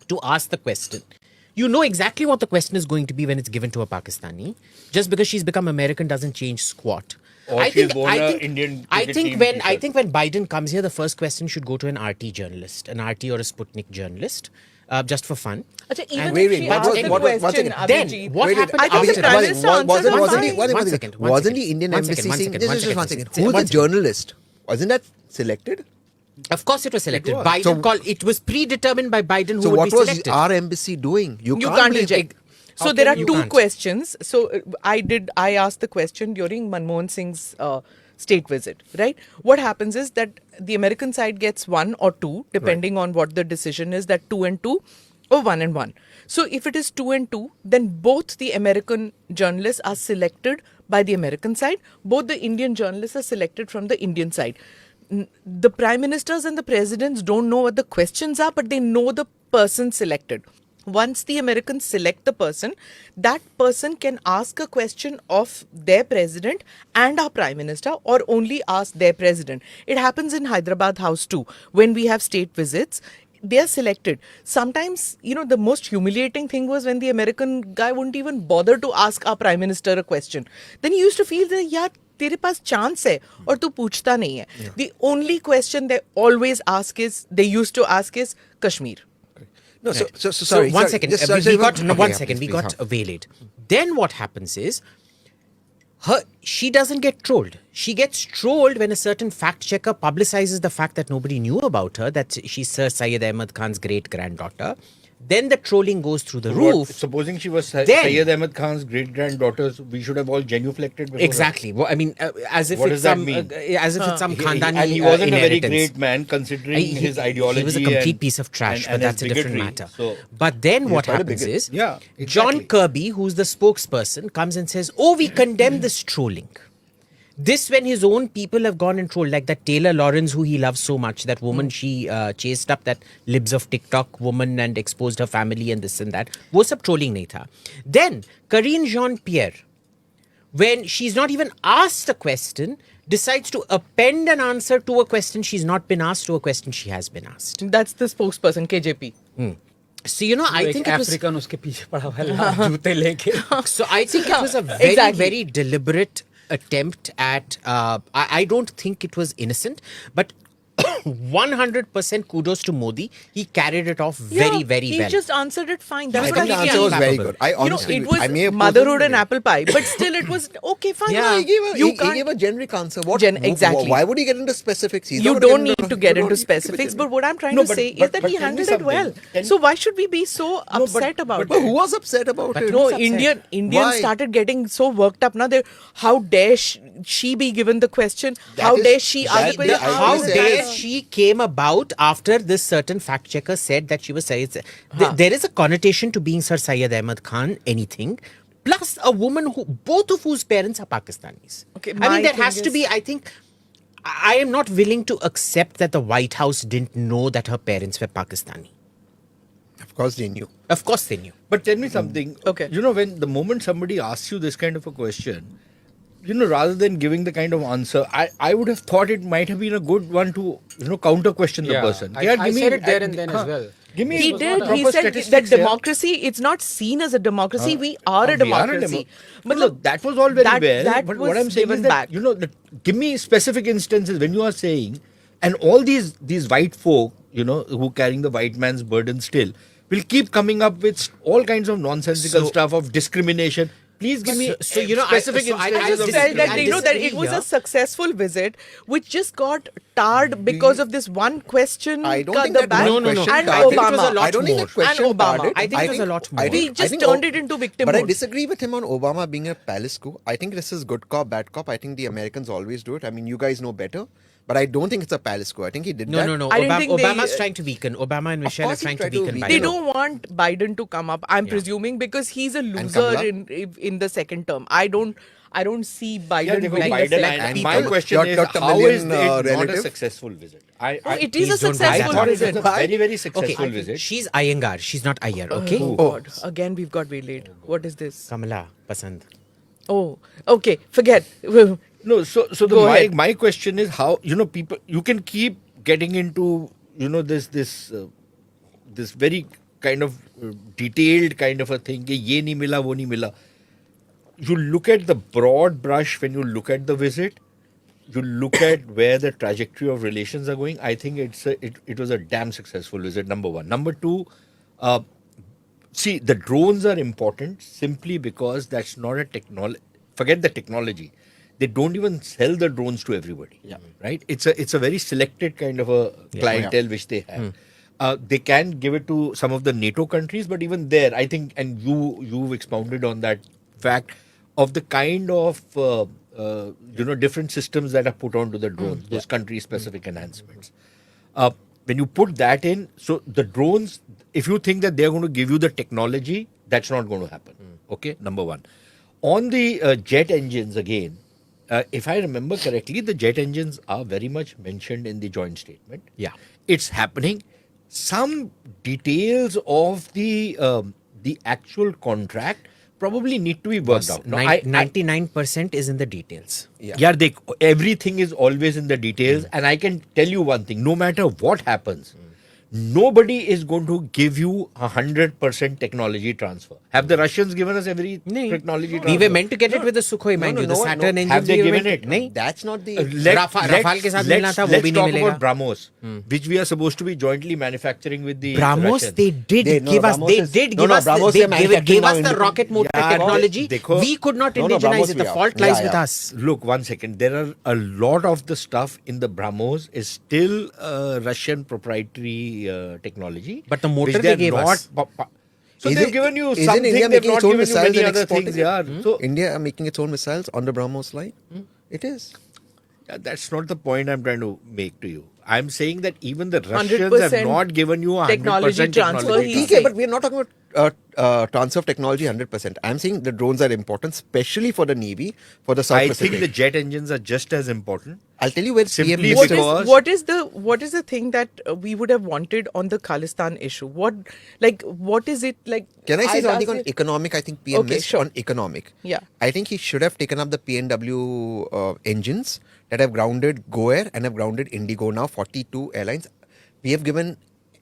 to ask the question. You know exactly what the question is going to be when it's given to a Pakistani. Just because she's become American doesn't change squat. or she's won an Indian cricket team I t-shirt. think when Biden comes here, the first question should go to an RT journalist, an RT or a Sputnik journalist, just for fun. Achha, even And if she asked the question, then Abhijit, what happened? I think the Prime Minister answered fine. Wasn't the Indian embassy saying, just one second, who's the journalist? Wasn't that selected? Of course it was selected. was. Biden So- called, it was predetermined by Biden who So would what be was selected. our embassy doing? You can't reject. So How there can are you two can't? questions. So I asked the question during Manmohan Singh's state visit, right? What happens is that the American side gets 1 or 2, depending on what the decision is, that 2 and 2 or 1 and 1. So if it is 2 and 2, then both the American journalists are selected by the American side. Both the Indian journalists are selected from the Indian side. The prime ministers and the presidents don't know what the questions are, but they know the person selected. Once the Americans select the person, that person can ask a question of their president and our prime minister, or only ask their president. It happens in Hyderabad House too. When we have state visits, they are selected. Sometimes, the most humiliating thing was when the American guy wouldn't even bother to ask our prime minister a question. Then he used to feel that, yeah, तेरे पास chance है और तू पूछता नहीं है. The only question they always ask is, they used to ask is Kashmir. No, Right. so sorry. one second. Just- We sorry, got okay, one yeah, second. We please, got waylaid. Then what happens is, she doesn't get trolled. She gets trolled when a certain fact checker publicizes the fact that nobody knew about her, that she's Sir Syed Ahmad Khan's great granddaughter. Then the trolling goes through the What- roof. supposing she was Then- Syed Ahmad Khan's great granddaughter, we should have all genuflected. Before Exactly. Well, I mean, as if What it's does that some, mean? as if it's some khandani And he wasn't a very inheritance. great man considering his ideology. He was a complete and- piece of trash, and but that's a his different bigotry. matter. So, But then he's what quite a happens bigot. is, Yeah, John exactly. Kirby, who's the spokesperson, comes and says, "Oh, we condemn this trolling." This when his own people have gone and trolled, like that Taylor Lawrence, who he loves so much, that woman she chased up, that libs of TikTok woman, and exposed her family and this and that. वो सब trolling नहीं था. Then Karine Jean-Pierre, when she's not even asked a question, decides to append an answer to a question she's not been asked to a question she has been asked. That's the spokesperson, KJP. So, I think it was... African उसके पीछे पड़ा हुआ है जूते लेके. So I think it was a very, Exactly. very deliberate attempt at, I don't think it was innocent, but 100% kudos to Modi. He carried it off very, very he well. just answered it fine. That's I what think the I answer was very unflappable. good. I honestly, it was I may have motherhood chosen- and apple pie, but still it was okay, fine. Yeah. He gave a, You he can't- gave a generic answer. What? Exactly. Why would he get into specifics? He's You not gonna don't need to get you into don't need to give it specifics, generic. but what I'm trying No, to but- say but- is that but he tell me handled it something. well. Can- So why should we be so upset about But it? who was upset about it? No, upset? Indians Why? started getting so worked up. Now, how dare she be given the question? How is- dare she that- ask? that- I How would say- dare she came about after this certain fact checker said that she was Syed. There is a connotation to being Sir Syed Ahmad Khan, anything. Plus a woman who, both of whose parents are Pakistanis. Okay, I my mean, there thing has to is- be, I think, I am not willing to accept that the White House didn't know that her parents were Pakistani. Of course they knew. Of course they knew. But tell me something. Okay. When the moment somebody asks you this kind of a question, rather than giving the kind of answer, I would have thought it might have been a good one to, counter question the person. I give me- said it there and then as well. Give me He did. He said that democracy, it's not seen as a democracy. We are a democracy. But look, that was all very well. That but was what I'm saying is given that, back. give me specific instances when you are saying, and all these white folk, who carrying the white man's burden still, will keep coming up with all kinds of nonsensical stuff of discrimination. Please give me specific I instances just of felt that discrimination. that it was a successful visit, which just got tarred because of this one question. I don't got think the that back- one question and tarred it. Obama. I don't think that question and Obama. tarred it. I think it was a lot more. We just think turned it into victim But I mode. disagree with him on Obama being a palace coup. I think this is good cop, bad cop. I think the Americans always do it. I mean, you guys know better. But I don't think it's a palace coup. I think he did that. No. I didn't think they- Obama's trying to weaken. Obama and Michelle are course he trying to tried to weaken weaken Biden. They don't want Biden to come up. I'm presuming because he's a loser Kamala? in the second term. I don't see Biden Yeah, winning Biden, the and second my term. question is, your how is it Tamilian, not a relative? successful visit? Oh, it is a Please don't successful I thought it visit. was a very, very successful Okay, visit. she's Iyengar. She's not Iyer, okay? Oh God! Again, we've got waylaid. What is this? Kamala, Pasand. Oh, okay. Forget. No, so Go ahead. my question is how people, you can keep getting into this very kind of detailed kind of a thing. कि ये नहीं मिला, वो नहीं मिला. you look at the broad brush when you look at the visit, you look at where the trajectory of relations are going. I think it was a damn successful visit, number one. Number two, see, the drones are important simply because that's not a technology. Forget the technology. They don't even sell the drones to everybody. Yeah. Right? It's a very selected kind of a clientele which they have. They can give it to some of the NATO countries, but even there, I think, and you've expounded on that fact of the kind of different systems that are put onto the drones, those country-specific enhancements. When you put that in, so the drones, if you think that they're going to give you the technology, that's not going to happen. Okay, number one. On the jet engines again, if I remember correctly, the jet engines are very much mentioned in the joint statement. Yeah, it's happening. Some details of the actual contract probably need to be worked out. Now, 99% is in the details. Yeah, everything is always in the details. And I can tell you one thing, no matter what happens, nobody is going to give you 100% technology transfer. Have the Russians given us every technology transfer? We were meant to get it with the Sukhoi, mind you. The Saturn engines. Have they given it? No. That's not the... Let's talk about BrahMos, which we are supposed to be jointly manufacturing with the BrahMos, Russians. they did give us the rocket motor technology. We could not indigenize it. The fault lies with us. Look, one second. There are a lot of the stuff in the BrahMos is still Russian proprietary technology, but the motor they gave us. So they've given you something. They've not given you many other things. So India are making its own missiles on the BrahMos line. It is. That's not the point I'm trying to make to you. I'm saying that even the Russians have not given you 100% technology transfer. Okay, but we're not talking about transfer of technology 100%. I'm saying the drones are important, especially for the Navy, for the South Pacific. I think the jet engines are just as important. I'll tell you where simply because what is the thing that we would have wanted on the Khalistan issue? What is it like? Can I say something on economic? I think PM missed sure. on economic. Yeah. I think he should have taken up the PNW engines that have grounded GoAir and have grounded Indigo now, 42 airlines. We have given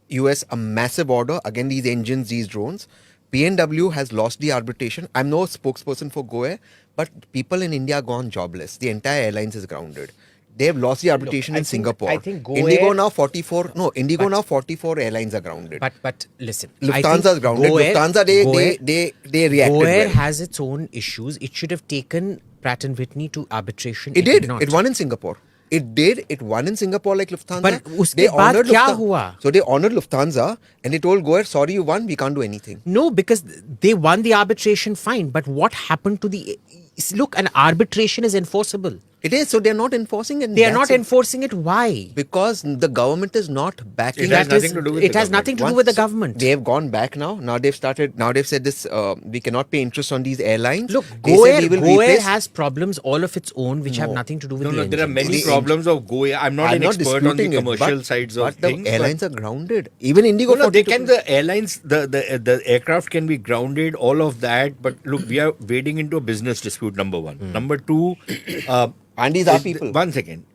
US a massive order. Again, these engines, these drones. PNW has lost the arbitration. I'm no spokesperson for GoAir, but people in India are gone jobless. The entire airlines is grounded. They have lost the arbitration in Singapore. I think GoAir, Indigo now 44. No, Indigo now 44 airlines are grounded. But listen, Lufthansa is grounded. Lufthansa they reacted. GoAir well. has its own issues. It should have taken Pratt and Whitney to arbitration. It did. Not. It won in Singapore. It did. It won in Singapore like Lufthansa. But uske baad kya hua? So they honored Lufthansa and they told GoAir, sorry you won, we can't do anything. No, because they won the arbitration fine. But what happened to the... Look, an arbitration is enforceable. It is. So they're not enforcing it. They are not enforcing it. Why? Because the government is not backing it. It has nothing to do with it has nothing to do with the government. They have gone back now. Now they've started. Now they've said this. We cannot pay interest on these airlines. Look, GoAir has problems all of its own, which have nothing to do with the engine. There are many problems of GoAir. I'm not an expert on the commercial sides of things. But the airlines are grounded. Even Indigo. The airlines, the aircraft can be grounded. All of that. But look, we are wading into a business dispute. Number one. Number two. And these are people. One second.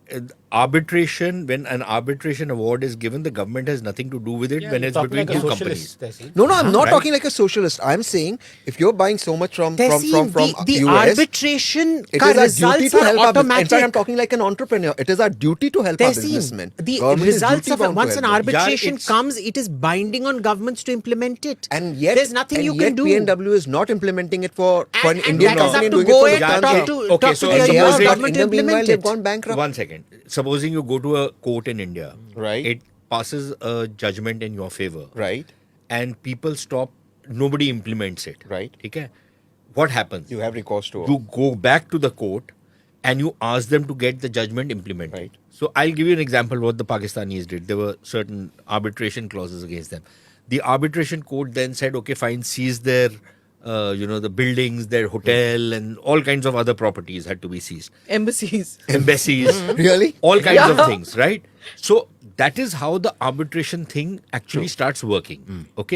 Arbitration, when an arbitration award is given, the government has nothing to do with it when it's between two companies. No, I'm not talking like a socialist. I'm saying if you're buying so much from the US, arbitration it is our duty to help our business. In fact, I'm automatic. talking like an entrepreneur. It is our duty to help our businessmen. The Government is results of duty-bound to once an help them. arbitration comes, it is binding on governments to implement it. And yet, there's nothing you can do. PNW is not implementing it for an and Indian that is company up doing to it for GoAir Lufthansa. talk to the government to implement They've it. gone bankrupt. One second. Supposing you go to a court in India, right? It passes a judgment in your favor, right? And people stop. Nobody implements it, right? Okay. What happens? You have recourse to. You go back to the court, and you ask them to get the judgment implemented. Right. So I'll give you an example. What the Pakistanis did. There were certain arbitration clauses against them. The arbitration court then said, "Okay, fine, seize their." The buildings, their hotel, and all kinds of other properties had to be seized. Embassies. Really? All kinds of things, right? So that is how the arbitration thing actually starts working. Okay.